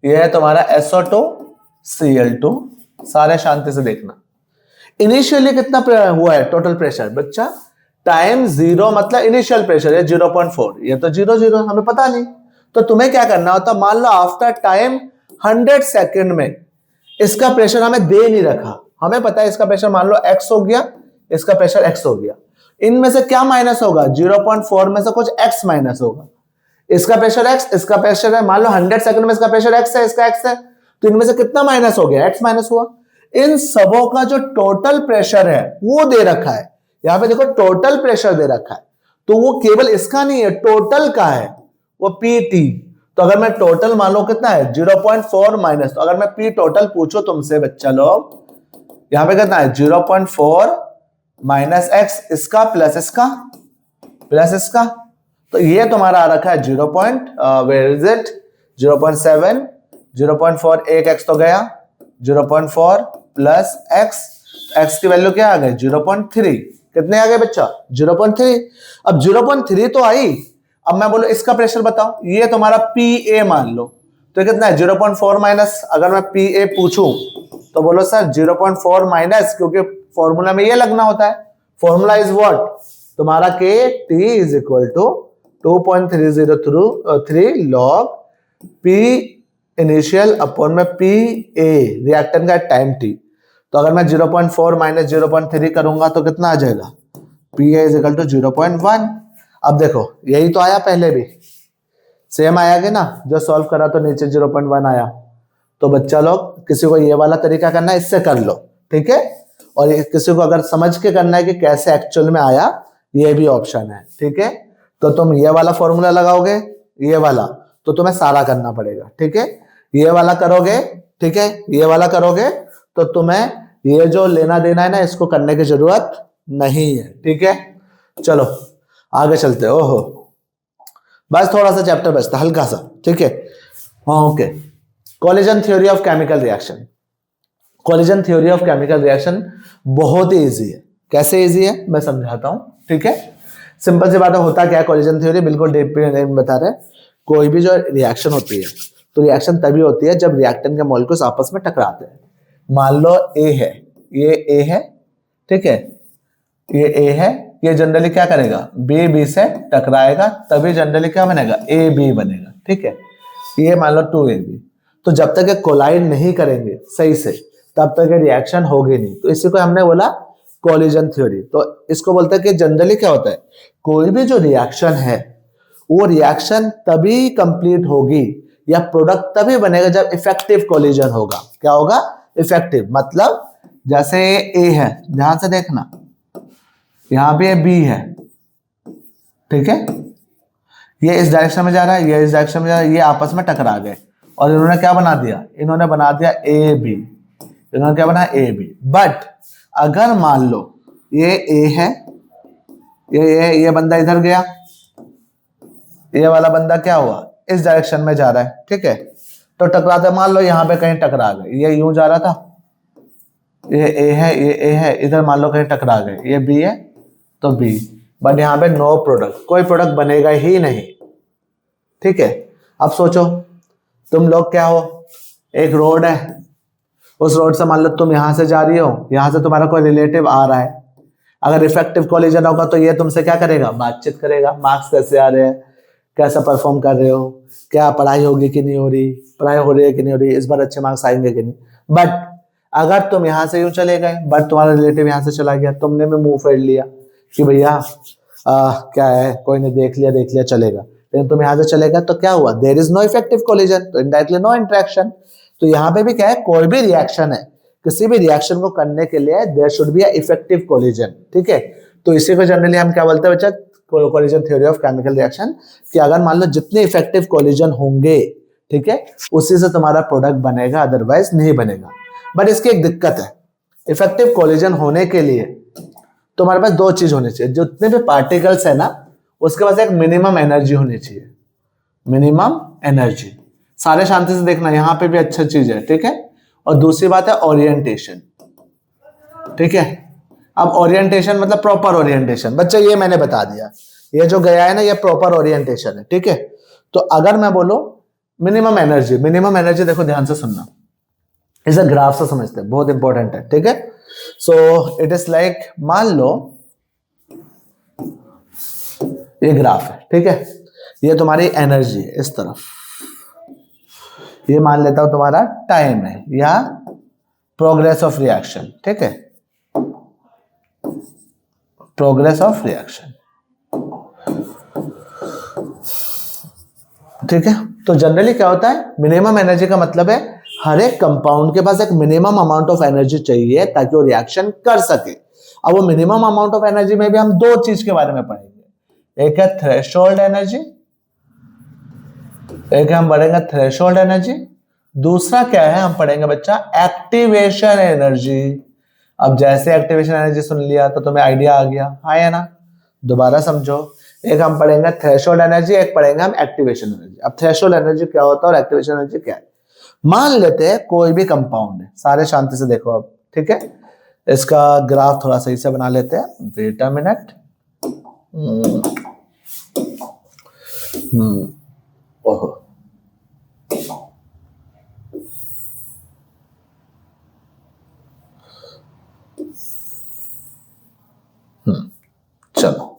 ये है तुम्हारा SO2 Cl2। सारे शांति से देखना। इनिशियली कितना हुआ है टोटल प्रेशर बच्चा, टाइम 0 मतलब इनिशियल प्रेशर है 0.4, ये तो 0 हमें पता नहीं। तो तुम्हें क्या करना होता, मान लो आफ्टर टाइम 100 सेकेंड में इसका प्रेशर हमें दे नहीं रखा, हमें पता है इसका प्रेशर मान लो x हो गया, इसका प्रेशर x हो गया। इनमें से क्या माइनस होगा, 0.4 में से कुछ x माइनस होगा। इसका प्रेशर x, इसका प्रेशर है, मान लो 100 सेकंड में इसका प्रेशर x है, इसका x है, तो इनमें से कितना माइनस हो गया, x माइनस हुआ। इन सबों का जो टोटल प्रेशर है वो दे रखा है, यहां पे देखो टोटल प्रेशर दे रखा है, तो वो केवल इसका नहीं है, टोटल का है, वो PT। तो अगर मैं टोटल मान लो कितना है 0.4 माइनस, तो अगर मैं P टोटल पूछो तुमसे बच्चा लोग, यहां पे कितना है 0.4 माइनस x, इसका प्लस इसका प्लस इसका, तो ये तुम्हारा आ रखा है 0.7, 0.4 एक x तो गया, 0.4 प्लस x की वैल्यू क्या आ गई 0.3, कितने आ गए बच्चा 0.3। अब 0.3 तो आई, अब मैं बोलो इसका प्रेशर बताओ, ये तुम्हारा PA मान लो, तो कितना है 0.4 माइनस, अगर मैं PA पूछूं तो बोलो सर 0.4 माइनस, क्योंकि फॉर्मूला में ये लगना होता है, फॉर्मूला इज व्हाट तुम्हारा KT is equal to 2.303 log P initial upon में PA रिएक्टेंट का टाइम T। तो अगर मैं 0.4 माइनस 0.3 करूंगा तो कितना आ जाएगा, PA इज इक्वल टू 0.1। अब देखो यही तो आया, पहले भी सेम आया कि ना, जो सॉल्व करा तो नीचे 0.1 आया। तो बच्चा लोग किसी को ये वाला तरीका करना है, इससे कर लो, ठीक है। और किसी को अगर समझ के करना है कि कैसे एक्चुअल में आया, ये भी ऑप्शन है, ठीक है। तो तुम ये वाला फॉर्मूला लगाओगे, ये वाला तो तुम्हें सारा करना पड़ेगा, ठीक है। ये वाला करोगे, ठीक है, ये वाला करोगे तो तुम्हें ये जो लेना देना है ना, इसको करने की जरूरत नहीं है, ठीक है। चलो आगे चलते। ओहो बस थोड़ा सा चैप्टर बचता, हल्का सा, ठीक है। Okay, collision theory of chemical reaction. Collision theory of chemical reaction बहुत ही इजी है। कैसे इजी है मैं समझाता हूं, ठीक है। सिंपल सी बात है, होता क्या है कोलिजन थ्योरी, बिल्कुल डीप नहीं बता रहे। कोई भी जो रिएक्शन होती है तो रिएक्शन तभी होती है जब रिएक्टेंट के मॉलिक्यूल्स आपस में टकराते हैं। मान लो A है, ये A है, ठीक है, ये A है, ये जनरली क्या करेगा B से टकराएगा, तभी जनरली क्या बनेगा AB बनेगा, ठीक है। ये मान लो 2AB, तो जब तक ये कोलाइड नहीं करेंगे सही से तब तक ये रिएक्शन होगी नहीं। तो इसी को हमने बोला कोलिजन थ्योरी। तो इसको बोलते हैं कि जनरली क्या होता है, कोई भी जो रिएक्शन है वो रिएक्शन तभी कंप्लीट होगी या प्रोडक्ट तभी बनेगा जब इफेक्टिव कोलिजन होगा। क्या होगा इफेक्टिव, मतलब जैसे A है, ध्यान से देखना, यहां पे B है, ठीक है, ये इस डायरेक्शन में जा रहा है, ये इस डायरेक्शन में जा रहा है, ये आपस में टकरा गए और इन्होंने क्या बना दिया, इन्होंने बना दिया AB, इन्होंने क्या बना AB। बट अगर मान लो ये A है, ये बंदा इधर गया, ये वाला बंदा क्या हुआ इस डायरेक्शन में जा रहा है, ठीक है, तो टकराते, मान लो यहां पे कहीं टकरा गए, ये यूं जा रहा था, ये A है, ये A है, इधर मान लो कहीं टकरा गए, ये B है तो B, बट यहाँ पे नो प्रोडक्ट, कोई प्रोडक्ट बनेगा ही नहीं, ठीक है। अब सोचो तुम लोग क्या हो, एक रोड है, उस रोड से मान लो तुम यहां से जा रही हो, यहां से तुम्हारा कोई रिलेटिव आ रहा है, अगर इफेक्टिव कोलिजन होगा तो ये तुमसे क्या करेगा, बातचीत करेगा, मार्क्स कैसे आ रहे हैं, कैसा परफॉर्म कर रहे हो, क्या पढ़ाई होगी कि नहीं हो रही, पढ़ाई हो रही है कि नहीं हो रही, इस बार अच्छे मार्क्स आएंगे कि नहीं। बट अगर तुम यहां से यूं चले गए, बट तुम्हारा रिलेटिव यहां से चला गया, तुमने भी मुंह फेर लिया कि भैया क्या है, कोई ने देख लिया चलेगा, लेकिन तुम यहां से चले गए तो क्या हुआ, there is no effective collision, तो इनडायरेक्टली नो इंटरेक्शन। तो यहाँ पे भी क्या है, कोई भी रिएक्शन है, किसी भी रिएक्शन को करने के लिए there should be a effective collision, ठीक है। तो इसी को जनरली हम क्या बोलते हैं बच्चा, collision theory of chemical reaction, कि अगर मान लो जितने इफेक्टिव कोलिजन होंगे, ठीक है, उसी से तुम्हारा प्रोडक्ट बनेगा, अदरवाइज नहीं बनेगा। बट इसकी एक दिक्कत है, इफेक्टिव कोलिजन होने के लिए तुम्हारे पास दो चीज होनी चाहिए, जितने भी पार्टिकल्स है ना, उसके पास एक मिनिमम एनर्जी होनी चाहिए, मिनिमम एनर्जी। सारे शांति से देखना, यहां पे भी अच्छा चीज है, ठीक है। और दूसरी बात है ओरिएंटेशन, ठीक है। अब ओरिएंटेशन मतलब प्रॉपर ओरिएंटेशन, बच्चा ये मैंने बता दिया, ये जो गया है ना, ये प्रॉपर ओरिएंटेशन है, ठीक है। तो अगर मैं बोलूं मिनिमम एनर्जी, मिनिमम एनर्जी देखो ध्यान से सुनना, इसे ग्राफ से समझते हैं, बहुत इंपॉर्टेंट है, ठीक है। सो इट इज लाइक, मान लो ये ग्राफ है, ठीक है, ये तुम्हारी एनर्जी है इस तरफ, ये मान लेता हूं तुम्हारा टाइम है या प्रोग्रेस ऑफ रिएक्शन, ठीक है, प्रोग्रेस ऑफ रिएक्शन, ठीक है। तो जनरली क्या होता है, मिनिमम एनर्जी का मतलब है हर एक कंपाउंड के पास एक मिनिमम अमाउंट ऑफ एनर्जी चाहिए ताकि वो रिएक्शन कर सके। अब वो मिनिमम अमाउंट ऑफ एनर्जी में भी हम दो चीज के बारे में पढ़ेंगे, एक है थ्रेशोल्ड एनर्जी, एक हम पढ़ेंगे थ्रेशोल्ड एनर्जी, दूसरा क्या है हम पढ़ेंगे बच्चा एक्टिवेशन एनर्जी। अब जैसे एक्टिवेशन एनर्जी सुन लिया तो तुम्हें आइडिया आ गया, हाँ या ना, दोबारा समझो, एक हम पढ़ेंगे थ्रेशोल्ड एनर्जी, एक पढ़ेंगे हम एक्टिवेशन एनर्जी। अब थ्रेशोल्ड एनर्जी क्या होता है और एक्टिवेशन एनर्जी क्या है। मान लेते हैं कोई भी कंपाउंड है, सारे शांति से देखो अब, ठीक है, इसका ग्राफ थोड़ा सही से बना लेते हैं, वेट अ मिनट, ओहो, चलो,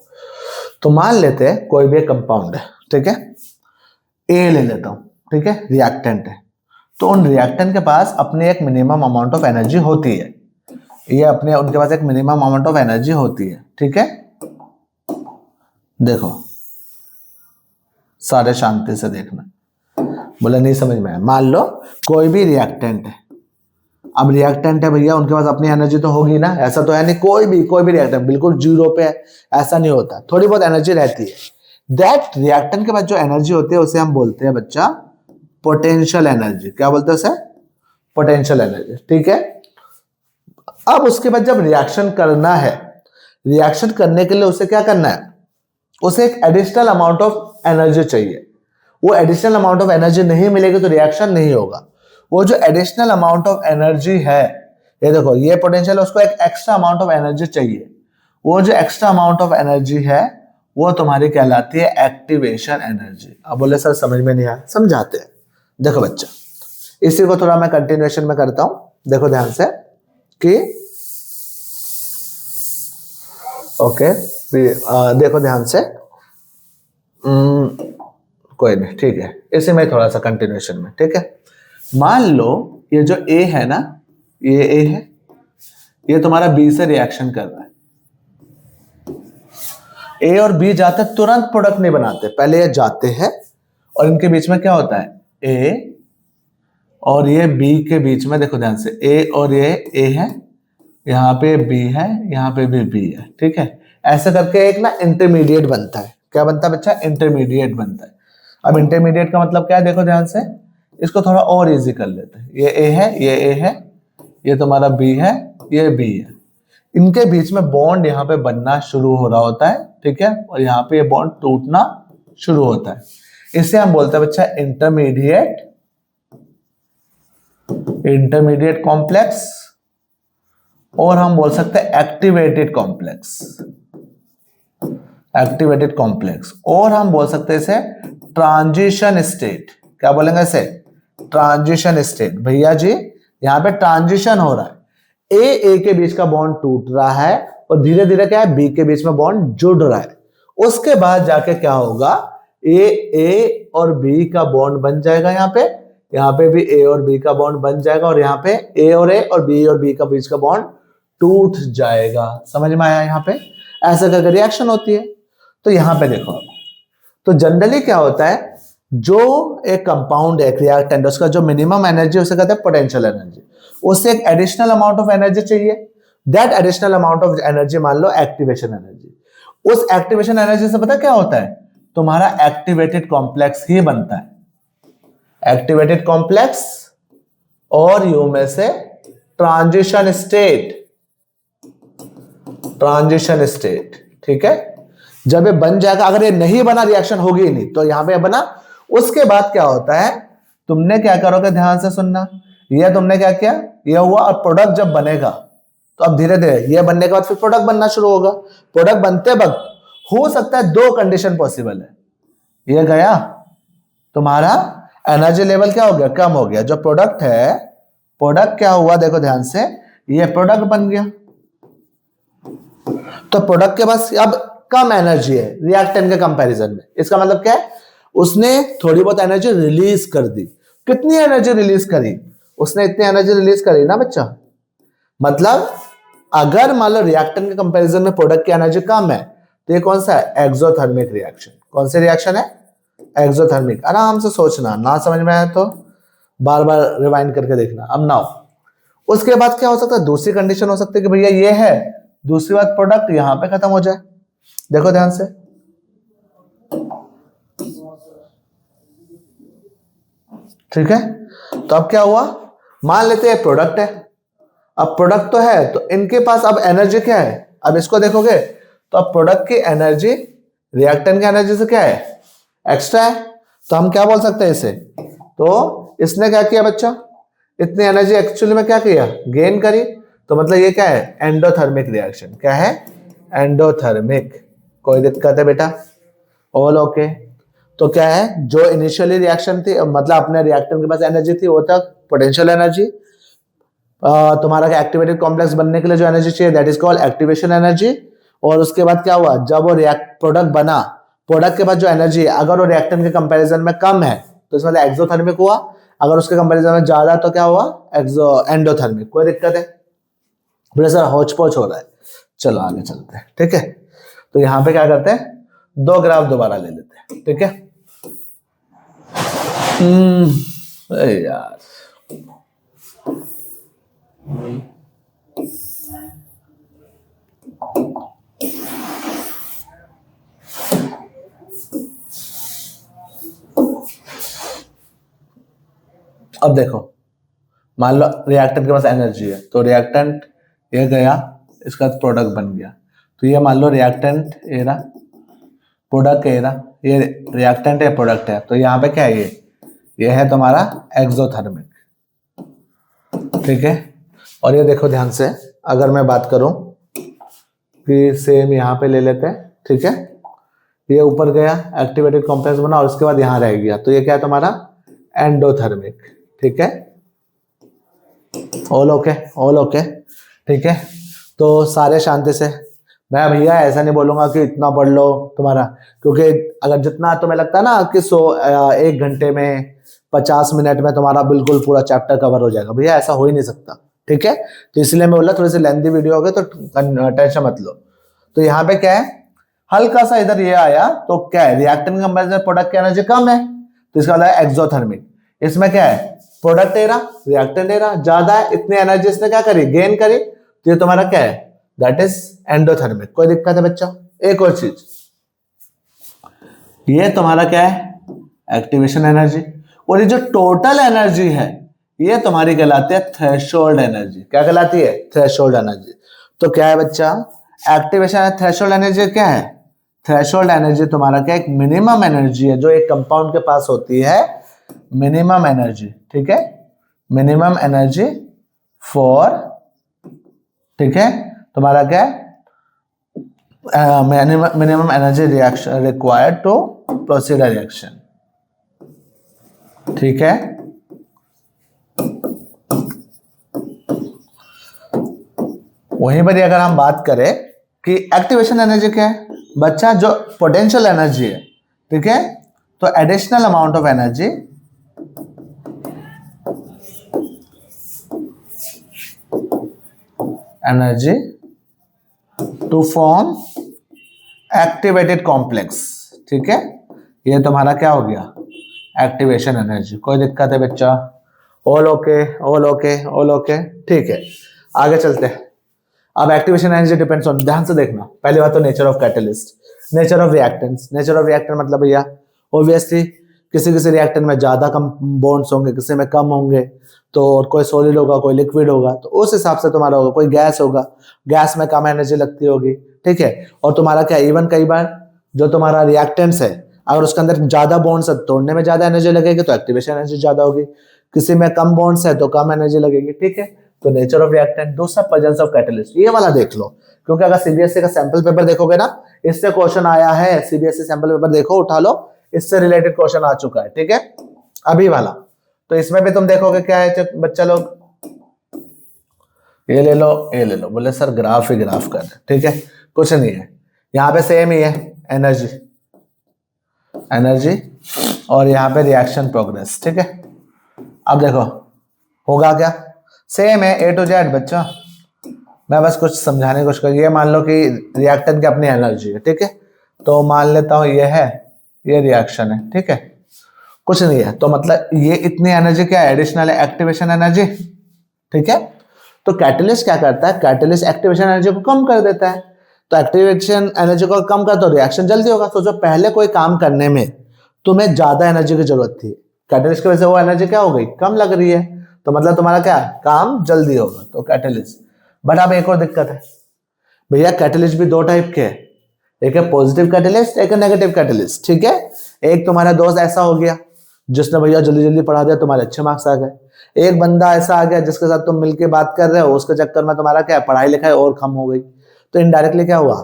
तो मान लेते हैं कोई भी कंपाउंड है, ठीक है, ए ले लेता हूं, ठीक है, रिएक्टेंट है, तो उन रिएक्टेंट के पास अपने एक मिनिमम अमाउंट ऑफ एनर्जी होती है, ये अपने उनके पास एक मिनिमम अमाउंट ऑफ एनर्जी होती है, ठीक है। देखो सारे शांति से देखना, बोले नहीं समझ में आया। मान लो कोई भी रिएक्टेंट है, अब रिएक्टेंट है भैया, उनके पास अपनी एनर्जी तो होगी ना, ऐसा तो है नहीं कोई भी रिएक्टेंट बिल्कुल जीरो पे है, ऐसा नहीं होता, थोड़ी बहुत एनर्जी रहती है। दैट रिएक्टेंट के पास जो एनर्जी होती है उसे हम बोलते हैं बच्चा पोटेंशियल एनर्जी। क्या बोलते हैं उसे, पोटेंशियल एनर्जी, ठीक है। अब उसके बाद जब रिएक्शन करना है, रिएक्शन करने के लिए उसे क्या करना है, उसे एक एडिशनल अमाउंट ऑफ एनर्जी चाहिए, वो एडिशनल अमाउंट ऑफ एनर्जी नहीं मिलेगी तो रिएक्शन नहीं होगा। वो जो एडिशनल अमाउंट ऑफ एनर्जी है, ये देखो ये पोटेंशियल, उसको एक एक्स्ट्रा अमाउंट ऑफ एनर्जी चाहिए, वो जो एक्स्ट्रा अमाउंट ऑफ एनर्जी है वो तुम्हारी कहलाती है एक्टिवेशन एनर्जी। अब बोले सर समझ में नहीं आया, समझाते हैं। देखो बच्चा, इसी को थोड़ा मैं कंटिन्यूएशन में करता हूं, देखो ध्यान से कि ओके, देखो ध्यान से, कोई नहीं, ठीक है, इसी में थोड़ा सा कंटिन्यूएशन में, ठीक है। मान लो ये जो ए है ना, ये ए है, ये तुम्हारा बी से रिएक्शन कर रहा है, ए और बी जाते तुरंत प्रोडक्ट नहीं बनाते, पहले ये जाते हैं और इनके बीच में क्या होता है, ए और ये बी के बीच में, देखो ध्यान से, ए और ये ए है, यहाँ पे बी है, यहाँ पे भी बी है, ठीक है। ऐसे करके एक ना इंटरमीडिएट बनता है। क्या बनता है बच्चा, इंटरमीडिएट बनता है। अब इंटरमीडिएट का मतलब क्या है, देखो ध्यान से, इसको थोड़ा और इजी कर लेते हैं। ये ए है, ये ए है, ये तुम्हारा बी है, ये बी है, इनके बीच में बॉन्ड यहाँ पे बनना शुरू हो रहा होता है, ठीक है, और यहाँ पे ये बॉन्ड टूटना शुरू होता है। इसे हम बोलते हैं बच्चा इंटरमीडिएट कॉम्प्लेक्स, और हम बोल सकते हैं एक्टिवेटेड कॉम्प्लेक्स, और हम बोल सकते हैं इसे ट्रांजिशन स्टेट। क्या बोलेंगे इसे, ट्रांजिशन स्टेट। भैया जी यहाँ पे ट्रांजिशन हो रहा है, ए के बीच का बॉन्ड टूट रहा है और धीरे धीरे क्या है, बी के बीच में बॉन्ड जुड़ रहा है। उसके बाद जाके क्या होगा, ए और बी का बॉन्ड बन जाएगा, यहाँ पे भी ए और बी का बॉन्ड बन जाएगा और यहाँ पे ए और बी का बीच का बॉन्ड टूट जाएगा। समझ में आया? यहाँ पे ऐसा करके रिएक्शन होती है। तो यहाँ पे देखो, तो जनरली क्या होता है, जो एक कंपाउंड है, एक रिएक्टेंट, उसका जो मिनिमम एनर्जी उसे कहते हैं पोटेंशियल एनर्जी। उससे एक एडिशनल अमाउंट ऑफ एनर्जी चाहिए, that additional amount of energy मान लो एक्टिवेशन एनर्जी। उस एक्टिवेशन एनर्जी से पता क्या होता है, तुम्हारा एक्टिवेटेड कॉम्प्लेक्स ही बनता है। एक्टिवेटेड कॉम्प्लेक्स और यू में से ट्रांजिशन स्टेट, ट्रांजिशन स्टेट। ठीक है, जब ये बन जाएगा, अगर ये नहीं बना रिएक्शन होगी ही नहीं, तो यहां पे बना। उसके बाद क्या होता है, तुमने क्या करोगे, ध्यान से सुनना। ये तुमने क्या किया, ये हुआ, और प्रोडक्ट जब बनेगा तो अब धीरे धीरे ये बनने के बाद फिर प्रोडक्ट बनना शुरू होगा। प्रोडक्ट बनते वक्त हो सकता है दो कंडीशन पॉसिबल है। ये गया तुम्हारा एनर्जी लेवल क्या हो गया, कम हो गया। जो प्रोडक्ट है, प्रोडक्ट क्या हुआ, देखो ध्यान से, ये प्रोडक्ट बन गया। तो प्रोडक्ट के पास अब कम एनर्जी है रिएक्टेंट के कंपैरिजन में। इसका मतलब क्या है, उसने थोड़ी बहुत एनर्जी रिलीज कर दी। कितनी एनर्जी रिलीज करी, उसने इतनी एनर्जी रिलीज करी ना बच्चा। मतलब अगर मान लो रिएक्टेंट के कंपैरिजन में प्रोडक्ट की एनर्जी कम है, तो ये कौन सा है, एक्सोथर्मिक रिएक्शन। कौन सी रिएक्शन है, एक्सोथर्मिक। आराम से सोचना, ना समझ में आया तो बार बार रिवाइंड करके देखना। अब नाउ उसके बाद क्या हो सकता है, दूसरी कंडीशन हो सकती है कि भैया ये है, दूसरी बात प्रोडक्ट यहां पे खत्म हो जाए। देखो ध्यान से, ठीक है। तो अब क्या हुआ, मान लेते हैं प्रोडक्ट है। अब प्रोडक्ट तो है, तो इनके पास अब एनर्जी क्या है, अब इसको देखोगे तो अब प्रोडक्ट की एनर्जी रिएक्टेंट की एनर्जी से क्या है, एक्स्ट्रा है। तो हम क्या बोल सकते हैं इसे, तो इसने क्या किया बच्चा, इतनी एनर्जी एक्चुअली में क्या किया, गेन करी। तो मतलब ये क्या है, एंडोथर्मिक रिएक्शन। क्या है, एंडोथर्मिक। कोई दिक्कत है बेटा, ऑल ओके। तो क्या है, जो इनिशियली रिएक्शन थी, मतलब अपने रिएक्टेंट के पास एनर्जी थी, वो तक पोटेंशियल एनर्जी। तुम्हारा एक्टिवेटेड कॉम्प्लेक्स बनने के लिए जो एनर्जी चाहिए, that is called activation energy. और उसके बाद क्या हुआ, जब वो प्रोडक्ट बना, प्रोडक्ट के पास जो एनर्जी है, अगर वो रिएक्टेंट के कंपैरिजन में कम है, तो इसमें एक्सोथर्मिक हुआ। अगर उसके कंपैरिजन में ज्यादा, तो क्या हुआ, एंडोथर्मिक। कोई दिक्कत है, बड़े सर हौच पौच हो रहा है। चलो आगे चलते हैं, ठीक है। तो यहाँ पे क्या करते हैं, दो ग्राफ दोबारा ले लेते हैं, ठीक है। यार अब देखो, मान लो रिएक्टेंट के पास एनर्जी है, तो रिएक्टेंट ये गया, इसका प्रोडक्ट बन गया। तो ये मान लो रिएक्टेंट ए रहा, प्रोडक्ट ए रहा, ये रिएक्टेंट है, प्रोडक्ट है। तो यहाँ पे क्या है, ये है तुम्हारा एक्सोथर्मिक, ठीक है। और ये देखो ध्यान से, अगर मैं बात करूं कि सेम यहाँ पे ले लेते हैं, ठीक है। ये ऊपर गया, एक्टिवेटेड कॉम्प्लेक्स बना, और उसके बाद यहाँ रह गया। तो ये क्या है तुम्हारा एंडोथर्मिक, ठीक है। ऑल ओके, ऑल ओके, ठीक है। तो सारे शांति से, मैं भैया ऐसा नहीं बोलूंगा कि इतना पढ़ लो तुम्हारा, क्योंकि अगर जितना तुम्हें लगता है ना कि 1 घंटे में 50 मिनट में तुम्हारा बिल्कुल पूरा चैप्टर कवर हो जाएगा, भैया ऐसा हो ही नहीं सकता, ठीक है। तो इसलिए मैं बोला थोड़ी सी लेंथी वीडियो हो गई, तो टेंशन मत लो। तो यहाँ पे क्या है, हल्का सा इधर ये आया, तो क्या है, रिएक्टेंट कंपैरिजन प्रोडक्ट की एनर्जी कम है, तो इसका मतलब एक्सोथर्मिक। इसमें क्या है, प्रोडक्ट ए रहा, रिएक्टेंट ए रहा, ज्यादा है, इतनी एनर्जी इसने क्या करी, गेन करी। तो ये तुम्हारा क्या है, दैट इज एंडोथर्मिक। कोई दिक्कत है बच्चा? एक और चीज, ये तुम्हारा क्या है, एक्टिवेशन एनर्जी। और ये जो टोटल एनर्जी है, ये तुम्हारी कहलाती है थ्रेशोल्ड एनर्जी। क्या कहलाती है, थ्रेशोल्ड एनर्जी। तो क्या है बच्चा, एक्टिवेशन थ्रेशोल्ड एनर्जी क्या है, थ्रेशोल्ड एनर्जी तुम्हारा क्या, एक मिनिमम एनर्जी है जो एक कंपाउंड के पास होती है, मिनिमम एनर्जी, ठीक है। मिनिमम एनर्जी फॉर, ठीक है, तुम्हारा क्या है, minimum energy reaction required to proceed a reaction, ठीक है। वहीं पर अगर हम बात करें कि एक्टिवेशन एनर्जी क्या है बच्चा, जो पोटेंशियल एनर्जी है, ठीक है, तो additional amount of energy to form activated complex, ठीक है, ये तुम्हारा क्या हो गया, एक्टिवेशन एनर्जी। कोई दिक्कत है बच्चा? All okay, all okay, all okay, ठीक है, आगे चलते हैं। अब एक्टिवेशन एनर्जी डिपेंड्स ऑन, ध्यान से देखना, पहली बात तो nature of catalyst, nature of reactants. Nature of reactant मतलब भैया ऑब्वियसली किसी किसी रिएक्टेंट में ज्यादा कम बॉन्ड्स होंगे, किसी में कम होंगे, तो कोई सॉलिड होगा, कोई लिक्विड होगा, तो उस हिसाब से तुम्हारा होगा। कोई गैस होगा, गैस में कम एनर्जी लगती होगी, ठीक है। और तुम्हारा क्या, इवन कई बार जो तुम्हारा रिएक्टेंट्स है अगर उसके अंदर ज्यादा बॉन्ड्स है तोड़ने में ज्यादा एनर्जी लगेगी, तो एक्टिवेशन एनर्जी ज्यादा होगी। किसी में कम बॉन्ड्स है तो कम एनर्जी लगेगी, ठीक है। तो नेचर ऑफ रिएक्टेंट, दूसरा प्रेजेंस ऑफ कैटलिस्ट, ये वाला देख लो, क्योंकि अगर सीबीएसई का सैंपल पेपर देखोगे ना, इससे क्वेश्चन आया है। सीबीएसई सैंपल पेपर देखो, उठा लो, इससे रिलेटेड क्वेश्चन आ चुका है, ठीक है, अभी वाला। तो इसमें भी तुम देखोगे क्या है बच्चा लोग, ये ले लो, ये ले लो, बोले सर ग्राफ ही ग्राफ कर, ठीक है, कुछ नहीं है, यहाँ पे सेम ही है, एनर्जी एनर्जी और यहाँ पे रिएक्शन प्रोग्रेस, ठीक है। अब देखो होगा क्या, सेम है ए टू जेड बच्चा। मैं बस कुछ समझाने की कोशिश कर, ये मान लो कि रिएक्टेंट की अपनी एनर्जी है, ठीक है, तो मान लेता हूं ये है, ये रिएक्शन है, ठीक है, कुछ नहीं है, तो मतलब ये इतनी एनर्जी क्या है, एडिशनल है, एक्टिवेशन एनर्जी, ठीक है। तो कैटलिस्ट क्या करता है, कैटलिस्ट एक्टिवेशन एनर्जी को कम कर देता है। तो एक्टिवेशन एनर्जी को कम कर तो रिएक्शन जल्दी होगा। तो जो पहले कोई काम करने में तुम्हें ज्यादा एनर्जी की जरूरत थी, कैटलिस्ट की वजह से वो एनर्जी क्या हो गई, कम लग रही है, तो मतलब तुम्हारा क्या काम जल्दी होगा, तो कैटलिस्ट। बट अब एक और दिक्कत है भैया, कैटलिस्ट भी दो टाइप के हैं, एक है पॉजिटिव कैटलिस्ट, एक है नेगेटिव कैटलिस्ट, ठीक है। एक तुम्हारा दोस्त ऐसा हो गया जिसने भैया जल्दी जल्दी पढ़ा दिया, तुम्हारे अच्छे मार्क्स आ गए। एक बंदा ऐसा आ गया जिसके साथ तुम मिलके बात कर रहे हो, उसके चक्कर में तुम्हारा क्या पढ़ाई लिखाई और कम हो गई। तो इनडायरेक्टली क्या हुआ,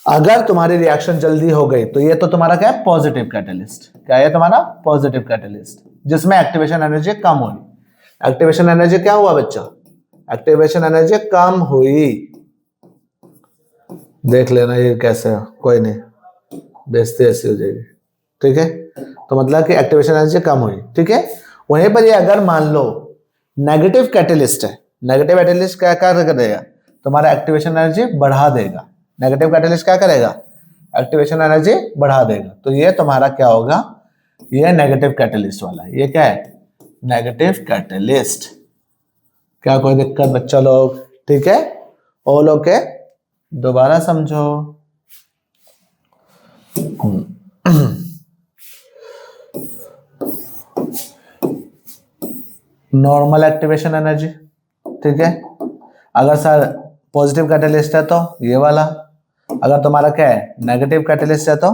अगर तुम्हारी रिएक्शन जल्दी हो गई तो ये तो तुम्हारा क्या है, पॉजिटिव कैटलिस्ट। क्या है तुम्हारा, पॉजिटिव कैटलिस्ट, जिसमें एक्टिवेशन एनर्जी कम हुई। एक्टिवेशन एनर्जी क्या हुआ बच्चा, एक्टिवेशन एनर्जी कम हुई। देख लेना ये कैसे, कोई नहीं, बेइज्जती ऐसी हो जाएगी, ठीक है। तो मतलब कि एक्टिवेशन एनर्जी कम हुई, ठीक है। वहीं पर ये अगर मान लो नेगेटिव कैटलिस्ट है, नेगेटिव कैटलिस्ट क्या कर देगा, तुम्हारा एक्टिवेशन एनर्जी बढ़ा देगा। नेगेटिव कैटलिस्ट क्या करेगा, एक्टिवेशन एनर्जी बढ़ा देगा। तो ये तुम्हारा क्या होगा, ये नेगेटिव कैटलिस्ट वाला, ये क्या है, नेगेटिव कैटलिस्ट। क्या कोई दिक्कत बच्चा लोग, ठीक है, ऑल ओके, दोबारा समझो। नॉर्मल एक्टिवेशन एनर्जी, ठीक है। अगर सर पॉजिटिव कैटलिस्ट है तो ये वाला, अगर तुम्हारा क्या है नेगेटिव कैटलिस्ट है तो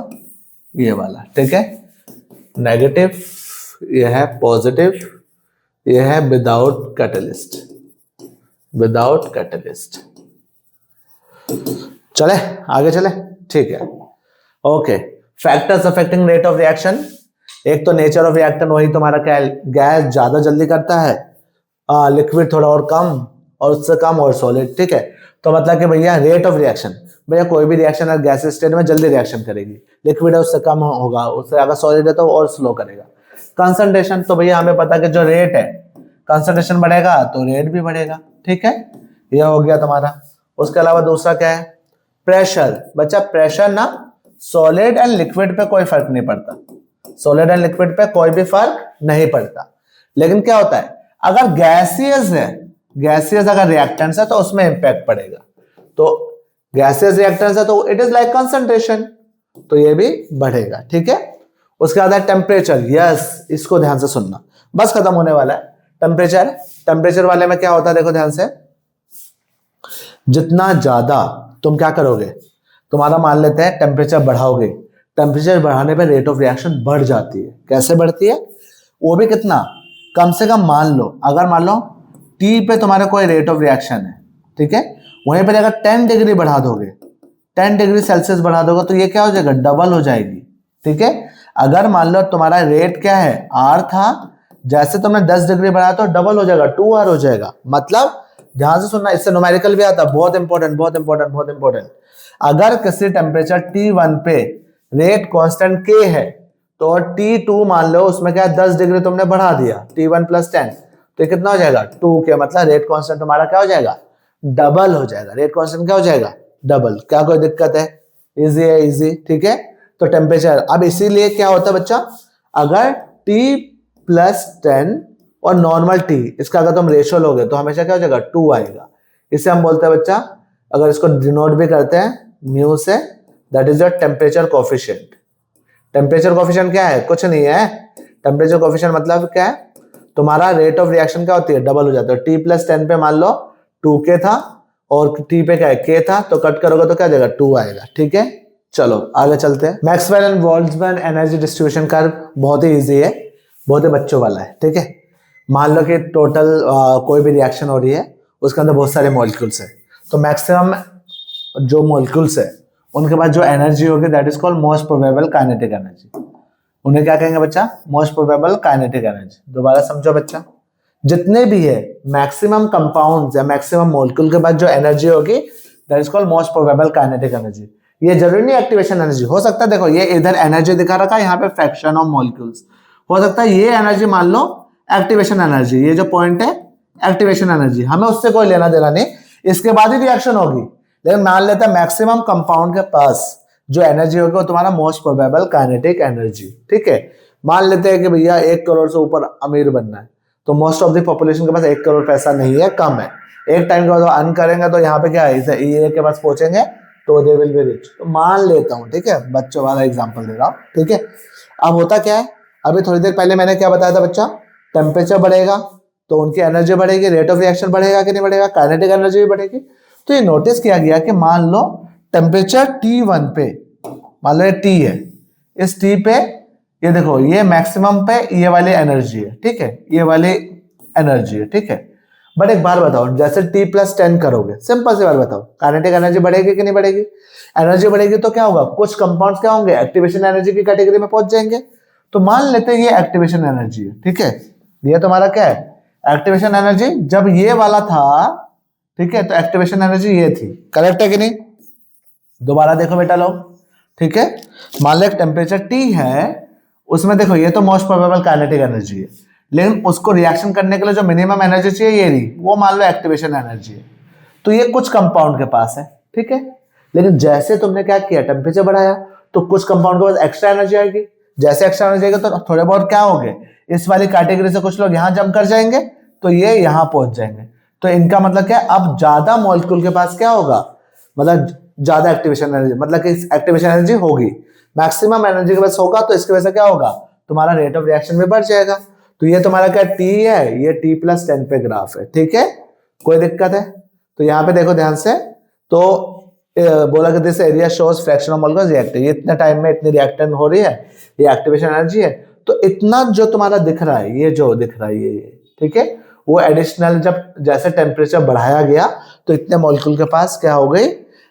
ये वाला, ठीक है। नेगेटिव ये है, पॉजिटिव ये है, विदाउट कैटलिस्ट, विदाउट कैटलिस्ट। चले आगे चले, ठीक है, okay. Factors affecting rate of reaction, एक तो नेचर ऑफ रिएक्टेंट, वही तुम्हारा क्या है, गैस ज्यादा जल्दी करता है, लिक्विड थोड़ा और कम, और उससे कम और सॉलिड, ठीक है। तो मतलब कि भैया रेट ऑफ रिएक्शन, भैया कोई भी रिएक्शन है गैस स्टेट में जल्दी रिएक्शन करेगी, लिक्विड है उससे कम होगा, उससे अगर सॉलिड है तो और स्लो करेगा। कंसंट्रेशन, तो भैया हमें पता कि जो रेट है, कंसंट्रेशन बढ़ेगा तो रेट भी बढ़ेगा, ठीक है, यह हो गया तुम्हारा। उसके अलावा दूसरा क्या है, प्रेशर। बच्चा प्रेशर ना सॉलिड एंड लिक्विड पे कोई फर्क नहीं पड़ता, सॉलिड एंड लिक्विड पे कोई भी फर्क नहीं पड़ता, लेकिन क्या होता है अगर गैसियस है, गैसियस अगर रिएक्टेंट्स है तो उसमें इंपैक्ट पड़ेगा। तो गैसियस रिएक्टेंट्स है तो इट इज लाइक कंसंट्रेशन, तो ये भी बढ़ेगा, ठीक है। उसके बाद है टेम्परेचर, यस इसको ध्यान से सुनना, बस खत्म होने वाला है। टेम्परेचर, टेम्परेचर वाले में क्या होता है देखो ध्यान से, जितना ज्यादा तुम क्या करोगे, तुम्हारा मान लेते हैं टेम्परेचर बढ़ाओगे, टेम्परेचर बढ़ाने पे रेट ऑफ रिएक्शन बढ़ जाती है। कैसे बढ़ती है, वो भी कितना, कम से कम मान लो, अगर मान लो T पे तुम्हारा कोई रेट ऑफ रिएक्शन है, ठीक है, वहीं पर अगर 10 डिग्री बढ़ा दोगे, 10 डिग्री सेल्सियस बढ़ा दोगे तो ये क्या हो जाएगा, डबल हो जाएगी, ठीक है। अगर मान लो तुम्हारा रेट क्या है, R था, जैसे तुमने 10 डिग्री बढ़ाया तो डबल हो जाएगा, 2R हो जाएगा। मतलब ध्यान से सुनना, इससे न्यूमेरिकल भी आता है, बहुत इंपॉर्टेंट बहुत इंपॉर्टेंट बहुत इंपॉर्टेंट। अगर किसी टेम्परेचर T1 पे रेट कांस्टेंट K है तो T2 मान लो उसमें क्या है 10 डिग्री तुमने बढ़ा दिया, T1 + 10 तो कितना हो जाएगा 2K, मतलब रेट कांस्टेंट तुम्हारा क्या हो जाएगा डबल हो जाएगा। रेट कांस्टेंट क्या हो जाएगा डबल। क्या कोई दिक्कत है? इजी है, इजी, ठीक है। तो टेम्परेचर अब इसीलिए क्या होता है बच्चा, अगर T + 10 और नॉर्मल T इसका अगर तुम रेशियो लोगे तो हमेशा क्या हो जाएगा 2 आएगा। इसे हम बोलते हैं बच्चा, अगर इसको डिनोट भी करते हैं म्यू से, that is your temperature coefficient. Temperature coefficient क्या है? कुछ नहीं है। टेम्परेचर कोफिशिएंट मतलब क्या है, तुम्हारा रेट ऑफ रिएक्शन क्या होती है डबल हो जाता है। T + 10 पे मान लो 2K था और T पे क्या है K था, तो कट करोगे तो क्या आ जाएगा 2 आएगा, ठीक है। चलो आगे चलते हैं। Maxwell and Boltzmann energy distribution curve बहुत ही इजी है, बहुत ही बच्चों वाला है, ठीक है। मान लो कि टोटल कोई भी रिएक्शन हो रही है, उसके अंदर बहुत सारे मॉलिक्यूल्स है, तो मैक्सिमम जो मॉलिक्यूल्स है उनके पास जो एनर्जी होगी that is called most probable kinetic energy. उन्हें क्या कहेंगे बच्चा? Most probable kinetic energy. दोबारा समझो बच्चा, जितने भी है मैक्सिमम कंपाउंड्स या मैक्सिमम मॉलिक्यूल के पास जो एनर्जी होगी that is called most probable kinetic energy. ये जरूरी नहीं एक्टिवेशन एनर्जी हो सकता है, देखो ये इधर एनर्जी दिखा रखा है, यहाँ पे फ्रैक्शन ऑफ मॉलिक्यूल्स हो सकता है, ये एनर्जी मान लो एक्टिवेशन एनर्जी, ये जो पॉइंट है एक्टिवेशन एनर्जी, हमें उससे कोई लेना देना नहीं, इसके बाद ही रिएक्शन होगी। लेकिन मान लेते हैं मैक्सिमम कंपाउंड के पास जो एनर्जी होगी वो तुम्हारा मोस्ट प्रोबेबल काइनेटिक एनर्जी, ठीक है। मान लेते हैं कि भैया 1 करोड़ से ऊपर अमीर बनना है, तो मोस्ट ऑफ द पॉपुलेशन के पास 1 करोड़ पैसा नहीं है, कम है। एक टाइम के बाद अर्न करेंगे तो यहाँ पे क्या है, इसे ये के पास पहुंचेंगे तो दे विल बी रिच। तो मान लेता हूँ, ठीक है, बच्चों वाला एग्जांपल दे रहा हूँ, ठीक है। अब होता क्या है, अभी थोड़ी देर पहले मैंने क्या बताया था बच्चा, टेम्परेचर बढ़ेगा तो उनकी एनर्जी बढ़ेगी, रेट ऑफ रिएक्शन बढ़ेगा कि नहीं बढ़ेगा, काइनेटिक एनर्जी भी बढ़ेगी। तो ये नोटिस किया गया कि मान लो टेम्परेचर T1 पे, मान लो ये T है, इस T पे ये देखो ये मैक्सिमम पे ये वाली एनर्जी है, ठीक है, ये वाली एनर्जी है, ठीक है। बट एक बार बताओ, जैसे T + 10 करोगे, सिंपल सी बात बताओ, काइनेटिक एनर्जी बढ़ेगी कि नहीं बढ़ेगी? एनर्जी बढ़ेगी तो क्या होगा, कुछ कंपाउंड्स क्या होंगे एक्टिवेशन एनर्जी की कैटेगरी में पहुंच जाएंगे। तो मान लेते हैं ये एक्टिवेशन एनर्जी है, ठीक है, ये तुम्हारा क्या है एक्टिवेशन एनर्जी। जब ये वाला था, ठीक है, तो एक्टिवेशन एनर्जी ये थी, करेक्ट है कि नहीं? दोबारा देखो बेटा लोग, ठीक है, मान लो टेम्परेचर T है, उसमें देखो ये तो मोस्ट प्रोबेबल काइनेटिक एनर्जी है, लेकिन उसको रिएक्शन करने के लिए जो मिनिमम एनर्जी चाहिए ये रही, वो मान लो एक्टिवेशन एनर्जी है। तो ये कुछ कंपाउंड के पास है, ठीक है, लेकिन जैसे तुमने क्या किया टेम्परेचर बढ़ाया तो कुछ कंपाउंड के पास एक्स्ट्रा एनर्जी आएगी। जैसे एक्स्ट्रा एनर्जी आएगी तो थोड़े बहुत क्या होंगे, इस वाली कैटेगरी से कुछ लोग यहाँ जंप कर जाएंगे तो ये यहाँ पहुंच जाएंगे। तो इनका मतलब क्या, अब ज्यादा मॉलिक्यूल के पास क्या होगा, मतलब ज्यादा एक्टिवेशन एनर्जी, मतलब कि एक्टिवेशन एनर्जी होगी, मैक्सिमम एनर्जी के पास होगा, तो इसकी वजह से क्या होगा, तुम्हारा रेट ऑफ रिएक्शन भी बढ़ जाएगा। तो ये तुम्हारा क्या T है, ये T + 10 पे ग्राफ है, ठीक है, कोई दिक्कत है? तो यहाँ पे देखो ध्यान से, तो बोला कि this area shows fraction of molecules reactive, ये इतने टाइम में इतनी रिएक्टेंट हो रही है, ये एक्टिवेशन एनर्जी है। तो इतना जो तुम्हारा दिख रहा है, ये जो दिख रहा है ये, ठीक है, वो एडिशनल जब जैसे टेम्परेचर बढ़ाया गया तो इतने मॉलिक्यूल के पास क्या हो गई,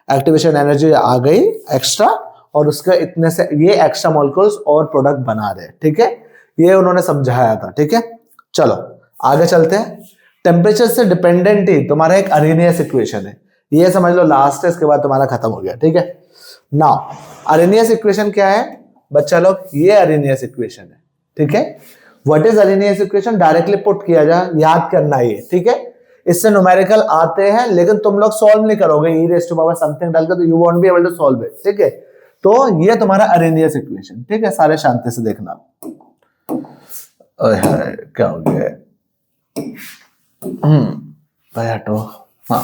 एक्टिवेशन एनर्जी आ गई एक्स्ट्रा, और उसके इतने से ये एक्स्ट्रा मॉलिक्यूल्स और प्रोडक्ट बना रहे, ठीक है, ये उन्होंने समझाया था, ठीक है। चलो आगे चलते हैं। टेम्परेचर से डिपेंडेंट ही तुम्हारा एक अरेनियस इक्वेशन है, ये समझ लो लास्ट है, इसके बाद तुम्हारा खत्म हो गया, ठीक है। नाउ अरेनियस इक्वेशन क्या है बच्चा लोग, ये अरेनियस इक्वेशन है, ठीक है। What is Arrhenius equation, directly put किया जाए, याद करना ये, ठीक है। इससे न्यूमेरिकल आते हैं लेकिन तुम लोग सॉल्व नहीं करोगे, e⁻ समथिंग डालकर, तो you won't be able to solve it, ठीक है। तो ये तुम्हारा अरेनियस इक्वेशन, ठीक है, सारे शांति से देखना। क्या हो गया, भाई हटो, हाँ,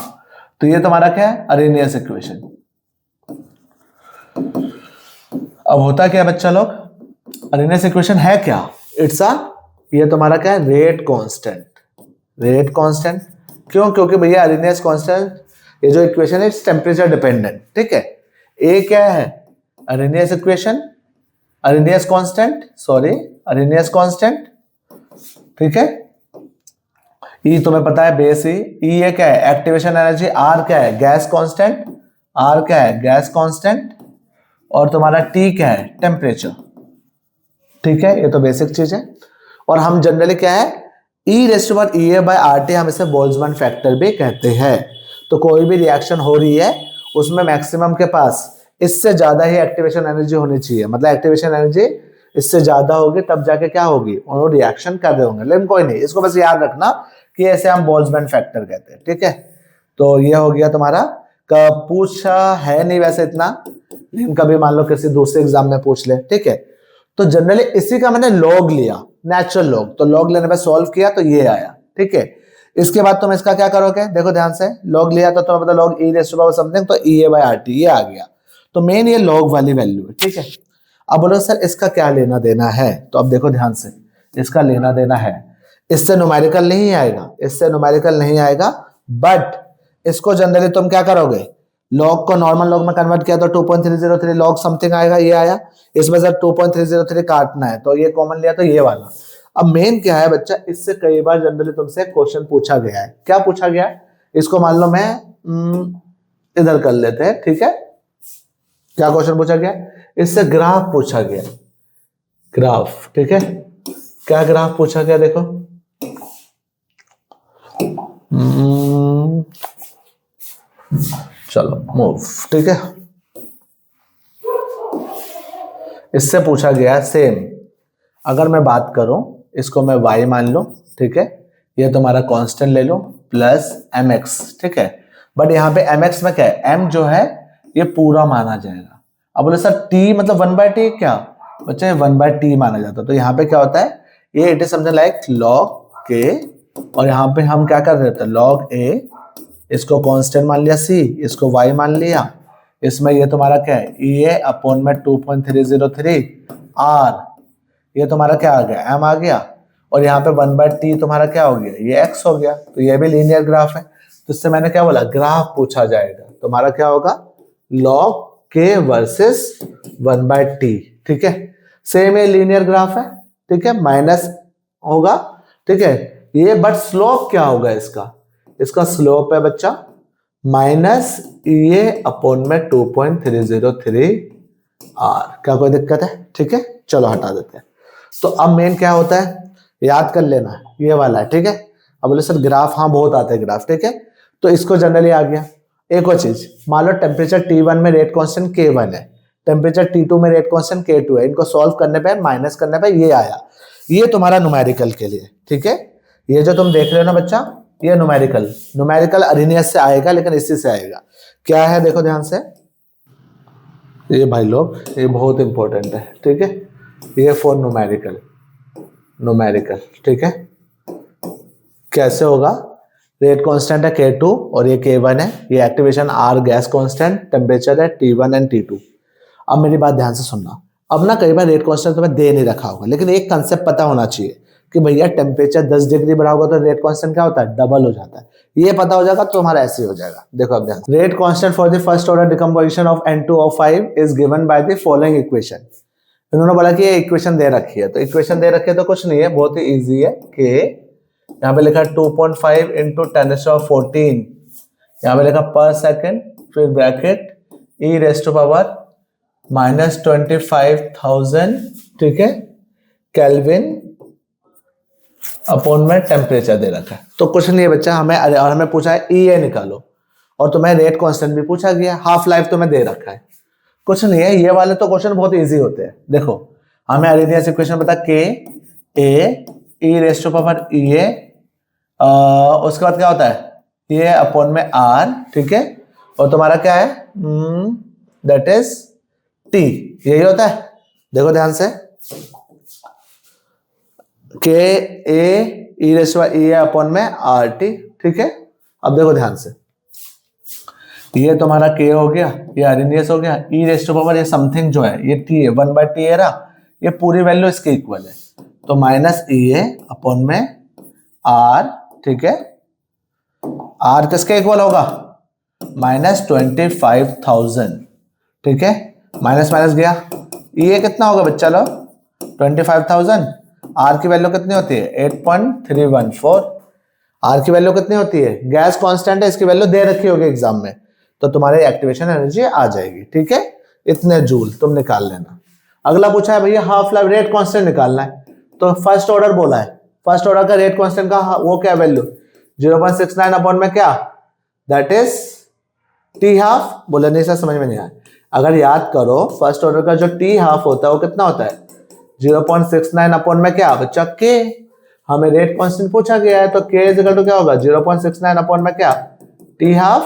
तो ये तुम्हारा क्या है अरेनियस इक्वेशन। अब होता क्या बच्चा लोग, अरेनियस इक्वेशन है क्या, इट्स अ, ये तुम्हारा क्या है रेट कांस्टेंट, रेट कांस्टेंट क्यों, क्योंकि भैया अरेनियस कांस्टेंट, ये जो इक्वेशन है इट्स टेम्परेचर डिपेंडेंट, ठीक है। ए क्या है Arrhenius equation, Arrhenius constant, sorry Arrhenius constant, ठीक है। ई तुम्हें पता है बेस ई, ये क्या है एक्टिवेशन एनर्जी, आर क्या है गैस कांस्टेंट, आर क्या है गैस कांस्टेंट, और तुम्हारा टी क्या है टेम्परेचर, ठीक है, ये तो बेसिक चीज है। और हम जनरली क्या है E raised to power E A by R T हम इसे बोल्ट्जमैन फैक्टर भी कहते हैं। तो कोई भी रिएक्शन हो रही है उसमें मैक्सिमम के पास इससे ज्यादा ही एक्टिवेशन एनर्जी होनी चाहिए, मतलब एक्टिवेशन एनर्जी इससे ज्यादा होगी तब जाके क्या होगी, वो रिएक्शन कर रहे होंगे। लेकिन कोई नहीं, इसको बस याद रखना कि ऐसे हम बोल्ट्जमैन फैक्टर कहते हैं, ठीक है। तो ये हो गया तुम्हारा, पूछा है नहीं वैसे इतना, लेकिन कभी मान लो किसी दूसरे एग्जाम में पूछ ले, ठीक है। तो जनरली इसी का मैंने लॉग लिया, नेचुरल लॉग, तो लॉग लेने पे सॉल्व किया तो ये आया, ठीक है। इसके बाद तुम इसका क्या करोगे, देखो ध्यान से, लॉग लिया तो तुम्हें पता log e raise to power something, तो E A by R T ये आ गया। तो मेन ये लॉग वाली वैल्यू है, ठीक है। अब बोलो सर इसका क्या लेना देना है, तो अब देखो ध्यान से, इसका लेना देना है, इससे न्यूमेरिकल नहीं आएगा, इससे न्यूमेरिकल नहीं आएगा, बट इसको जनरली तुम क्या करोगे, लॉग को नॉर्मल लॉग में कन्वर्ट किया तो 2.303 लॉग समथिंग आएगा, ये आया। इसमें सर 2.303 काटना है तो ये कॉमन लिया तो ये वाला। अब मेन क्या है बच्चा, इससे कई बार जनरली तुमसे क्वेश्चन पूछा गया है। क्या पूछा गया है, इसको मान लो मैं इधर कर लेते हैं, ठीक है। क्या क्वेश्चन पूछा गया, इससे ग्राफ पूछा गया, ग्राफ, ठीक है। क्या ग्राफ पूछा गया, देखो चलो मूव, ठीक है। इससे पूछा गया सेम, अगर मैं बात करूं इसको मैं y मान लो, ठीक है। ये तुम्हारा कांस्टेंट ले लो प्लस mx, ठीक है। बट यहाँ पे mx में क्या है, m जो है ये पूरा माना जाएगा। अब बोले सर t मतलब 1/t, क्या बच्चे 1/t माना जाता है। तो यहाँ पे क्या होता है, ये it is something like log k, और यहाँ पे हम क्या कर रहे थे, log a, इसको कांस्टेंट मान लिया c, इसको y मान लिया, इसमें ये तुम्हारा क्या है, e a अपॉन में 2.303 r, ये तुम्हारा क्या आ गया, m आ गया, और यहाँ पे 1/t तुम्हारा क्या हो गया, ये x हो गया। तो ये भी लीनियर ग्राफ है, तो इससे मैंने क्या बोला, ग्राफ पूछा जाएगा। तुम्हारा क्या होगा, log k वर्सेस 1/t, ठीक है। सेम ये लीनियर ग्राफ है, ठीक है, माइनस होगा, ठीक है। ये बट स्लोप क्या होगा इसका, इसका स्लोप है बच्चा माइनस ए अपॉन में 2.303 r। क्या कोई दिक्कत है, ठीक है, चलो हटा देते हैं। तो अब मेन क्या होता है, याद कर लेना, ये वाला है, ठीक है। अब बोले सर ग्राफ, हाँ बहुत आते हैं ग्राफ, ठीक है। तो इसको जनरली आ गया। एक और चीज, मान लो टेम्परेचर T1 में रेट कांस्टेंट K1 है, टेम्परेचर T2 में रेट कांस्टेंट K2 है, इनको सॉल्व करने पे, माइनस करने पे ये आया। ये तुम्हारा न्यूमेरिकल के लिए, ठीक है। ये जो तुम देख रहे हो ना बच्चा, ये न्यूमेरिकल अरिनियस से आएगा, लेकिन इसी से आएगा। क्या है देखो ध्यान से, ये भाई लोग ये बहुत इंपॉर्टेंट है, ठीक है। ये फॉर न्यूमेरिकल, ठीक है। कैसे होगा, रेट कांस्टेंट है K2 और ये K1 है, ये activation R gas constant, temperature है T1 एंड T2। अब मेरी बात ध्यान से सुनना, अब ना कई बार रेट कांस्टेंट तुम्हें दे नहीं रखा होगा, लेकिन एक कंसेप्ट पता होना चाहिए कि भैया टेम्परेचर 10 डिग्री बढ़ा होगा तो रेट कांस्टेंट क्या होता है, डबल हो जाता है। ये पता हो जाएगा तो तुम्हारा ऐसे हो जाएगा। देखो अब ध्यान, rate constant for the first order decomposition of N2O5 is given by the following equation. इन्होंने बोला कि ये इक्वेशन दे रखी है, तो इक्वेशन दे रखी है तो कुछ नहीं है, बहुत ही इजी है कि यहाँ पे लिखा 2.5 इंटू 10⁻14, यहाँ पे लिखा पर सेकेंड, फिर bracket e raise to power -25,000, ठीक है, केल्विन अपॉन में टेम्परेचर दे रखा है। तो कुछ नहीं है बच्चा, हमें पूछा है E निकालो, और तुम्हें रेट कांस्टेंट भी पूछा गया, हाफ लाइफ तुम्हें दे रखा है। कुछ नहीं है, ये वाले तो क्वेश्चन बहुत इजी होते हैं। देखो हमें अरिनियस इक्वेशन पता, K A e raise to power E A, उसके बाद क्या होता है, ये अपॉन में R, ठीक है, और तुम्हारा क्या है, दैट इज T, यही होता है। देखो ध्यान से, K A e raise to power E A upon में R T, ठीक है। अब देखो ध्यान से, ये तुम्हारा K हो गया, ये अरिनियस हो गया, e रेज़ टू पावर ये समथिंग जो है ये T है, 1/T है ना, ये पूरी वैल्यू इसके इक्वल है, तो माइनस E A अपॉन में R, ठीक है। R किसके इक्वल होगा, -25,000, ठीक है, माइनस माइनस गया, ये कितना होगा बच्चा लो, 25,000। R की वैल्यू कितनी होती है, 8.314। R की वैल्यू कितनी होती है, गैस कांस्टेंट है, इसकी वैल्यू दे रखी होगी एग्जाम में, तो तुम्हारी एक्टिवेशन एनर्जी आ जाएगी, ठीक है, इतने जूल तुम निकाल लेना। अगला पूछा है भैया हाफ लाइफ रेट कांस्टेंट निकालना है, तो फर्स्ट ऑर्डर बोला है, फर्स्ट ऑर्डर का रेट कांस्टेंट का वो क्या वैल्यू 0.69 अपॉन में क्या, दैट इज टी हाफ। बोले नहीं सर समझ में नहीं आया। अगर याद करो फर्स्ट ऑर्डर का जो टी हाफ होता है वो कितना होता है 0.69 अपॉन में क्या बच्चा के। हमें रेट कांस्टेंट पूछा गया है तो के इज इक्वल टू क्या होगा 0.69 अपॉन में क्या टी हाफ।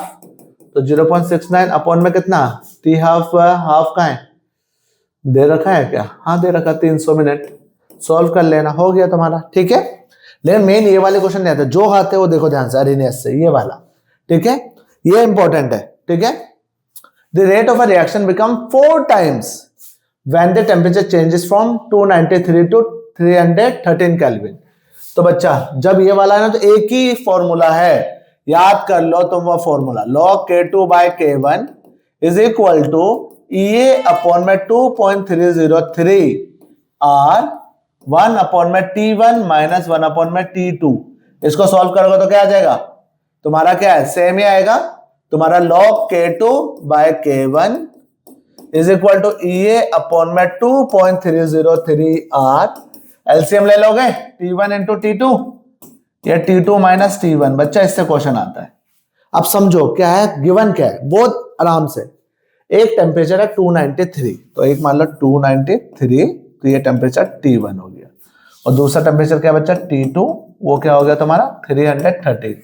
तो 0.69 अपॉन में कितना टी हाफ, हाफ का है दे रखा है क्या, हाँ दे रखा 300 मिनट। सॉल्व कर लेना, हो गया तुम्हारा, ठीक है। लेकिन मेन ये वाले क्वेश्चन नहीं आते, जो आते हैं वो देखो ध्यान से अरेनियस से, ये वाला, ठीक है, ये इंपॉर्टेंट है, ठीक है। The rate of a reaction become 4 times when the temperature changes from 293 to 313 kelvin. तो बच्चा जब ये वाला है ना तो एक ही फॉर्मूला है, याद कर लो तुम वो formula, log K2 by K1 is equal to EA upon में 2.303 और 1 अपॉन में T1 माइनस 1 अपॉन में T2। इसको सॉल्व करोगे तो क्या आ जाएगा तुम्हारा, क्या है सेम ही आएगा तुम्हारा, log K2 by K1 is equal to EA upon में 2.303 और एलसीएम ले लोगे T1 इंटू T2 या T2 माइनस T1। बच्चा इससे क्वेश्चन आता है। अब समझो क्या है गिवन, क्या है बहुत आराम से। एक टेम्परेचर है 293, तो एक मान लो 293, तो ये टेम्परेचर T1 हो गया, और दूसरा टेम्परेचर क्या बच्चा T2, वो क्या हो गया तुम्हारा 313।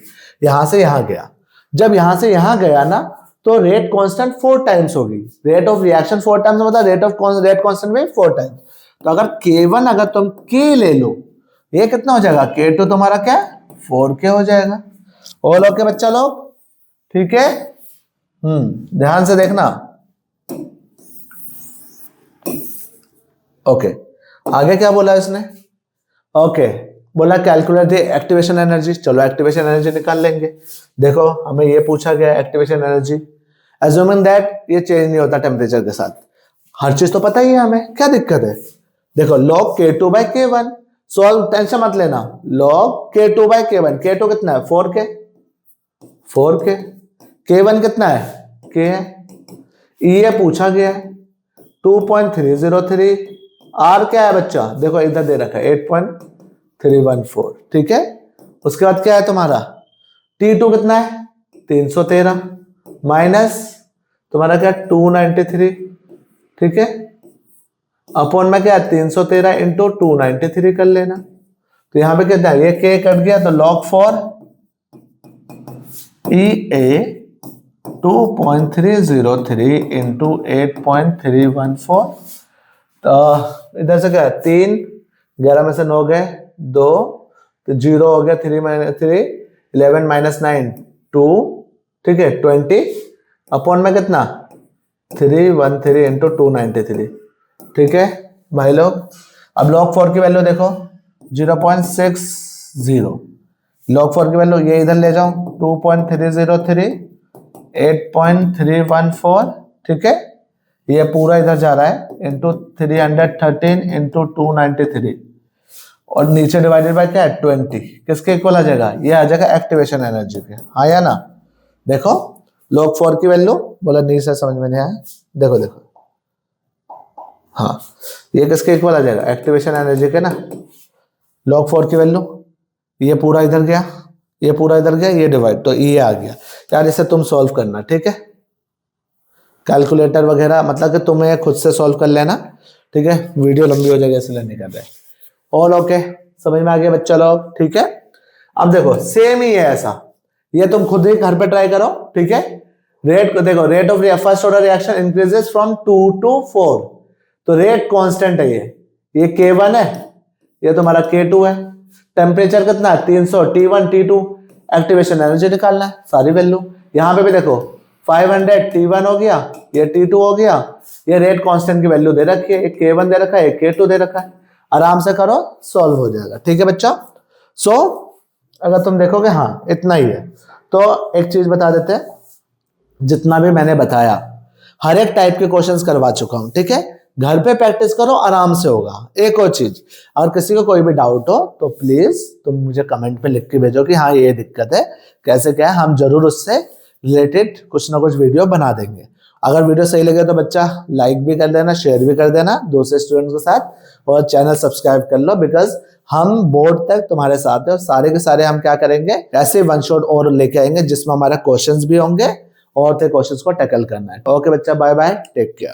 यहां से यहां गया, जब यहां से यहां गया ना तो रेट कांस्टेंट 4 टाइम्स होगी, रेट ऑफ रिएक्शन 4 टाइम्स मतलब रेट कांस्टेंट में 4 टाइम्स। तो अगर K1 अगर तुम K ले लो, ये कितना हो जाएगा K2 तुम्हारा क्या 4K हो जाएगा। और ओके बच्चा लोग, ठीक है, ध्यान से देखना। ओके आगे क्या बोला इसने, ओके बोला कैलकुलेट द एक्टिवेशन एनर्जी। चलो एक्टिवेशन एनर्जी निकाल लेंगे। देखो हमें ये पूछा गया एक्टिवेशन एनर्जी, एज्यूमिंग दैट ये चेंज नहीं होता टेम्परेचर के साथ, हर चीज तो पता ही है हमें, क्या दिक्कत है। देखो log K2 by K1 solve, tension मत लेना, log K2 by K1, K2 कितना है 4K, K1 कितना है K है, ये पूछा गया है 2.303, R क्या है बच्चा, देखो इधर दे रखा है 8.314, ठीक है। उसके बाद क्या है तुम्हारा T2 कितना है 313 माइनस तुम्हारा क्या 293, ठीक है, अपॉन में क्या 313 इंटू 293 कर लेना। तो यहां पे कितना है ये K कट गया, तो log 4 EA 2.303 इंटू 8.314, तो इधर से क्या 3, 11 में से 9 गए 2, तो 0 हो गया 3 माइनस 3, 11 माइनस 9 2, ठीक है 20, अपॉन में कितना 313 इंटू 293, ठीक है भाई लोग। अब log 4 की वैल्यू देखो 0.60, log 4 की वैल्यू ये इधर ले जाओ 2.303 8.314, ठीक है, ये पूरा इधर जा रहा है इंटू 313 इंटू 293, और नीचे डिवाइडेड बाय क्या है 20, किसके इक्वल आ जाएगा, ये आ जाएगा एक्टिवेशन एनर्जी के, हाँ या ना। देखो log 4 की वैल्यू, बोला नहीं सर समझ में नहीं आया, देखो देखो, हाँ ये किसके इक्वल आ जाएगा एक्टिवेशन एनर्जी के ना, log 4 की वैल्यू, ये पूरा इधर गया, ये पूरा इधर गया, ये डिवाइड, तो ये आ गया यार। इसे तुम सॉल्व करना, ठीक है, कैलकुलेटर वगैरह मतलब कि तुम्हें खुद से सॉल्व कर लेना, ठीक है, वीडियो लंबी हो जाएगी इसलिए नहीं कर रहे। और ओके समझ में आ गया बच्चा लोग, ठीक है। अब देखो सेम ही है ऐसा, ये तुम खुद ही घर पे ट्राई करो, ठीक है। रेट को देखो, rate of first order reaction increases from 2 to 4, तो रेट कांस्टेंट है, ये K1 है, ये तुम्हारा K2 है, टेम्परेचर कितना है 300, T1 T2, एक्टिवेशन एनर्जी निकालना है सारी वैल्यू। यहां पे भी देखो 500 T1 हो गया, ये T2 हो गया, ये रेट कांस्टेंट की वैल्यू दे रखी है, एक K1 दे रखा है, एक K2 दे रखा है, आराम से करो सॉल्व हो जाएगा, ठीक है बच्चा। सो अगर तुम देखोगे हाँ इतना ही है, तो एक चीज बता देते हैं, जितना भी मैंने बताया हर एक टाइप के क्वेश्चंस करवा चुका हूं, ठीक है, घर पे प्रैक्टिस करो आराम से होगा। एक और चीज, अगर किसी को कोई भी डाउट हो तो प्लीज तुम मुझे कमेंट में लिख के भेजो कि हाँ ये दिक्कत है, कैसे क्या है, हम जरूर उससे रिलेटेड कुछ ना कुछ वीडियो बना देंगे। अगर वीडियो सही लगे तो बच्चा लाइक भी कर देना, शेयर भी कर देना दूसरे स्टूडेंट्स के साथ, और चैनल सब्सक्राइब कर लो, बिकॉज हम बोर्ड तक तुम्हारे साथ है और सारे के सारे हम क्या करेंगे, ऐसे वन शॉट और लेके आएंगे जिसमें हमारा क्वेश्चंस भी होंगे और थे क्वेश्चंस को टैकल करना है। ओके बच्चा, बाय बाय, टेक केयर।